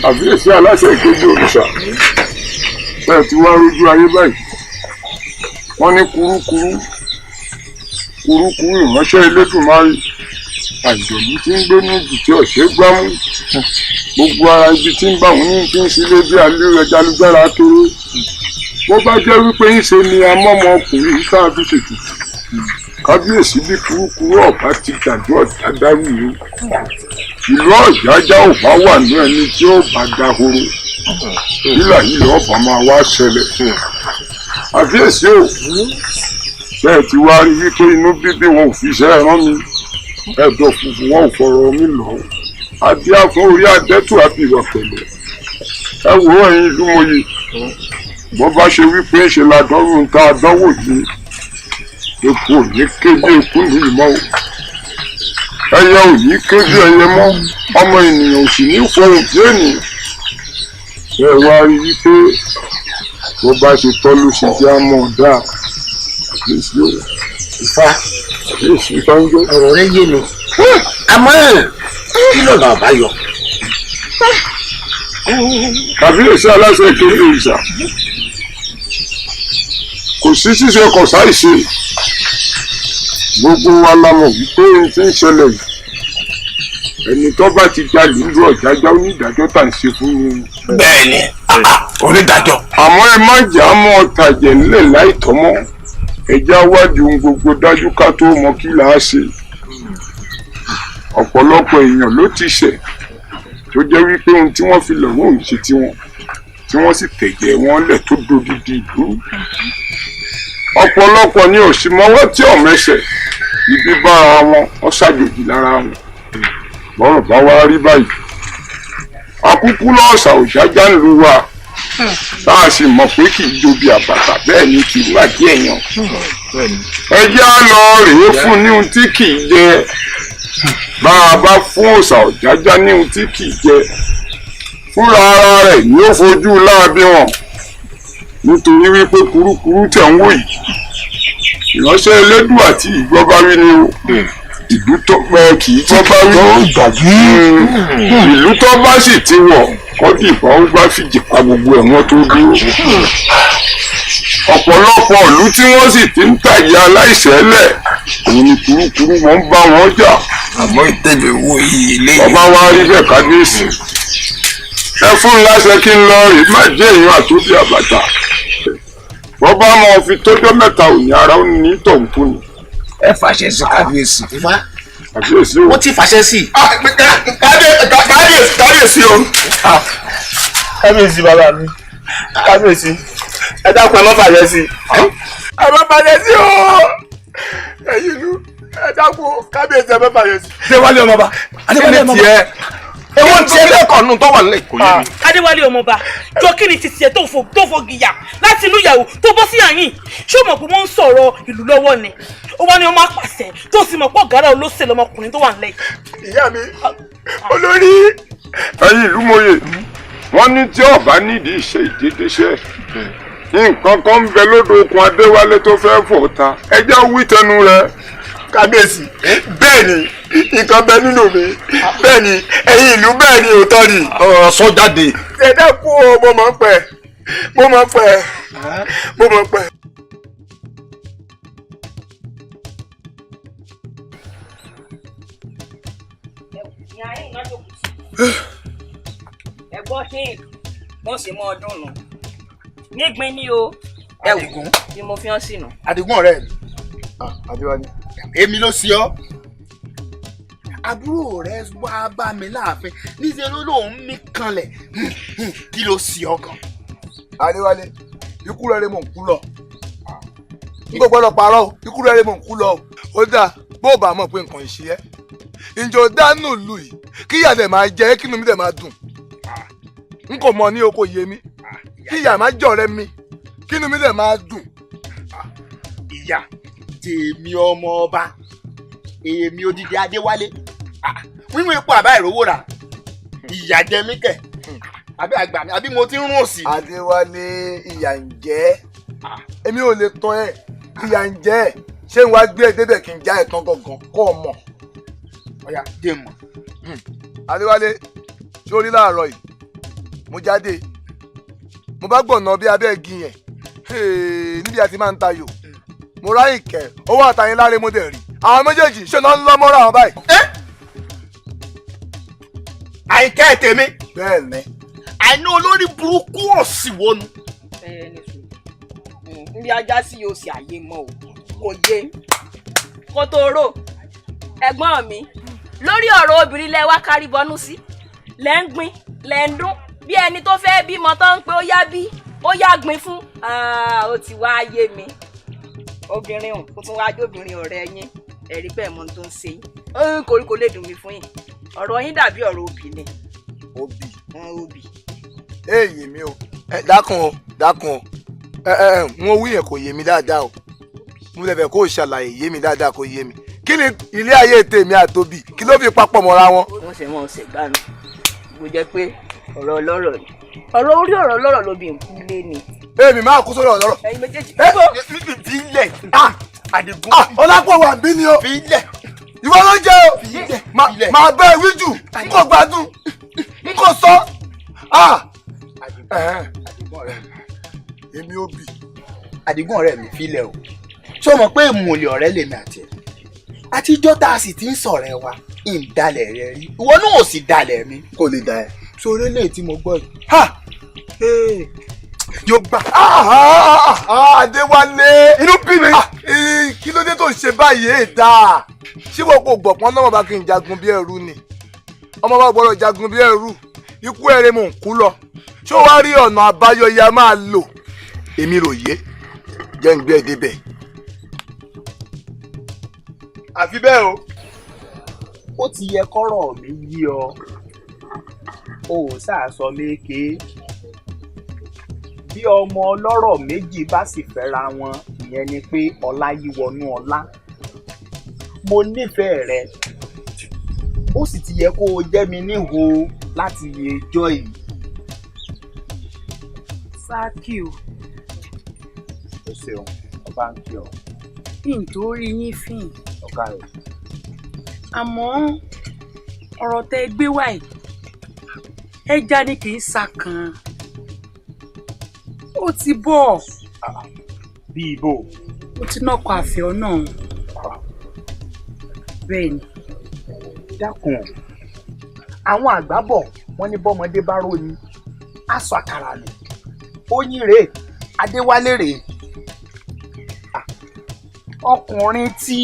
àbíyèsí aláṣẹ ìkejì òrìṣà bẹ́ẹ̀ tí wàá rójú ayé báyìí wọ́n ní kurukuru ìránṣẹ́ Elédùmarè àjọ̀lú tí ń gbé ní ibi tí ọ̀sẹ̀ gbámú gbogbo ara ibi tí ń bá wọn ní fi ń sílé bí alẹ́ ẹja lùjára kéré bó bá jẹ́ wípé ń ṣe ni amọ́mọ ọkùnrin tá a fi ṣètùtù kábíyèsí bí kurukuru ọ̀bá ti gbàdúrà dáadáa yìí ìlú ọ̀jájá ò bá wà ní ẹni tí ó bá dahoro nílà yìí lọ́ọ̀bà máa wá ṣẹlẹ̀ àfíèsí ò ṣe é ti wá rí wípé inú bíbí wọn ò fi iṣẹ́ rán mi ẹ̀dọ̀ funfun wọn ò fọ̀rọ̀ mi lọ àti àfún orí adẹ́tù àti ìwà pẹ̀lẹ́ ẹ wò ó ẹ̀yin ìlú mòye bó bá ṣe wípé ṣe la dánwò ń ta àdánwò yìí epo ò ní kéde èkú ní ìmọ̀ o ẹyẹ ò ní ké bí ẹyẹ mọ́ ọmọ ènìyàn ò sì ní fọhùn bí ènìyàn. ẹ wá rí i pé bó bá ṣe tọ́ ló ṣe jẹ́ àmọ́ dáa àbíyèsí o. Ifá àbíyèsí tó ń jó. ọ̀rọ̀ rẹ yé mi àmọ́ kí lọ́nà àbáyọ. àbíyèsí aláṣẹ kiri òrìṣà kò sí ṣíṣe kò sáìṣe gbogbo wa la mọ̀ wípé ohun tí ń ṣẹlẹ̀ yìí ẹni tó bá ti jalè ń lo Ọ̀jájá onídàájọ́ tà ń ṣe fún mi. bẹ́ẹ̀ni onídàájọ́. àmọ́ ẹ má jà mọ́ ọ̀tàjẹ̀ nílẹ̀ láìtọ́mọ́ ẹja wádìí ohun gbogbo dájú ká tó mọ kí là á ṣe. ọ̀pọ̀lọpọ̀ èèyàn ló ti ṣẹ̀ tó jẹ́ wípé ohun tí wọ́n fi lọ́wọ́ òun ṣe tiwọn tí wọ́n sì tẹ̀jẹ̀ wọn lẹ̀ tó dodidi ìlú. ọ̀pọ̀lọpọ̀ ni òṣìmọ́wọ́ tí ọ̀mẹ́sẹ̀ ibi bára wọn wọ́n ṣàjòjì lára wọn. bọ́rọ̀ bá wá rí báyìí akúkú lọ́ọ̀sà Ọ̀jájá ń lu wa tá a sì mọ̀ pé kì í jobi àbàtà bẹ́ẹ̀ ni kì í wà díẹ̀ yàn. ẹ jẹ́ á lọ rèé fún ní ohun tí kì í jẹ bá a bá fún òòṣà Ọ̀jájá ní ohun tí kì í jẹ fúnra ara rẹ̀ ni ó fojú láabi wọn nítorí wípé kurukuru tẹ̀ ń wò yìí ìránṣẹ́ Elédùà àti ìgbọ́bá wí ni o ìlú tó pẹ́ kì í tó bá wí ìlú tó bá sì ti wọ̀ kọ́dì ìbá ó bá fìjì pa gbogbo ẹ̀wọ̀n tó dúró ọ̀pọ̀lọpọ̀ ìlú tí wọ́n sì ti ń tàyè aláìṣẹ̀lẹ̀ òun ni kurukuru wọn ń bá wọn jà. àmọ́ ìtẹ̀lẹ̀ wo iye lẹ́yìn. ọba wa rí bẹ́ẹ̀ kábíyèsí ẹ fún láṣẹ kí n lọ rè má jẹ́ èèyàn àtúndì àbàtà wọ́n bá mọ fi tójọ́ mẹ́ta òní ara ó ní tọ̀hún fún ni. ẹ fàṣẹ sí kábíyèsí. kábíyèsí o. wọ́n ti fàṣẹ sí. kábíyèsí o. kábíyèsí bàbá mi kábíyèsí ẹ dákun ẹ má fàṣẹ sí. ẹ má fàṣẹ sí o. ẹ̀yin ìlú ẹ dákun kábíyèsí ẹ má fàṣẹ sí. Adéwálé ọmọba Adéwálé ọmọba ewo ti ẹlẹ́kọ̀ọ́ nù tó wà nílẹ̀ kò yé mi. Adéwálé ọmọba jọ kí ni títí ẹ tó fò gìyà láti inú ìyàwó tó bọ́ sí àyìn ṣé o mọ̀ pé wọ́n ń sọ̀rọ̀ ìlú lọ́wọ́ ni ó wá ní ọmọ apàṣẹ tó sì mọ̀ pé ọ̀gára olóṣèlú ọmọkùnrin tó wà nílẹ̀. ìyá mi olórí. ẹ̀yin ìlú mòye wọ́n ní tí ọba nídìí iṣẹ́ ìdédéṣẹ́ nǹkan kan ń bẹ lódò okùn Adéwálé tó fẹ́ fò ta ẹjẹ́ wí tẹnu rẹ̀. kábíyèsí bẹ́ẹ̀ ni nǹkan bẹ nínú mi bẹ́ẹ̀ ni ẹ̀yin ìlú bẹ́ẹ̀ ni òótọ́ ni. ọ̀rọ̀ sọ jáde. ẹ̀dá kú o mo máa ń pẹ́ mo máa ń pẹ́ mo máa ń pẹ́. ẹ̀gbọ́n ṣe wọ́n sì mọ ọdún nù nígbín ní o ẹ̀wùgún ni mo fi hàn sínú. Àdìgún ọ̀rẹ́ mi Adéwálé èmi ló sí ọ àbúrò rẹ wá bá mi láàfin níṣẹ́ ló lóun mí kanlẹ̀ kí ló sí ọ gan. Adéwálé ikú rẹ mò ń kú lọ n kò gbọ́dọ̀ parọ́ o ikú rẹ mò ń kú lọ o ó dà bó o bá mọ̀ pé nǹkan ìṣe ẹ́ ǹjọ́ dánù lù yìí kí ìyá dẹ̀ máa jẹ kí inú mi dẹ̀ máa dùn n kò mọ̀ ní o kò yé mi kí ìyá máa jọ̀rẹ́ mi kí inú mi dẹ̀ máa dùn. ìyá tèmi ọmọ ọba èmi odidi Adéwálé wíwọ́n epo àbá ìrówó rà ìyà jẹ mí kẹ̀ àbí àgbà mi àbí mo ti ń rún òsì. Adéwálé ìyà ń jẹ èmi ò lè tán ẹ ìyà ń jẹ ṣé n wá gbé ẹ débẹ̀ kí n já ẹ tán gangan kó o mọ̀ ọ̀yà dé mọ̀. Adéwálé sórí láàárọ̀ yìí mo jáde mo bá gbọ̀nà bí abẹ́ igi yẹn níbi àti máa ń tayò mo ráyìn kẹ owó àtàyìn láre mo dẹ̀ rí àwọn méjèèjì ṣe náà ń lọ mọ́ra àwọn báyìí. àyìnkẹ́ tèmi. bẹ́ẹ̀ ni. àìní olórí burúkú òsì wọnú. níbi ajá sí yóò ṣe àyè mọ́ o kò yé kó tó rò ẹ̀gbọ́n mi lórí ọ̀rọ̀ obìnrin lẹ wá kárí bọnú sí lẹ́ ń gbin lẹ́ ń dún bí ẹni tó fẹ́ bímọ tán ń pé ó yá bí ó yá gbin fún ó ti wá yé mi obìnrin ò kó tún wá jóbìnrin ọ̀rẹ́ yín ẹ̀rí bẹ́ẹ̀ mọ́ tó ń ṣe yín koríko lè dùn mí fún yín ọ̀rọ̀ yín dàbí ọ̀rọ̀ òbí ni. òbí. èyí mi o dákun o dákun o mo wí yẹn kò yé mi dáadáa o mo lè fẹ́ kó o ṣàlàyé yé mi dáadáa kó yé mi kí ni ilé ayé tèmi àtòbí kí ló fi papọ̀ mọ́ra wọn. wọ́n ṣe mọ́ ọ̀sẹ̀ gbanu bó jẹ́ pé ọ̀rọ̀ ọlọ́rọ̀ ni ọ̀rọ̀ orí ọ̀rọ̀ ọlọ́rọ̀ ló bí nkú lé ni. èmi máa kú sórí ọ̀rọ̀. ẹ̀yin méjèèjì. fi ilẹ̀ Àdìgún. ọlápọ̀ wà bí ni o. fi ilẹ̀. ìwọ ló jẹ́ o. fi ilẹ̀. máa bẹ́ ẹ wíjù n kò gbádùn n kò sọ. Àdìgún ọ̀rẹ́ mi èmi ò bì. Àdìgún ọ̀rẹ́ mi filẹ̀ o ṣé o mọ̀ pé ìmùlẹ̀ ọ̀rẹ́ lèmi àti ẹ̀ àtijọ́ tá a sì ti ń sọ̀rẹ́ wa ìdálẹ̀ rẹ rí ìwọ náà ò sì dalẹ̀ mi kò lè dà ẹ́ sórí lè tí mo gbọ́ yìí. yóò gbà. Adéwálé inú bí mi. Kí ló dé tó ń ṣe báyìí èdè ṣé wọn kò gbọ̀pọ̀ náà bá kí n jagun bí ẹrú ni ọmọ bá gbọ́dọ̀ jagun bí ẹrú ikú ẹrẹ mò ń kú lọ ṣé o wá rí ọ̀nà àbáyọ ya máa lò èmi rò yé jẹ́ ń gbé ẹ débẹ̀. àfi bẹ́ẹ̀ o ó ti yẹ kọ́rọ̀ mi yí ọ o ò sàásọ méke bí ọmọ ọlọ́rọ̀ méjì bá sì fẹ́ra wọn ìyẹn ni pé ọlá yí wọnú ọlá mo nífẹ̀ẹ́ rẹ ó sì ti yẹ kó o jẹ́ mi níhò láti ẹjọ́ yìí. Sákì o. o ṣeun ọba ń kí ọ. nítorí yín fìn. ọ̀gá rẹ̀. àmọ́ ọ̀rọ̀ tẹ́ gbé wá yìí ẹja ni kì í ṣàkàn ó ti bọ̀. bí ibo. ó ti nọkọ àfẹ́ náà. bẹ́ẹ̀ ni. dákun àwọn àgbà bọ̀ wọ́n ní bọ́mọdé bá ròyìn aṣọ àkàrà nù oyin rèé Adéwálé rèé ọkùnrin tí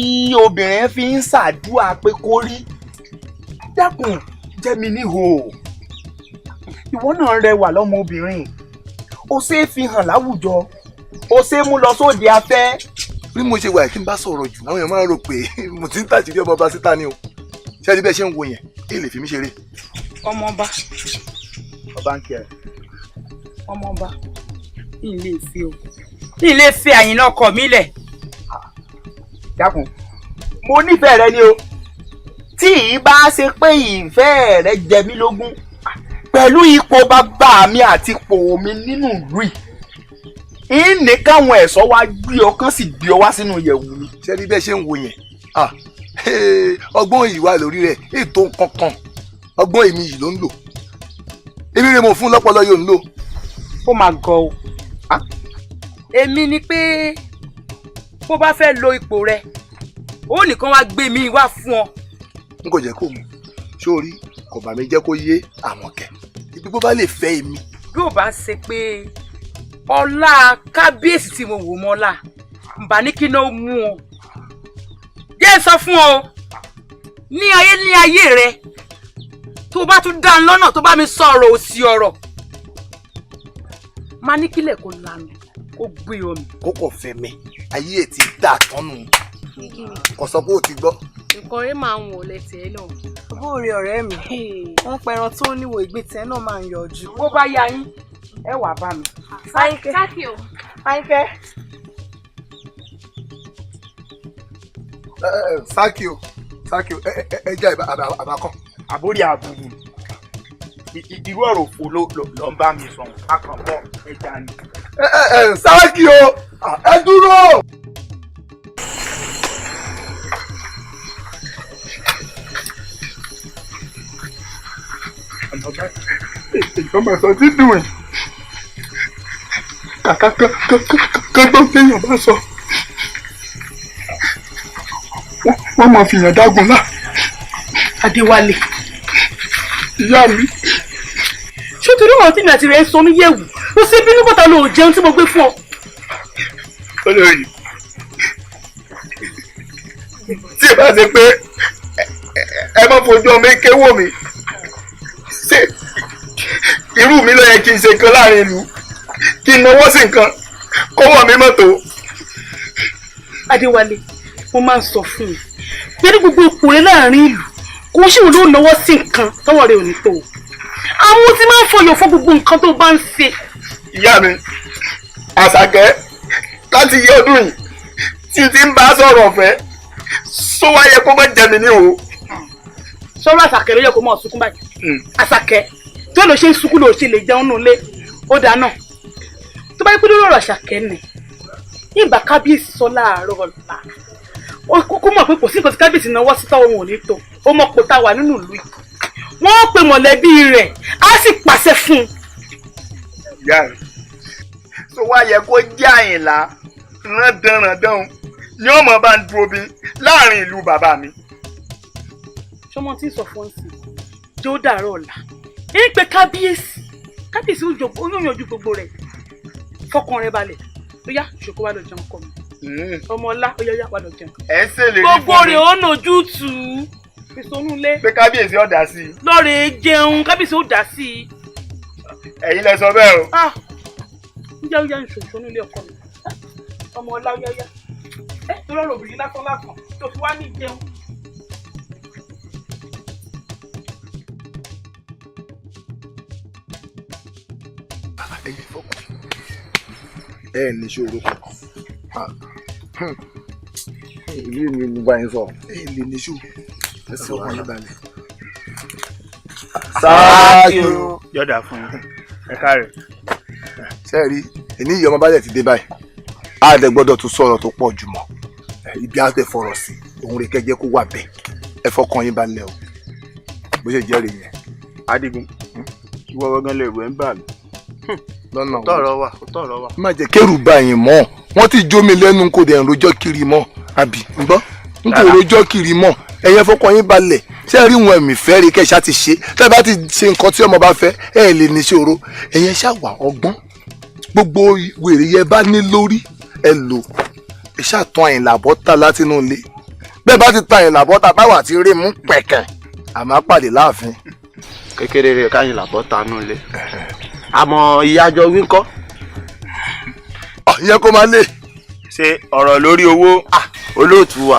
obìnrin fi ń ṣàdúrà pé kó rí dákun jẹ́ mi níhò ìwọ náà rẹwà lọ́mọbìnrin ó ṣe é fi hàn láwùjọ ó ṣe é mú lọ sóde afẹ́. bí mo ṣe wà kí n bá sọ̀rọ̀ jù àwọn èèyàn máa ń rò pé mo ti ń tàṣírí ọmọ ọba síta ni o ṣé ẹni bẹ́ẹ̀ ṣe ń wo yẹn kí lè fi mí ṣeré. ọmọọba. ọba ń kí ẹ. ọmọọba ilé ìfẹ́ o ilé ìfẹ́ Àyìnlá ọkọ mi lẹ̀. dákun mo nífẹ̀ẹ́ rẹ ni o tí ì bá ṣe pé ìfẹ́ rẹ jẹ mí lógún pẹ̀lú ipò bàbá mi àti ipò mi nínú ìlú yìí ní káwọn ẹ̀ṣọ́ wa gbé ọkàn sì gbé ọ wá sínú yẹ̀wù mi. ṣé ẹni bẹ́ẹ̀ ṣe ń wo yẹn ọgbọ́n yìí wà lórí rẹ̀ ètò kankan ọgbọ́n èmi yìí ló ń lò èmi rẹ̀ mo fún lọ́pọlọ yóò ń lò. ó máa gọ o èmi ni pé bó bá fẹ́ lo ipò rẹ ó nìkan wá gbé mi wá fún ọ. n kò jẹ́ kó mu sórí kò bá mi jẹ́ kó yé Àmọ̀kẹ́ ibi bó bá lè fẹ́ èmi. bí ò bá ṣe pé ọlá kábíyèsí tí mo wò mọ́lá ǹbá ní kí náà mú ọ jẹ́ sọ fún ọ ní ayé rẹ tó bá tún dá lọ́nà tó bá mi sọ̀rọ̀ òsì ọ̀rọ̀ máa ní kílẹ̀ kó lanu kó gbé omi. kókò fẹ́ mi ayé ẹ̀ ti dà tọ́nu kò sọ pé ó ti gbọ́. nǹkan rẹ máa ń wò létí ẹ náà. bóore ọ̀rẹ́ mi wọ́n pẹran tó níwò ìgbésẹ̀ náà máa ń yọjú. bó bá yá yín ẹ wà bá mi. Sákì o. Àyìnkẹ́. Sákì o ẹ jẹ́ àbákọ́. àbórí àbùrù irú ọ̀rọ̀ òfò ló ń bá mi sọ akànbọ̀ ẹja ni. Sákì o ẹ dúró. ìjọba sọ tí dùn ẹ̀ kàkà kọ́gbọ́n téèyàn bá sọ wọ́n máa fi yàn dágun náà. Adéwálé. ìyá mi. ṣé torí wọn tí mi àti rẹ ń sọ mí yẹ̀wù ó ṣe bínú bọ́tà ló jẹun tí mo gbé fún ọ. olórí tí ẹ bá ṣe pé ẹ má fojú ọmọ eke wò mí ṣé irú mi ló yẹ kí n ṣe nǹkan láàrin ìlú kí n náwó sí nǹkan kọ́wọ́ mi mọ́tò. Adéwálé mo máa ń sọ fún un pé ní gbogbo ipò rẹ láàrin ìlú kò ṣe òun ló náwó sí nǹkan tọ́wọ́ rẹ ò ní tó àwọn tí máa ń fọyọ̀ fún gbogbo nǹkan tó bá ń ṣe. ìyá mi Àṣàkẹ́ láti yẹ ọdún yìí tí n ti ń bá sọ̀rọ̀ ọ̀fẹ́ sọ wá yẹ kó má jẹ mi ní o. sọ́rọ́ àṣàkẹ́ ló yẹ kó mọ̀ sunkún báyìí. àṣàkẹ́ tó lọ ṣe ń sunkún ló ṣe lè jẹun nù lé ó dáná tó bá yẹ pé lórí ọ̀rọ̀ àṣàkẹ́ nì ìgbà kábíyèsí sọ láàárọ̀ ọ̀la ó kúkú mọ̀ pé kò sí nǹkan tí kábíyèsí náwó sí táwọn ò ní tó ó mọ̀ pé tá a wà nínú ìlú yìí wọ́n pe mọ̀lẹ́bí rẹ̀ á sì pàṣẹ fún un. ìyá rẹ̀ sọ wá yẹ kó jẹ́ Àyìnlá rándanrandan ni ọmọ bá ń dúró bí láàrin ìlú bàbá mi. sọmọ tí ń sọ fún sí jẹ́ ó dàárọ̀ ọ̀la ń pe kábíyèsí ó yànjú gbogbo rẹ̀ fọkàn rẹ̀ balẹ̀ ó yá ṣòkó wà lọ jẹun kọ mi ọmọ ọlá ó yá wà lọ jẹun. ẹ ń ṣèlérí gbogbo rẹ̀ ó nojú tù ú ìsonúlé. pé kábíyèsí ó dá sí i. lọ́ọ̀rẹ́ jẹun kábíyèsí ó dá sí i. ẹ̀yin lẹ sọ bẹ́ẹ̀ o. ń jẹ́ ó yá ìṣòṣò nílé ọkọ mi ọmọ ọlá ó yá ẹ tó lọ́rọ̀ obìnrin lásán lásán tó fi wá ní ìjẹun. ẹ ní ṣòro kankan ìlú mi mo bá yín sọ ẹ lè ní ṣòro ẹ sọ wọn yín balẹ̀. sáàkì yọ̀dà fún ẹ káre. sẹ́ẹ̀rí èmi ìyá ọmọ bá dẹ̀ ti dé báyìí á dẹ̀ gbọ́dọ̀ tún sọ̀rọ̀ tó pọ̀ jù mọ́ ibi á tẹ̀ fọ̀rọ̀ sí òun rẹ̀ kẹ́jẹ́ kó wà bẹ́ẹ̀ ẹ fọkàn yín balẹ̀ o bó ṣe jẹ́ rèé yẹn. Adigun ìwọ gbọ́ngàn lè wẹ̀ ń bà mí. lọ́nà tọ̀rọ̀ wà. má jẹ́ kẹ́rù bá yín mọ́ wọ́n ti jó mi lẹ́nu kò dẹ̀ ń rojọ́ kiri mọ́ àbí ń gbọ́ n kò rojọ́ kiri mọ́ ẹ̀yẹn fọkàn yín balẹ̀ ṣé ẹ rí wọn ẹ̀mí fẹ́ rí kẹ́ṣá ti ṣe tẹ́ bá ti ṣe nǹkan tí ọmọ bá fẹ́ ẹ lè ní ṣòro ẹ̀yẹn ṣàwà ọgbọ́n gbogbo wèrè yẹn bá ní lórí ẹ lò ẹ ṣàtàn Àyìnlá bọ́tà látinú ilé bẹ́ẹ̀ bá ti tan Àyìnlá bọ́tà báwa ti rí mú pẹ̀kẹ̀ àmọ́ pàdé láàfin. kékeré rẹ̀ k'Àyìnlá bọ́tà nù ilé àmọ́ ìyájọ́ wí ńkọ́. ìyẹn kó máa lè. ṣe ọ̀rọ̀ lórí owó olóòtú wa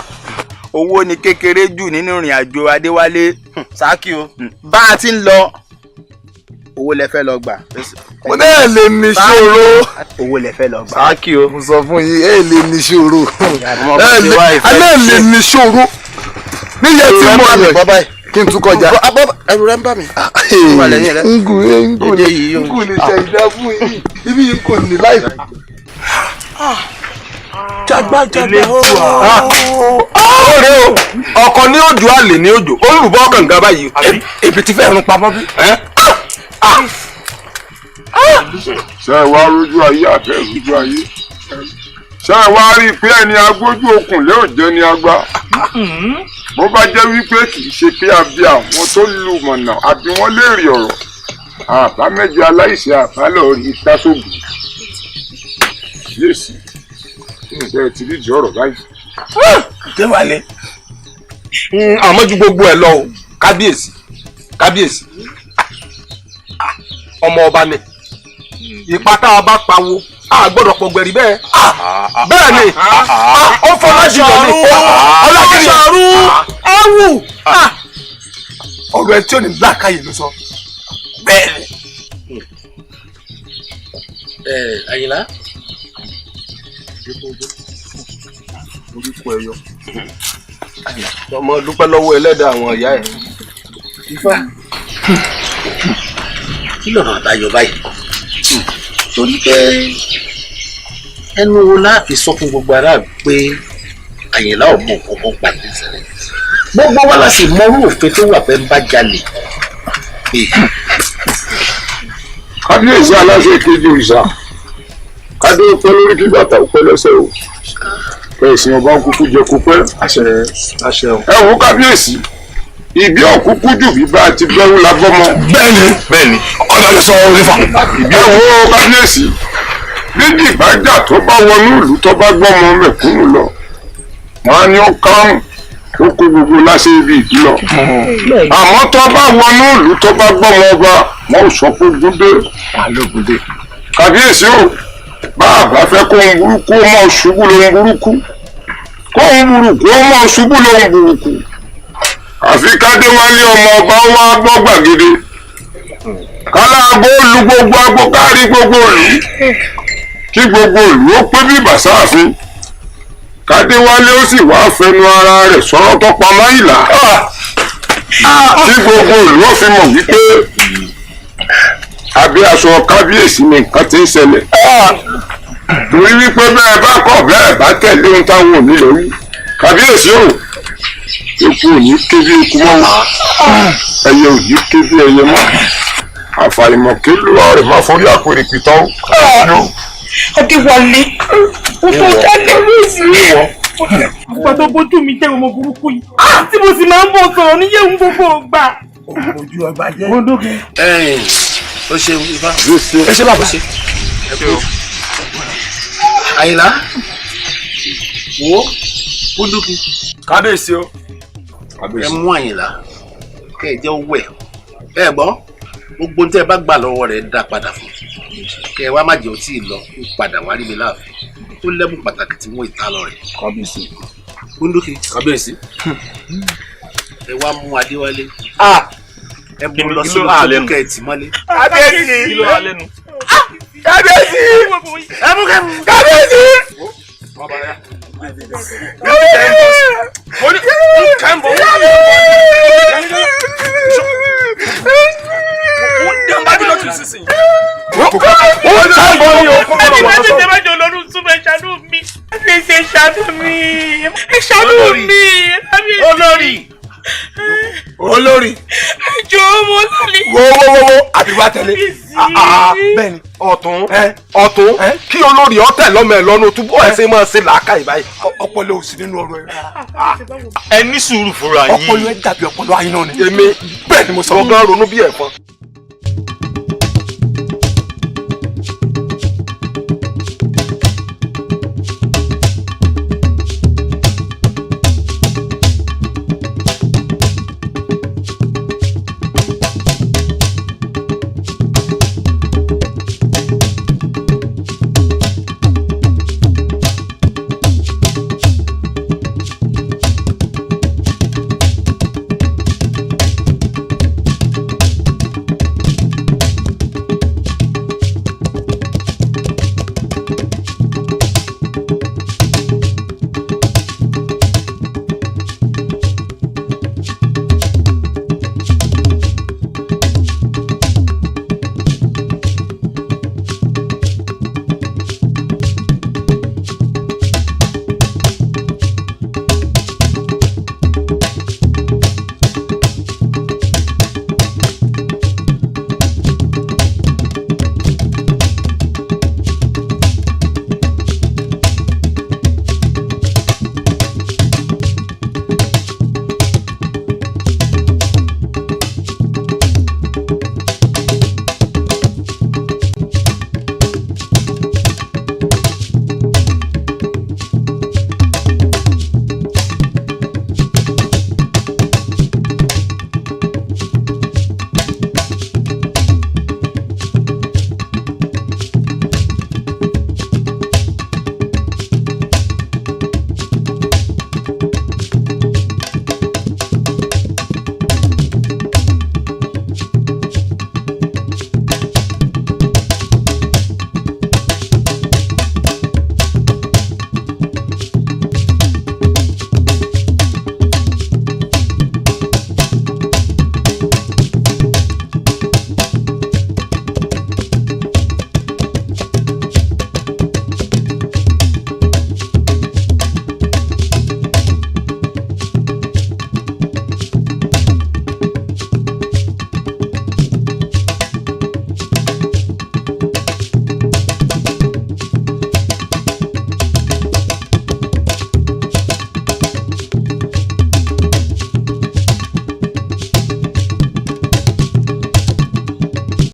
owó ni kékeré jù nínú ìrìn àjò Adéwálé. sáàkì o bá a ti ń lọ owó lẹ fẹ́ lọ gbà. mo náà lè ní ṣòro. owó lẹ fẹ́ lọ gbà. sáàkì o mo sọ fún yín ẹ lè ní ṣòro ẹ lè ní ṣòro níyẹn tí mo yẹ kí n tún kọjá. ẹrù rẹ ń bà mí. ngù lè ṣe ìdá fún yín ibi yìí kò ní láì. jagbajagba ọ̀rẹ́ o ọkọ ní òjò àlè ní òjò ó ń rúbọ kànga báyìí ebi ti fẹ́ rún pamọ́ bí. ṣé ẹ wá rójú ayé àbẹ rójú ayé ṣé ẹ wá rí i pé ẹni agbójú okùn lé òjò ni agbá bó bá jẹ́ wípé kì í ṣe pé àbí àwọn tó lu mọ̀nà àbí wọ́n léèrè ọ̀rọ̀ àbá mẹ́jọ aláìṣe àbálọ̀ rí tásògùn yéèsì ṣe ẹ ti rídìí ọ̀rọ̀ báyìí. Déwálé àmọ́ ju gbogbo ẹ̀ lọ o kábíyèsí ọmọ ọba ni ipa tá a bá pawó a gbọ́dọ̀ pọ̀ gbẹ̀rì bẹ́ẹ̀ bẹ́ẹ̀ ni ó fọlá jùlọ ní ọlọ́kìrì ẹ̀wù ọ̀rọ̀ ẹ̀ tí ò ní láàkáyè ló sọ bẹ́ẹ̀ ni. Àyìnlá orúkọ ẹyọ ọmọ dúpẹ́ lọ́wọ́ ẹlẹ́dàá àwọn ìyá ẹ̀. Ifá kí lọ́nà àbáyọ báyìí torí pé ẹnu wo láàfin sọ fún gbogbo aráàlú pé Àyìnlá ò mọ nǹkan kan pàdé ìṣẹ̀lẹ̀ gbogbo wa la sì mọ orú òfin tó wà pé ń bá jalè. kábíyèsí aláṣẹ kejì òrìṣà kádé ó pẹ́ lórí kí bàtà ó pẹ́ lẹ́sẹ̀ o kẹsìn ọba kúkú jẹ kó pẹ́. àṣẹ o. ẹ wo kábíyèsí ìbí òkúkú jù bí bá a ti bẹ́rù la gbọ́mọ. bẹ́ẹ̀ni ọ̀dọ̀ lè sọ orí fa. ẹ wo kábíyèsí bíjì ìbájà tó bá wọnú ìlú tó bá gbọ́mọ mẹ̀kúnnù lọ wọn á ní ó kárùn ó kó gbogbo láṣẹ ibi ìkìlọ̀ àmọ́ tó bá wọnú ìlú tó bá gbọ́mọ ọba wọn ò sọ pé gúndé kábíyèsí o bá a bá fẹ́ kó ń burúkú ó mọ̀ ṣubú ló ń burúkú kó ń burúkú ó mọ̀ ṣubú ló ń burúkú àfi kádéwálé ọmọ ọba wa gbọ́ gbàgede kálágbó lu gbogbo agbó kárí gbogbo ìlú kí gbogbo ìlú ó pé bí bàṣáàfin kádéwálé ó sì wá fẹnu ara rẹ̀ sọ̀rọ̀ tó pa Máyìlá tí gbogbo ìlú ó fi mọ̀ wípé abẹ́ aṣọ kábíyèsí ni nǹkan ti ń ṣẹlẹ̀ torí wípé bẹ́ẹ̀ bá kọ̀ bẹ́ẹ̀ bá tẹ̀lé ohun táwọn ò ní lórí kábíyèsí o eku ò ní ké bí eku mọ́ ẹyẹ ò ní ké bí ẹyẹ mọ́ àfàìmọ̀ kí ló rẹ̀ máa forí àpèrè pìtọ́ o. Adéwálé ó tó jáde lóṣù yìí. Àgbà tó bójú mi jẹ́ ọmọ burúkú yìí tí mo sì máa ń bọ̀ sọ̀rọ̀ níyẹ̀wò gbogbo ọgbà. ojú ọba jẹ́. ó ṣe ifá ẹ ṣe bàbá ṣe Àyìnlá wo Búndùkì kábíyèsí o ẹ mú Àyìnlá kẹ ẹ jẹ́ owó ẹ gbọ́ gbogbo tẹ́ ẹ bá gbà lọ́wọ́ rẹ̀ dá padà fún kẹ ẹ wá má jẹ́ ó tí ì lọ ó padà wá rí mi láàfin ó lẹ́bùn pàtàkì tí wọ́n ìta lọ rẹ̀. kábíyèsí Búndùkì kábíyèsí ẹ wá mú Adéwálé ẹ mú lọ sí ìlú kẹ ẹ tì mọ́lé. kábíyèsí kí ló wà lẹ́nu. kábíyèsí ẹ mú kábíyèsí. olórí ẹjọ ọmọ lálẹ. wo àbíwá tẹ̀lé bẹ́ẹ̀ni ọ̀tún kí olórí ọtẹ lọmọ ẹ lọnà túbọ̀ ẹ ṣe máa ṣe làákà ìbáyìí ọpọlọ òsì nínú ọ̀rọ̀ ẹ. ẹ ní sùúrù fúnra yín. ọpọlọ ẹ dàbí ọpọlọ ayé náà ni. èmi bẹ́ẹ̀ ni mo sọ. ọgá ronú bí ẹ̀fọn.